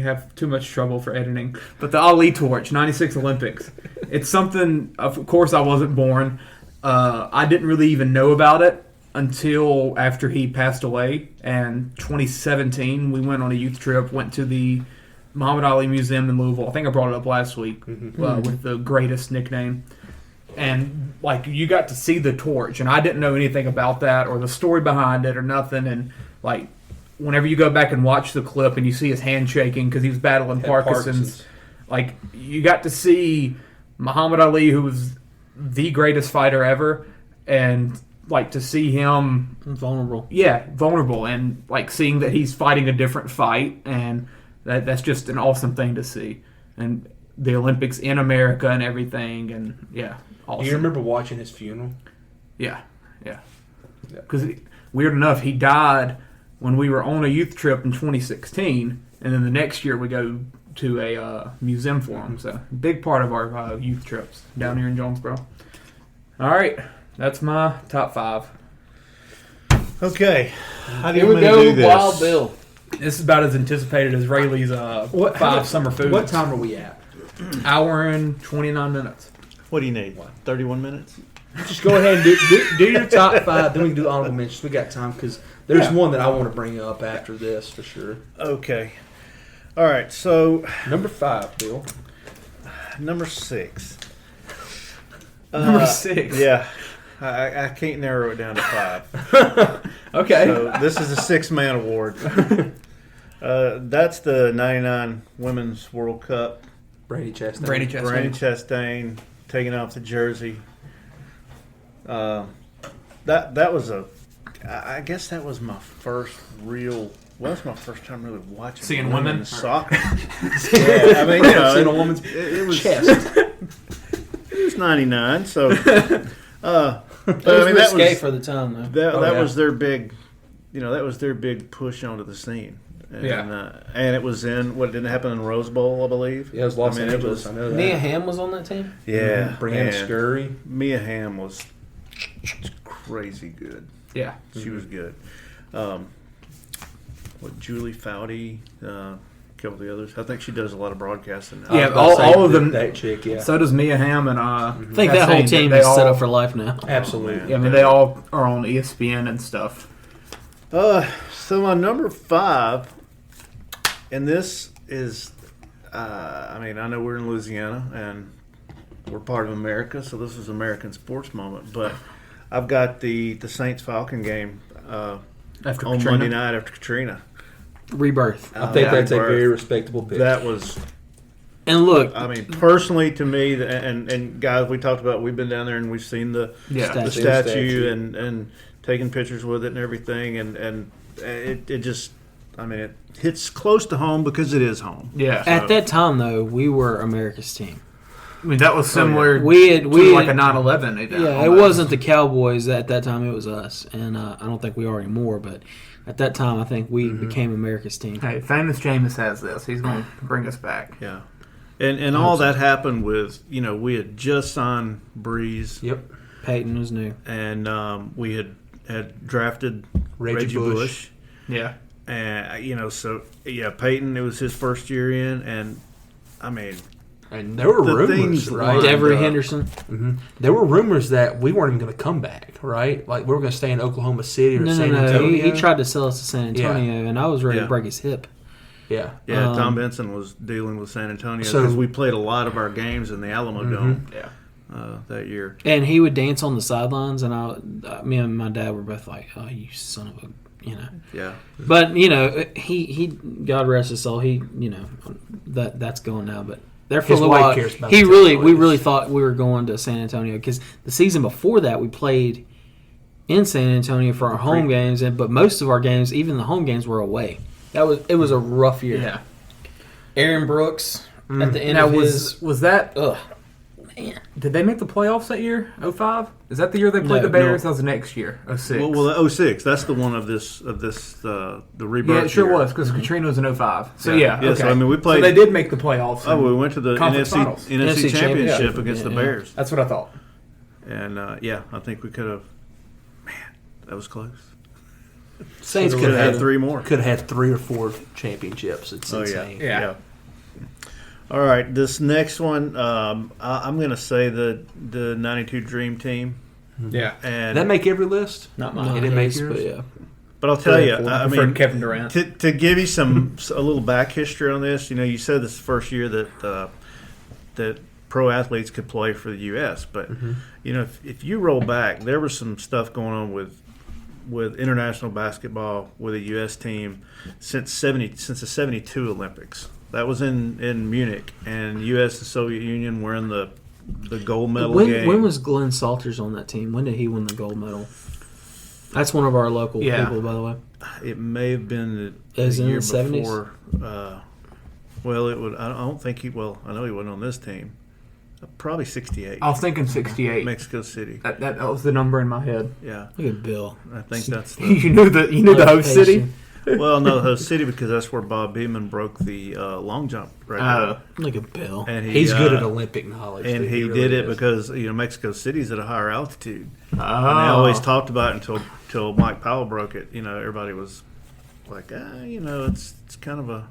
Speaker 12: have too much trouble for editing. But the Ali torch, '96 Olympics. It's something. Of course, I wasn't born. I didn't really even know about it until after he passed away. And 2017, we went on a youth trip. Went to the Muhammad Ali Museum in Louisville. I think I brought it up last week with the greatest nickname. And like you got to see the torch, and I didn't know anything about that or the story behind it or nothing. And like whenever you go back and watch the clip and you see his hand shaking because he was battling Parkinson's, like you got to see Muhammad Ali, who was the greatest fighter ever, and like to see him
Speaker 2: vulnerable.
Speaker 12: Yeah, vulnerable, and like seeing that he's fighting a different fight, and that's just an awesome thing to see. And the Olympics in America and everything, and yeah. Awesome.
Speaker 10: Do you remember watching his funeral?
Speaker 12: Yeah. Because weird enough, he died when we were on a youth trip in 2016, and then the next year we go to a museum for him. So big part of our youth trips down here in Jonesboro. All right, that's my top 5.
Speaker 11: Okay, how do
Speaker 2: Here
Speaker 11: you
Speaker 2: we go,
Speaker 11: do this?
Speaker 2: Wild Bill.
Speaker 12: This is about as anticipated as Rayleigh's 5 summer foods.
Speaker 10: What time are we at?
Speaker 12: Hour and 29 minutes.
Speaker 11: What do you need? 31 minutes?
Speaker 10: Just go ahead and do your top 5, then we can do the honorable mentions. We got time because there's one that I want to bring up after this for sure.
Speaker 11: Okay. All right, so
Speaker 10: number 5, Bill.
Speaker 11: Number 6.
Speaker 12: Number 6.
Speaker 11: Yeah. I can't narrow it down to 5.
Speaker 12: Okay.
Speaker 11: So this is a 6-man award. That's the 99 Women's World Cup.
Speaker 10: Brady Chastain.
Speaker 12: Brady
Speaker 11: Chastain taking off the jersey. That was I guess that was my first real. Well, that's my first time really watching
Speaker 12: seeing women
Speaker 11: soccer. Yeah, I mean, you know,
Speaker 10: seeing a woman's
Speaker 11: it was
Speaker 10: chest.
Speaker 11: It was 99, so.
Speaker 2: But I mean, that was for the time though.
Speaker 11: That was their big, that was their big push onto the scene. And, and it was in what didn't happen in Rose Bowl, I believe.
Speaker 10: Yeah, it was Los Angeles. I know that.
Speaker 2: Mia Hamm was on that team.
Speaker 11: Yeah,
Speaker 10: Brianna Scurry.
Speaker 11: Mia Hamm was crazy good.
Speaker 12: Yeah,
Speaker 11: she was good. Julie Foudy, a couple of the others. I think she does a lot of broadcasting now.
Speaker 12: Yeah, all of them.
Speaker 10: That chick. Yeah.
Speaker 12: So does Mia Hamm and
Speaker 2: I think that whole team is set up for life now.
Speaker 10: Absolutely.
Speaker 12: Yeah, I mean they all are on ESPN and stuff.
Speaker 11: So my number 5, and this is, I know we're in Louisiana and we're part of America, so this is American sports moment. But I've got the Saints-Falcon game on Monday night after Katrina.
Speaker 2: Rebirth.
Speaker 10: I think that's a very respectable pick.
Speaker 11: That was.
Speaker 2: And look,
Speaker 11: personally to me, and guys, we talked about, we've been down there and we've seen the statue and taking pictures with it and everything, and it just, it hits close to home because it is home.
Speaker 12: Yeah.
Speaker 2: At that time, though, we were America's team.
Speaker 12: That was similar
Speaker 2: to like
Speaker 12: a 9/11.
Speaker 2: Yeah, it wasn't the Cowboys at that time. It was us, and I don't think we are anymore, but at that time, I think we became America's team.
Speaker 12: Hey, famous Jameis has this. He's going to bring us back.
Speaker 11: Yeah. And all that happened with, we had just signed Breeze.
Speaker 2: Yep. Peyton was new.
Speaker 11: And we had drafted Reggie Bush.
Speaker 12: Yeah.
Speaker 11: And, Peyton, it was his first year in. And,
Speaker 10: and there were rumors, right?
Speaker 2: Devery Henderson.
Speaker 10: Mm-hmm. There were rumors that we weren't even going to come back, right? Like, we were going to stay in Oklahoma City or San Antonio.
Speaker 2: He tried to sell us to San Antonio, and I was ready to break his hip.
Speaker 10: Yeah.
Speaker 11: Yeah, Tom Benson was dealing with San Antonio because we played a lot of our games in the Alamo Dome that year.
Speaker 2: And he would dance on the sidelines, and me and my dad were both like, "Oh, you son of a,"
Speaker 11: Yeah.
Speaker 2: But he God rest his soul. He that's going now, but. There for a little while, we really thought we were going to San Antonio because the season before that we played in San Antonio for our home games, but most of our games, even the home games, were away. It was a rough year.
Speaker 12: Yeah.
Speaker 2: Aaron Brooks at the end of his
Speaker 12: was that?
Speaker 2: Ugh, man.
Speaker 12: Did they make the playoffs that year? 05? Is that the year they played the Bears? That was the next year. 06.
Speaker 11: Well, 06. That's the one of the rebirth.
Speaker 12: Yeah, it sure
Speaker 11: year.
Speaker 12: was because Katrina was in 05. So
Speaker 11: yeah.
Speaker 12: Okay.
Speaker 11: So we played.
Speaker 12: So they did make the playoffs.
Speaker 11: Oh, we went to the NFC Championship against the Bears.
Speaker 12: That's what I thought.
Speaker 11: And I think we could have. Man, that was close.
Speaker 10: Saints
Speaker 11: could have had 3 more.
Speaker 10: Could have had 3 or 4 championships. It's insane.
Speaker 11: Yeah. All right, this next one, I'm going to say the '92 Dream Team.
Speaker 12: Yeah,
Speaker 11: and
Speaker 10: that make every list.
Speaker 2: Not mine.
Speaker 10: It didn't make yours.
Speaker 11: But I'll tell you,
Speaker 12: I mean, Kevin Durant.
Speaker 11: To give you a little back history on this, you said this is the first year that pro athletes could play for the U.S. But if you roll back, there was some stuff going on with international basketball with the U.S. team since the '72 Olympics. That was in Munich, and U.S. and Soviet Union were in the gold medal game.
Speaker 2: When was Glenn Salters on that team? When did he win the gold medal? That's one of our local people, by the way.
Speaker 11: It may have been the
Speaker 2: the
Speaker 11: year
Speaker 2: 70s?
Speaker 11: Before. It would. I don't think he. Well, I know he wasn't on this team. Probably '68.
Speaker 12: I was thinking '68.
Speaker 11: Mexico City.
Speaker 12: That was the number in my head.
Speaker 11: Yeah.
Speaker 2: Look at Bill.
Speaker 11: I think that's the.
Speaker 12: you knew the host city.
Speaker 11: Well, no, the host city because that's where Bob Beamon broke the long jump record.
Speaker 2: Look at Bill.
Speaker 11: And
Speaker 10: he's good at Olympic knowledge.
Speaker 11: And he
Speaker 10: really
Speaker 11: did it
Speaker 10: is.
Speaker 11: because Mexico City's at a higher altitude.
Speaker 12: Oh.
Speaker 11: And they always talked about it until Mike Powell broke it. Everybody was like, it's kind of a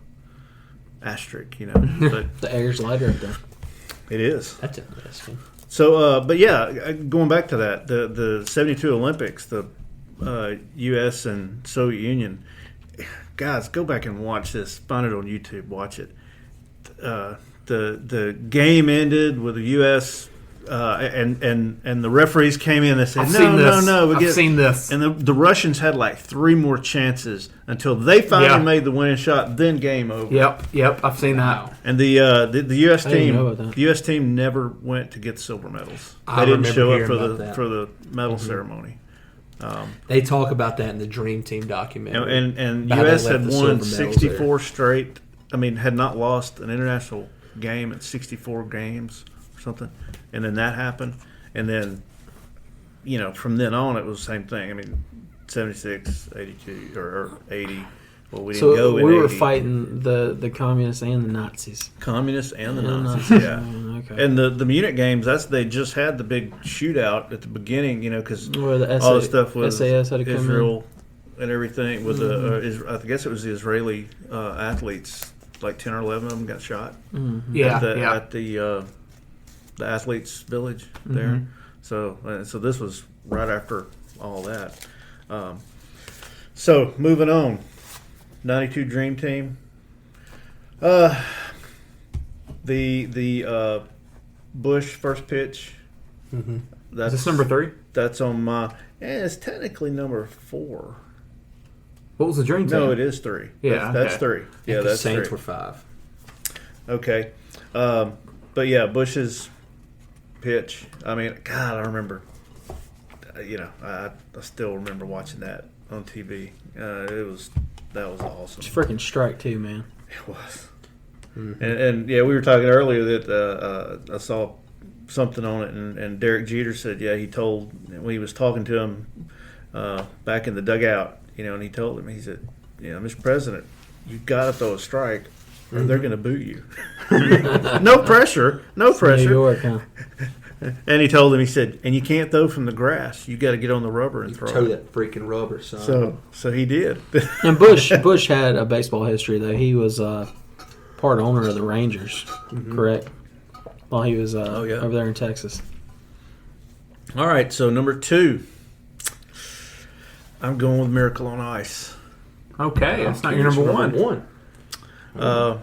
Speaker 11: asterisk, But
Speaker 2: the air's lighter up there.
Speaker 11: It is.
Speaker 10: That's interesting.
Speaker 11: So, going back to that, the '72 Olympics, the U.S. and Soviet Union. Guys, go back and watch this. Find it on YouTube. Watch it. The game ended with the U.S. And the referees came in and said, no.
Speaker 12: I've seen this.
Speaker 11: And the Russians had like 3 more chances until they finally made the winning shot. Then game over.
Speaker 12: Yep. I've seen that.
Speaker 11: And the U.S. team never went to get silver medals. They didn't show up for the medal ceremony.
Speaker 10: They talk about that in the Dream Team documentary.
Speaker 11: And U.S. had won 64 straight. Had not lost an international game in 64 games or something. And then that happened. And then, from then on, it was the same thing. 76, 82, or 80. Well, we didn't go in 80.
Speaker 2: We were fighting the communists and the Nazis.
Speaker 11: Communists and the Nazis, yeah. Okay. And the Munich games, they just had the big shootout at the beginning, because all the stuff with
Speaker 2: SAS had to come
Speaker 11: Israel and everything. With I guess it was the Israeli athletes, like 10 or 11 of them got shot.
Speaker 2: Mm-hmm.
Speaker 11: At the athletes' village there. So this was right after all that. So moving on, 92 Dream Team. The Bush first pitch.
Speaker 12: Mm-hmm.
Speaker 11: That's
Speaker 12: Is this number 3?
Speaker 11: That's on my. It's technically number 4.
Speaker 12: What was the Dream Team?
Speaker 11: No, it is 3.
Speaker 12: Yeah,
Speaker 11: that's
Speaker 12: okay.
Speaker 11: 3. Yeah, that's
Speaker 10: Saints
Speaker 11: 3.
Speaker 10: were 5.
Speaker 11: Okay, but yeah, Bush's pitch. I mean, God, I remember. I still remember watching that on TV. That was awesome.
Speaker 2: It's freaking strike too, man.
Speaker 11: It was. Mm-hmm. And yeah, we were talking earlier that I saw something on it, and Derek Jeter said, yeah, he told when he was talking to him back in the dugout, and he told him, he said, Mr. President, you got to throw a strike, or they're going to boo you. No pressure.
Speaker 2: New York, huh?
Speaker 11: And he told him, he said, and you can't throw from the grass. You got to get on the rubber and throw
Speaker 10: Toe
Speaker 11: it.
Speaker 10: that freaking rubber, son.
Speaker 11: So he did.
Speaker 2: And Bush had a baseball history though. He was part owner of the Rangers, correct? While he was over there in Texas.
Speaker 11: All right, so number 2, I'm going with Miracle on Ice.
Speaker 12: Okay, that's not your number 1.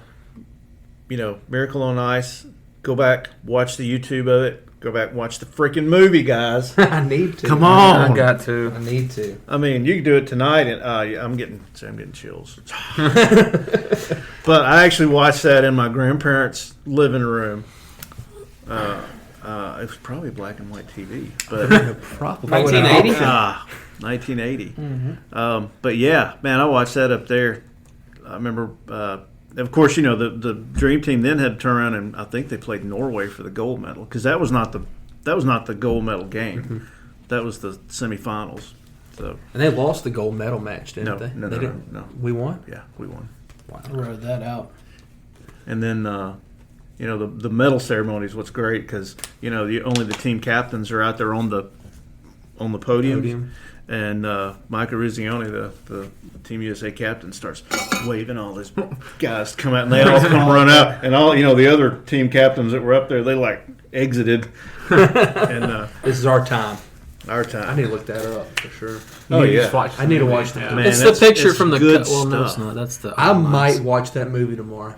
Speaker 11: Miracle on Ice. Go back, watch the YouTube of it. Go back, watch the freaking movie, guys.
Speaker 10: I need to.
Speaker 11: Come on,
Speaker 12: I got to.
Speaker 10: I need to.
Speaker 11: I mean, you can do it tonight, and I'm getting chills. But I actually watched that in my grandparents' living room. It was probably black and white TV, but
Speaker 2: 1980.
Speaker 11: 1980. Mm-hmm. But yeah, man, I watched that up there. I remember. Of course, the Dream Team then had to turn around and I think they played Norway for the gold medal because that was not the gold medal game. Mm-hmm. That was the semifinals. So
Speaker 10: and they lost the gold medal match, didn't they?
Speaker 11: No.
Speaker 10: We won.
Speaker 11: Yeah, we won.
Speaker 10: Wow.
Speaker 2: I wrote that out.
Speaker 11: And then the medal ceremony is what's great because only the team captains are out there on the podium. And Micah Ruzzioni, the Team USA captain, starts waving all these guys to come out, and they all come run out. And all the other team captains that were up there, they exited. And
Speaker 10: this is our time.
Speaker 11: Our time.
Speaker 10: I need to look that up for sure.
Speaker 11: I
Speaker 10: need to watch that.
Speaker 11: Man,
Speaker 2: it's the picture from the
Speaker 11: good
Speaker 2: well, no, it's
Speaker 11: stuff.
Speaker 2: not. That's the.
Speaker 10: I might watch that movie tomorrow.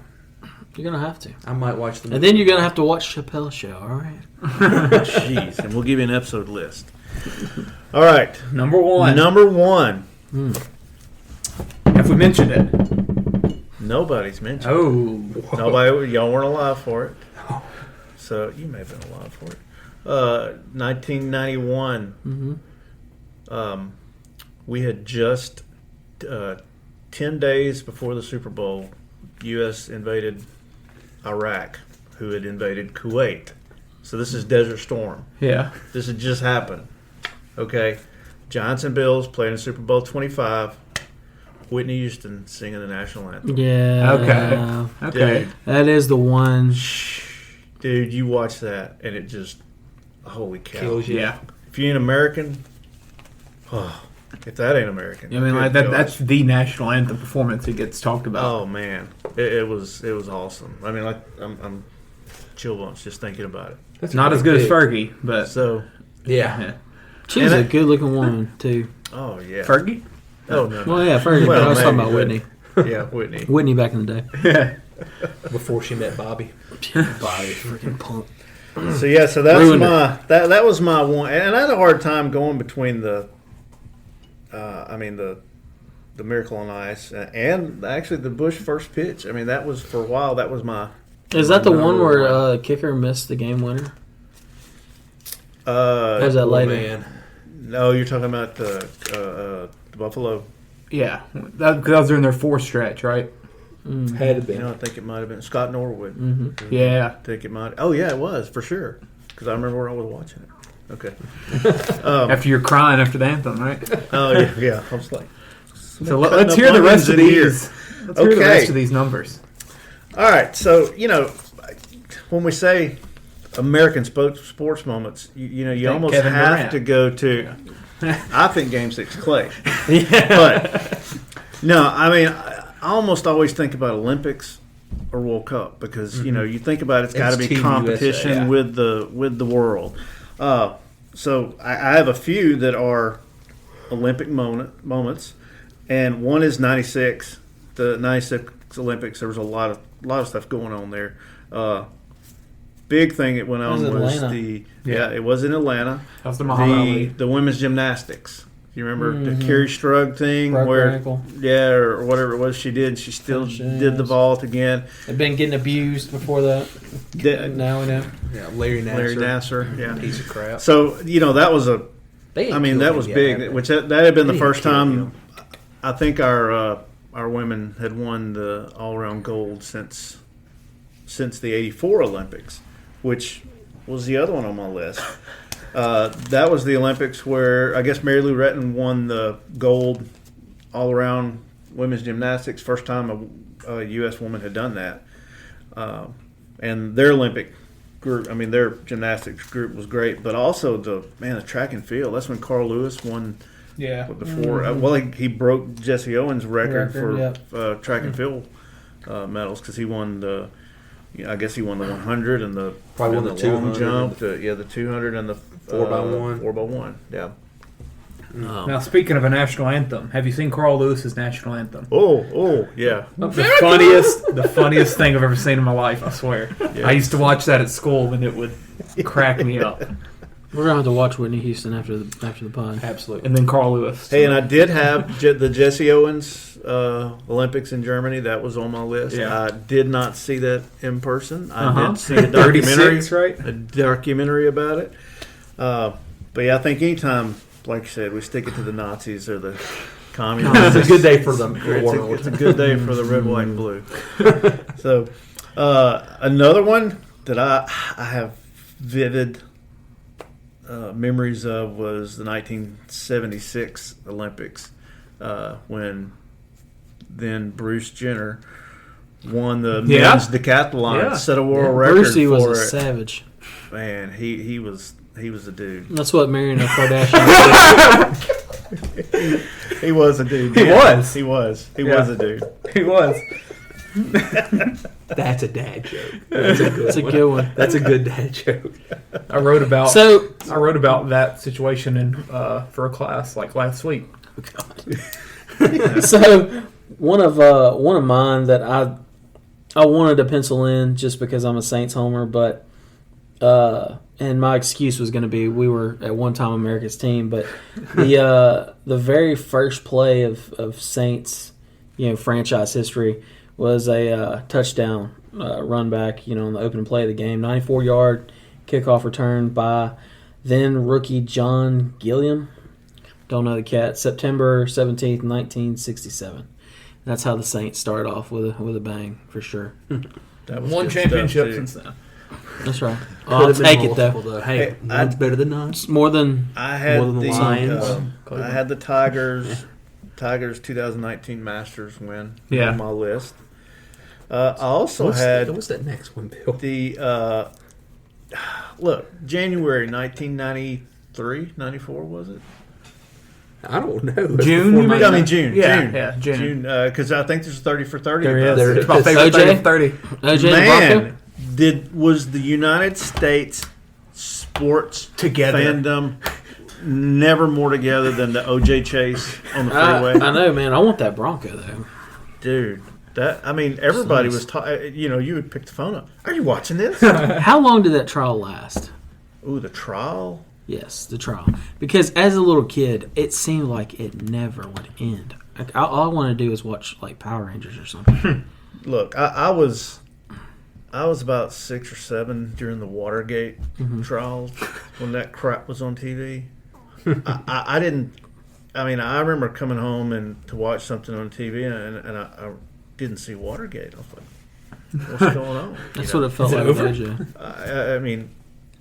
Speaker 2: You're gonna have to.
Speaker 10: I might watch the movie.
Speaker 2: And then you're gonna have to watch Chappelle's Show. All right.
Speaker 11: Jeez, and we'll give you an episode list. All right,
Speaker 12: Number 1. Have we mentioned it?
Speaker 11: Nobody's mentioned.
Speaker 12: Oh,
Speaker 11: Nobody. Y'all weren't alive for it. So you may have been alive for it. 1991. Mm-hmm. We had just 10 days before the Super Bowl, U.S. invaded Iraq, who had invaded Kuwait. So this is Desert Storm.
Speaker 12: yeah.
Speaker 11: This had just happened. Okay. Giants and Bills playing in Super Bowl 25. Whitney Houston singing the national anthem.
Speaker 2: Yeah.
Speaker 12: Okay.
Speaker 11: Dude,
Speaker 2: That is the one.
Speaker 11: dude, you watch that and it just, holy cow.
Speaker 10: Kills you.
Speaker 12: Yeah.
Speaker 11: If you ain't American, if that ain't American.
Speaker 12: I mean,
Speaker 11: good
Speaker 12: that's the national anthem performance that gets talked about.
Speaker 11: Oh man, it was awesome. I mean, I'm chill bumps just thinking about it.
Speaker 12: It's not as good as Fergie, but
Speaker 11: So,
Speaker 10: Yeah.
Speaker 2: She was a good-looking woman too.
Speaker 11: oh yeah,
Speaker 12: Fergie.
Speaker 11: Oh no.
Speaker 2: Well, yeah, Fergie. But I was talking about
Speaker 11: maybe,
Speaker 2: Whitney.
Speaker 11: Yeah, Whitney.
Speaker 2: Whitney back in the day.
Speaker 12: Yeah.
Speaker 10: Before she met Bobby.
Speaker 2: Bobby, freaking punk.
Speaker 11: So yeah, so that's
Speaker 2: Ruined
Speaker 11: that was my one, and I had a hard time going between the Miracle on Ice and actually the Bush first pitch. I mean, that was for a while. That was my.
Speaker 2: Is that the one
Speaker 11: number
Speaker 2: where kicker missed the game winner? Or is that later?
Speaker 10: Man.
Speaker 11: No, you're talking about the Buffalo.
Speaker 12: Yeah. That was during their 4th stretch, right?
Speaker 10: Had to be.
Speaker 11: I think it might have been Scott Norwood.
Speaker 2: Mm-hmm.
Speaker 12: Yeah.
Speaker 11: I think it might. Oh yeah, it was for sure. Because I remember where I was watching it. Okay.
Speaker 12: After you're crying after the anthem, right?
Speaker 11: Oh yeah. I was like.
Speaker 12: So let's hear the rest of these. Let's hear the
Speaker 11: Okay.
Speaker 12: rest of these numbers.
Speaker 11: All right, so when we say American sports moments, you almost
Speaker 12: Kevin
Speaker 11: have
Speaker 12: Durant.
Speaker 11: to go to. I think Game 6 Clay. But no, I mean, I almost always think about Olympics or World Cup because you think about it's got to be
Speaker 10: Team
Speaker 11: competition
Speaker 10: USA, yeah.
Speaker 11: with the world. So I have a few that are Olympic moments. and one is 96. The 96 Olympics, there was a lot of stuff going on there. Big thing that went on was it was in Atlanta.
Speaker 12: That was the Muhammad Ali.
Speaker 11: The women's gymnastics. You remember the Carrie Strug thing,
Speaker 2: Broke her ankle.
Speaker 11: or whatever it was she did. She still did the vault again.
Speaker 2: They've been getting abused before that. Now we know.
Speaker 10: Yeah, Larry Nassar.
Speaker 11: Yeah,
Speaker 10: piece of crap.
Speaker 11: So that was that was big. Which that had been the first time. I think our women had won the all-around gold since the '84 Olympics, which was the other one on my list. That was the Olympics where I guess Mary Lou Retton won the gold all-around women's gymnastics. First time a U.S. woman had done that. And their Olympic group, their gymnastics group was great. But also the track and field. That's when Carl Lewis won.
Speaker 12: Yeah.
Speaker 11: Before, he broke Jesse Owens' record for track and field medals because he won the. I guess he won the 100 and the long jump. The 200 and the
Speaker 10: 4x1.
Speaker 11: 4x1. Yeah.
Speaker 12: Now, speaking of a national anthem, have you seen Carl Lewis's national anthem?
Speaker 11: Oh, yeah.
Speaker 12: The funniest thing I've ever seen in my life. I swear. Yeah. I used to watch that at school, and it would crack me up.
Speaker 2: We're gonna have to watch Whitney Houston after the pod.
Speaker 10: Absolutely.
Speaker 12: And then Carl Lewis.
Speaker 11: Hey, and I did have the Jesse Owens Olympics in Germany. That was on my list.
Speaker 12: Yeah.
Speaker 11: I did not see that in person. I did see a documentary,
Speaker 12: 36, right?
Speaker 11: A documentary about it. But yeah, I think anytime, like you said, we stick it to the Nazis or the communists.
Speaker 10: It's a good day for them.
Speaker 11: It's a good day for the red, white, and blue. So another one that I have vivid memories of was the 1976 Olympics when then Bruce Jenner won the men's decathlon, set a world record.
Speaker 2: Brucey was
Speaker 11: for
Speaker 2: a savage.
Speaker 11: Man, he was a dude.
Speaker 2: That's what Marion Kardashian did.
Speaker 11: He was a dude.
Speaker 12: He was
Speaker 11: a dude.
Speaker 12: He was.
Speaker 10: That's a dad joke.
Speaker 2: That's a good one.
Speaker 10: That's a good dad joke.
Speaker 12: I wrote about that situation in for a class like last week.
Speaker 2: So one of mine that I wanted to pencil in just because I'm a Saints homer, but and my excuse was going to be we were at one time America's team, but the very first play of Saints franchise history was a touchdown run back, on the opening play of the game. 94-yard kickoff return by then rookie John Gilliam. Don't know the cat. September 17th, 1967. That's how the Saints started off with a bang, for sure.
Speaker 11: That was
Speaker 12: one championship since then.
Speaker 2: That's right. I'll take it, though.
Speaker 10: Hey, one's better than none.
Speaker 2: It's more than
Speaker 11: the
Speaker 10: Lions.
Speaker 11: I had the Tigers 2019 Masters win on my list. I also
Speaker 10: what's that next one, Bill?
Speaker 11: The January 1993, 94 was it?
Speaker 10: I don't know.
Speaker 12: June?
Speaker 11: June.
Speaker 12: Yeah, June.
Speaker 11: June, because I think there's 30 for 30.
Speaker 12: There is.
Speaker 10: There
Speaker 12: it's my favorite
Speaker 2: OJ?
Speaker 12: 30.
Speaker 2: OJ
Speaker 11: Man, was the United States sports fandom never more together than the OJ chase on the freeway?
Speaker 2: I know, man. I want that Bronco, though.
Speaker 11: Dude. Everybody was you would pick the phone up. Are you watching this?
Speaker 2: How long did that trial last?
Speaker 11: Ooh, the trial?
Speaker 2: Yes, the trial. Because as a little kid, it seemed like it never would end. All I want to do is watch like Power Rangers or something.
Speaker 11: Look, I was about 6 or 7 during the Watergate trials when that crap was on TV. I didn't. I remember coming home and to watch something on TV and I didn't see Watergate. I was like, what's going on?
Speaker 2: That's what it felt like with OJ.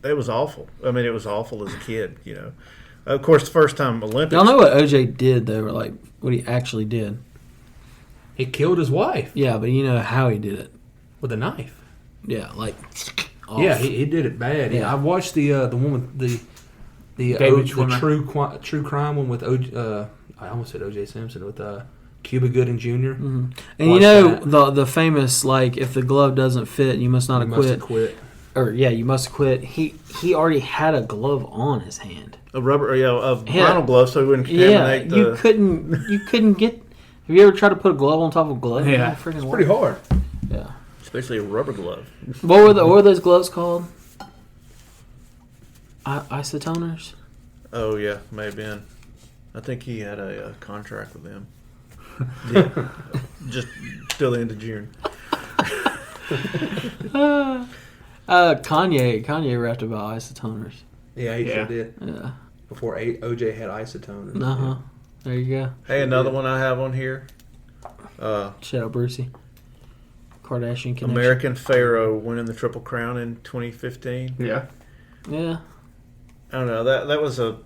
Speaker 11: It was awful. It was awful as a kid, Of course, the first time Olympics.
Speaker 2: Y'all know what OJ did, though, or like what he actually did?
Speaker 10: He killed his wife.
Speaker 2: Yeah, but you know how he did it.
Speaker 10: With a knife.
Speaker 2: Yeah, like off.
Speaker 10: Yeah, he did it bad. Yeah, I watched the one with the true crime one with I almost said O.J. Simpson with Cuba Gooding Jr.
Speaker 2: Mm-hmm. And the famous if the glove doesn't fit, you must not quit. You must quit. He already had a glove on his hand.
Speaker 11: A rubber, a vinyl glove, so he wouldn't contaminate.
Speaker 2: You couldn't get. Have you ever tried to put a glove on top of a glove?
Speaker 12: Yeah.
Speaker 2: It's
Speaker 10: Pretty hard.
Speaker 2: Yeah.
Speaker 11: Especially a rubber glove.
Speaker 2: What were those gloves called? Isotoners?
Speaker 11: Oh, yeah, may have been. I think he had a contract with them. Yeah. Just till the end of June.
Speaker 2: Kanye rapped about isotoners.
Speaker 10: Yeah, he sure did.
Speaker 2: Yeah.
Speaker 10: Before OJ had isotoners.
Speaker 2: Uh-huh. There you go.
Speaker 11: Hey, another one I have on here.
Speaker 2: Shout out Brucey. Kardashian connection.
Speaker 11: American Pharaoh winning the Triple Crown in 2015.
Speaker 12: Yeah.
Speaker 2: Yeah.
Speaker 11: I don't know. That was a...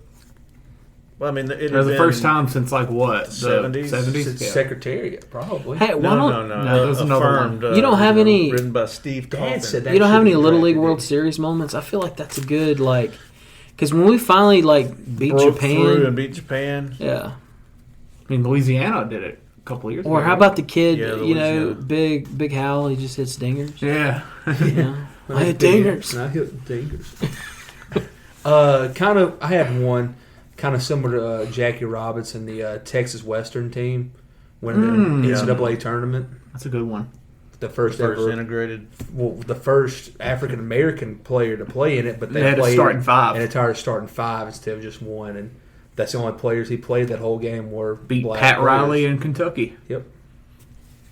Speaker 11: Well, I mean, it
Speaker 12: was the first time since, like, what? The
Speaker 11: 70s?
Speaker 12: 70s?
Speaker 10: Yeah. Secretariat, probably.
Speaker 2: Hey, why
Speaker 11: No.
Speaker 12: there's another one.
Speaker 2: You don't have any...
Speaker 11: Written by Steve Coffin.
Speaker 10: said that
Speaker 2: You don't have any
Speaker 10: should be
Speaker 2: Little League
Speaker 10: drafted
Speaker 2: World
Speaker 10: in.
Speaker 2: Series moments? I feel like that's a good, like... Because when we finally, like, beat
Speaker 11: Broke
Speaker 2: Japan...
Speaker 11: through and beat Japan.
Speaker 2: Yeah.
Speaker 12: I mean, Louisiana did it a couple of years ago.
Speaker 2: Or how about the kid,
Speaker 11: Yeah,
Speaker 2: you know,
Speaker 11: Louisiana.
Speaker 2: Big Hal, he just hits dingers?
Speaker 12: Yeah.
Speaker 2: You know? I hit dingers.
Speaker 10: I hit dingers. I had one kind of similar to Jackie Robinson, the Texas Western team, winning the NCAA tournament.
Speaker 12: That's a good one.
Speaker 10: The first
Speaker 11: First
Speaker 10: ever
Speaker 11: integrated.
Speaker 10: Well, the first African American player to play in it, but
Speaker 12: They had to
Speaker 10: played
Speaker 12: start in five.
Speaker 10: an entire starting five instead of just one, and that's the only players he played that whole game were
Speaker 12: Beat
Speaker 10: black
Speaker 12: Pat
Speaker 10: players.
Speaker 12: Riley in Kentucky.
Speaker 10: Yep.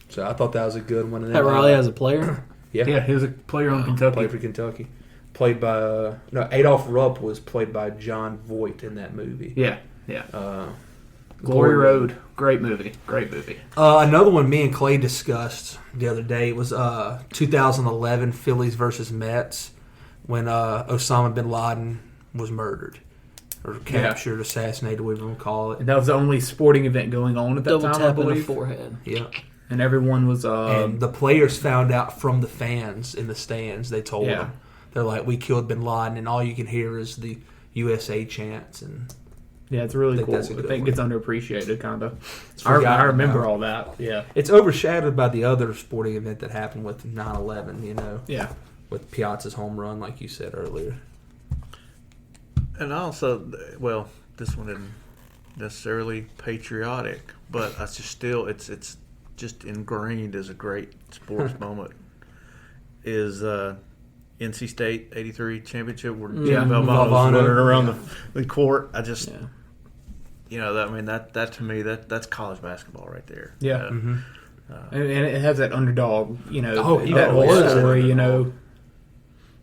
Speaker 10: So I thought that was a good one. And
Speaker 2: Pat
Speaker 10: then,
Speaker 2: Riley as a player?
Speaker 12: Yeah, he was a player on Kentucky.
Speaker 10: Played for Kentucky. Played by Adolph Rupp was played by John Voight in that movie.
Speaker 12: Yeah.
Speaker 10: Glory
Speaker 12: Road. Great movie.
Speaker 10: Another one me and Clay discussed the other day was 2011 Phillies versus Mets when Osama bin Laden was murdered or captured, assassinated, whatever you want to call it.
Speaker 12: And that was the only sporting event going on at that
Speaker 2: Double
Speaker 12: time, I
Speaker 2: tap in the
Speaker 12: believe.
Speaker 2: forehead.
Speaker 10: Yeah.
Speaker 12: And everyone was...
Speaker 10: and the players found out from the fans in the stands. They told them. They're like, we killed bin Laden, and all you can hear is the USA chants. And
Speaker 12: yeah, it's really cool. I
Speaker 10: that's a good
Speaker 12: think
Speaker 10: one.
Speaker 12: it's underappreciated, kind of.
Speaker 10: forgotten
Speaker 12: I remember
Speaker 10: about.
Speaker 12: all that, yeah.
Speaker 10: It's overshadowed by the other sporting event that happened with 9/11, you know?
Speaker 12: Yeah.
Speaker 10: With Piazza's home run, like you said earlier.
Speaker 11: And also, well, this one isn't necessarily patriotic, but it's just still, it's just ingrained as a great sports moment, is NC State 83 championship where Jim Valvano was running around the court. I just, you know, that to me, that's college basketball right there.
Speaker 12: Yeah. And it has that underdog, you know,
Speaker 10: Oh,
Speaker 12: that whole story, you know.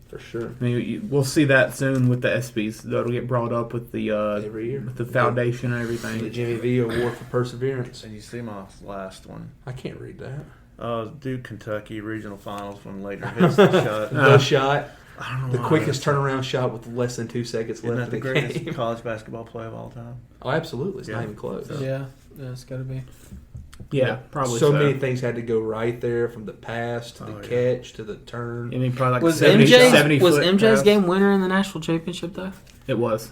Speaker 10: For sure.
Speaker 12: I mean, we'll see that soon with the ESPYs. That'll get brought up with the
Speaker 10: every year
Speaker 12: with the foundation and everything.
Speaker 10: The Jimmy V Award for Perseverance.
Speaker 11: And you see my last one.
Speaker 10: I can't read that.
Speaker 11: Duke, Kentucky regional finals when Laettner hits the shot.
Speaker 10: The shot.
Speaker 11: I don't know
Speaker 10: The
Speaker 11: why
Speaker 10: quickest turnaround shot with less than 2 seconds
Speaker 11: Isn't
Speaker 10: left
Speaker 11: that
Speaker 10: in
Speaker 11: the
Speaker 10: the
Speaker 11: greatest
Speaker 10: game.
Speaker 11: college basketball play of all time?
Speaker 10: Oh, absolutely. It's
Speaker 11: Yeah.
Speaker 10: not even close.
Speaker 2: Yeah, it's got to be.
Speaker 12: Yeah, probably
Speaker 10: so many things had to go right there, from the pass to the catch to the turn.
Speaker 12: I mean, probably like
Speaker 2: Was
Speaker 12: 70
Speaker 2: was
Speaker 12: foot
Speaker 2: MJ's
Speaker 12: pass.
Speaker 2: game winner in the national championship though?
Speaker 12: It was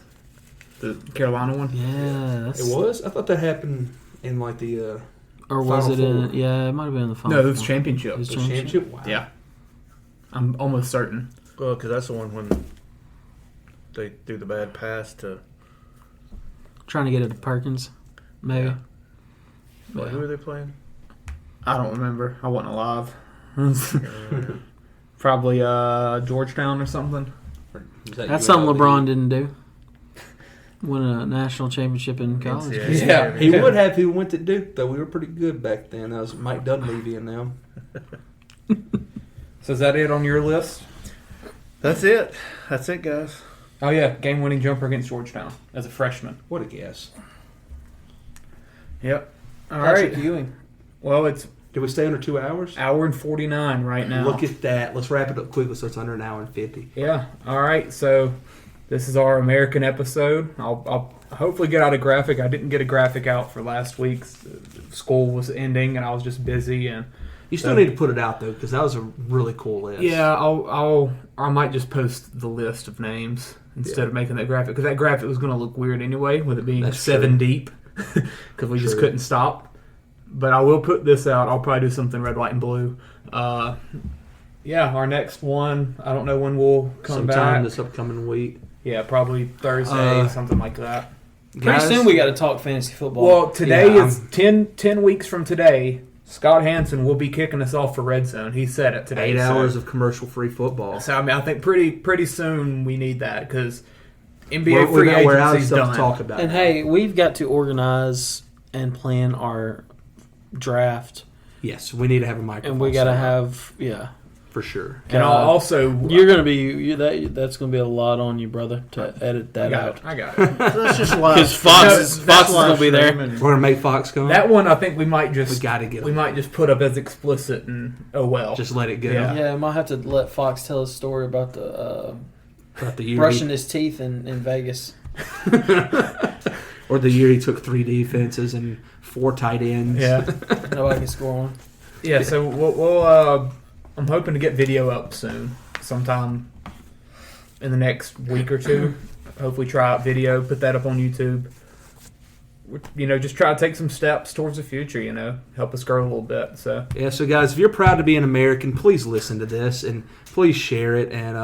Speaker 12: the Carolina one.
Speaker 2: Yeah, that's,
Speaker 10: It was? I thought that happened in like the
Speaker 2: or was
Speaker 10: Final
Speaker 2: it in?
Speaker 10: Four.
Speaker 2: Yeah, it might have been in the final.
Speaker 12: No, it was
Speaker 2: four.
Speaker 12: championship.
Speaker 2: It was
Speaker 10: the championship. Wow.
Speaker 12: Yeah, I'm almost certain.
Speaker 11: Well, because that's the one when they do the bad pass to.
Speaker 2: Trying to get it to Perkins, maybe.
Speaker 11: Yeah.
Speaker 2: Yeah.
Speaker 11: Who are they playing?
Speaker 12: I don't remember. I wasn't alive. Probably Georgetown or something.
Speaker 2: That's something LeBron didn't do. Win a national championship in college.
Speaker 10: Yeah, he would have if he went to Duke, though. We were pretty good back then. That was Mike Dunleavy and them.
Speaker 12: So is that it on your list?
Speaker 11: That's it. That's it, guys.
Speaker 12: Oh yeah, game-winning jumper against Georgetown as a freshman.
Speaker 10: What a guess.
Speaker 12: Yep. All
Speaker 10: Patrick
Speaker 12: right.
Speaker 10: Ewing.
Speaker 12: Well, it's
Speaker 10: Did we stay under 2 hours?
Speaker 12: hour and 49 right now.
Speaker 10: Look at that. Let's wrap it up quickly so it's under an hour and 50.
Speaker 12: Yeah. All right. So this is our American episode. I'll hopefully get out a graphic. I didn't get a graphic out for last week's. School was ending, and I was just busy. And
Speaker 10: You still need to put it out, though, because that was a really cool list.
Speaker 12: yeah, I might just post the list of names instead of making that graphic, because that graphic was going to look weird anyway with it being
Speaker 10: That's
Speaker 12: 7
Speaker 10: true.
Speaker 12: deep, because we just couldn't stop. But I will put this out. I'll probably do something red, white, and blue. Yeah, our next one, I don't know when we'll come
Speaker 10: Sometime
Speaker 12: back.
Speaker 10: this upcoming week.
Speaker 12: Yeah, probably Thursday, something like that.
Speaker 2: Pretty soon we got to talk fantasy football.
Speaker 12: Well, today is 10 weeks from today. Scott Hansen will be kicking us off for Red Zone. He said it today.
Speaker 10: 8 hours of commercial-free football.
Speaker 12: So, I mean, I think pretty soon we need that because NBA free agency's done.
Speaker 10: To talk about.
Speaker 2: And, hey, we've got to organize and plan our draft.
Speaker 10: Yes, we need to have a microphone.
Speaker 2: And we got to have,
Speaker 10: for sure.
Speaker 12: And also,
Speaker 2: you're going to be that's going to be a lot on you, brother, to edit that out.
Speaker 12: I got it.
Speaker 11: That's just live.
Speaker 2: Because Fox is going to be there.
Speaker 10: We're going to make Fox come.
Speaker 12: That one, I think we might just
Speaker 10: we
Speaker 12: might just put up as explicit and
Speaker 10: just let it go.
Speaker 2: Yeah, I might have to let Fox tell his story about the brushing his teeth in Vegas.
Speaker 10: Or the year he took 3 defenses and 4 tight ends.
Speaker 12: Yeah.
Speaker 2: Nobody can score on.
Speaker 12: Yeah, so we'll I'm hoping to get video up soon, sometime in the next week or two. Hopefully try out video, put that up on YouTube. Just try to take some steps towards the future, help us grow a little bit. So
Speaker 10: guys, if you're proud to be an American, please listen to this and please share it and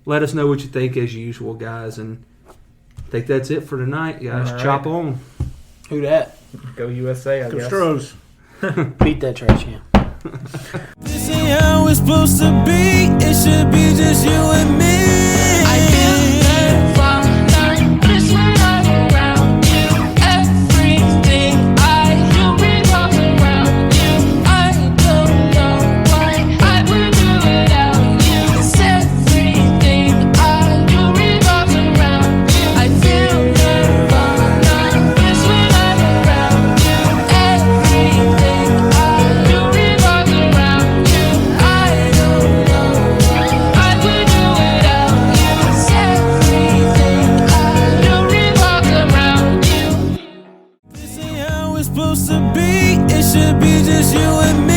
Speaker 10: let us know what you think as usual, guys. And I think that's it for tonight, guys.
Speaker 12: Right.
Speaker 10: Chop on.
Speaker 2: Who dat?
Speaker 12: Go USA, I guess.
Speaker 11: Go Stros.
Speaker 2: Beat that trash can.
Speaker 13: This ain't how it's supposed to be. It should be just you and me. I feel that fine. This when I'm around you. Everything I do revolves around you. I don't know why I would do without you. 'Cause everything I do revolves around you. I feel that fine. This when I'm around you. Everything I do revolves around you. I don't know why I would do without you. 'Cause everything I do revolves around you. This ain't how it's supposed to be. It should be just you and me.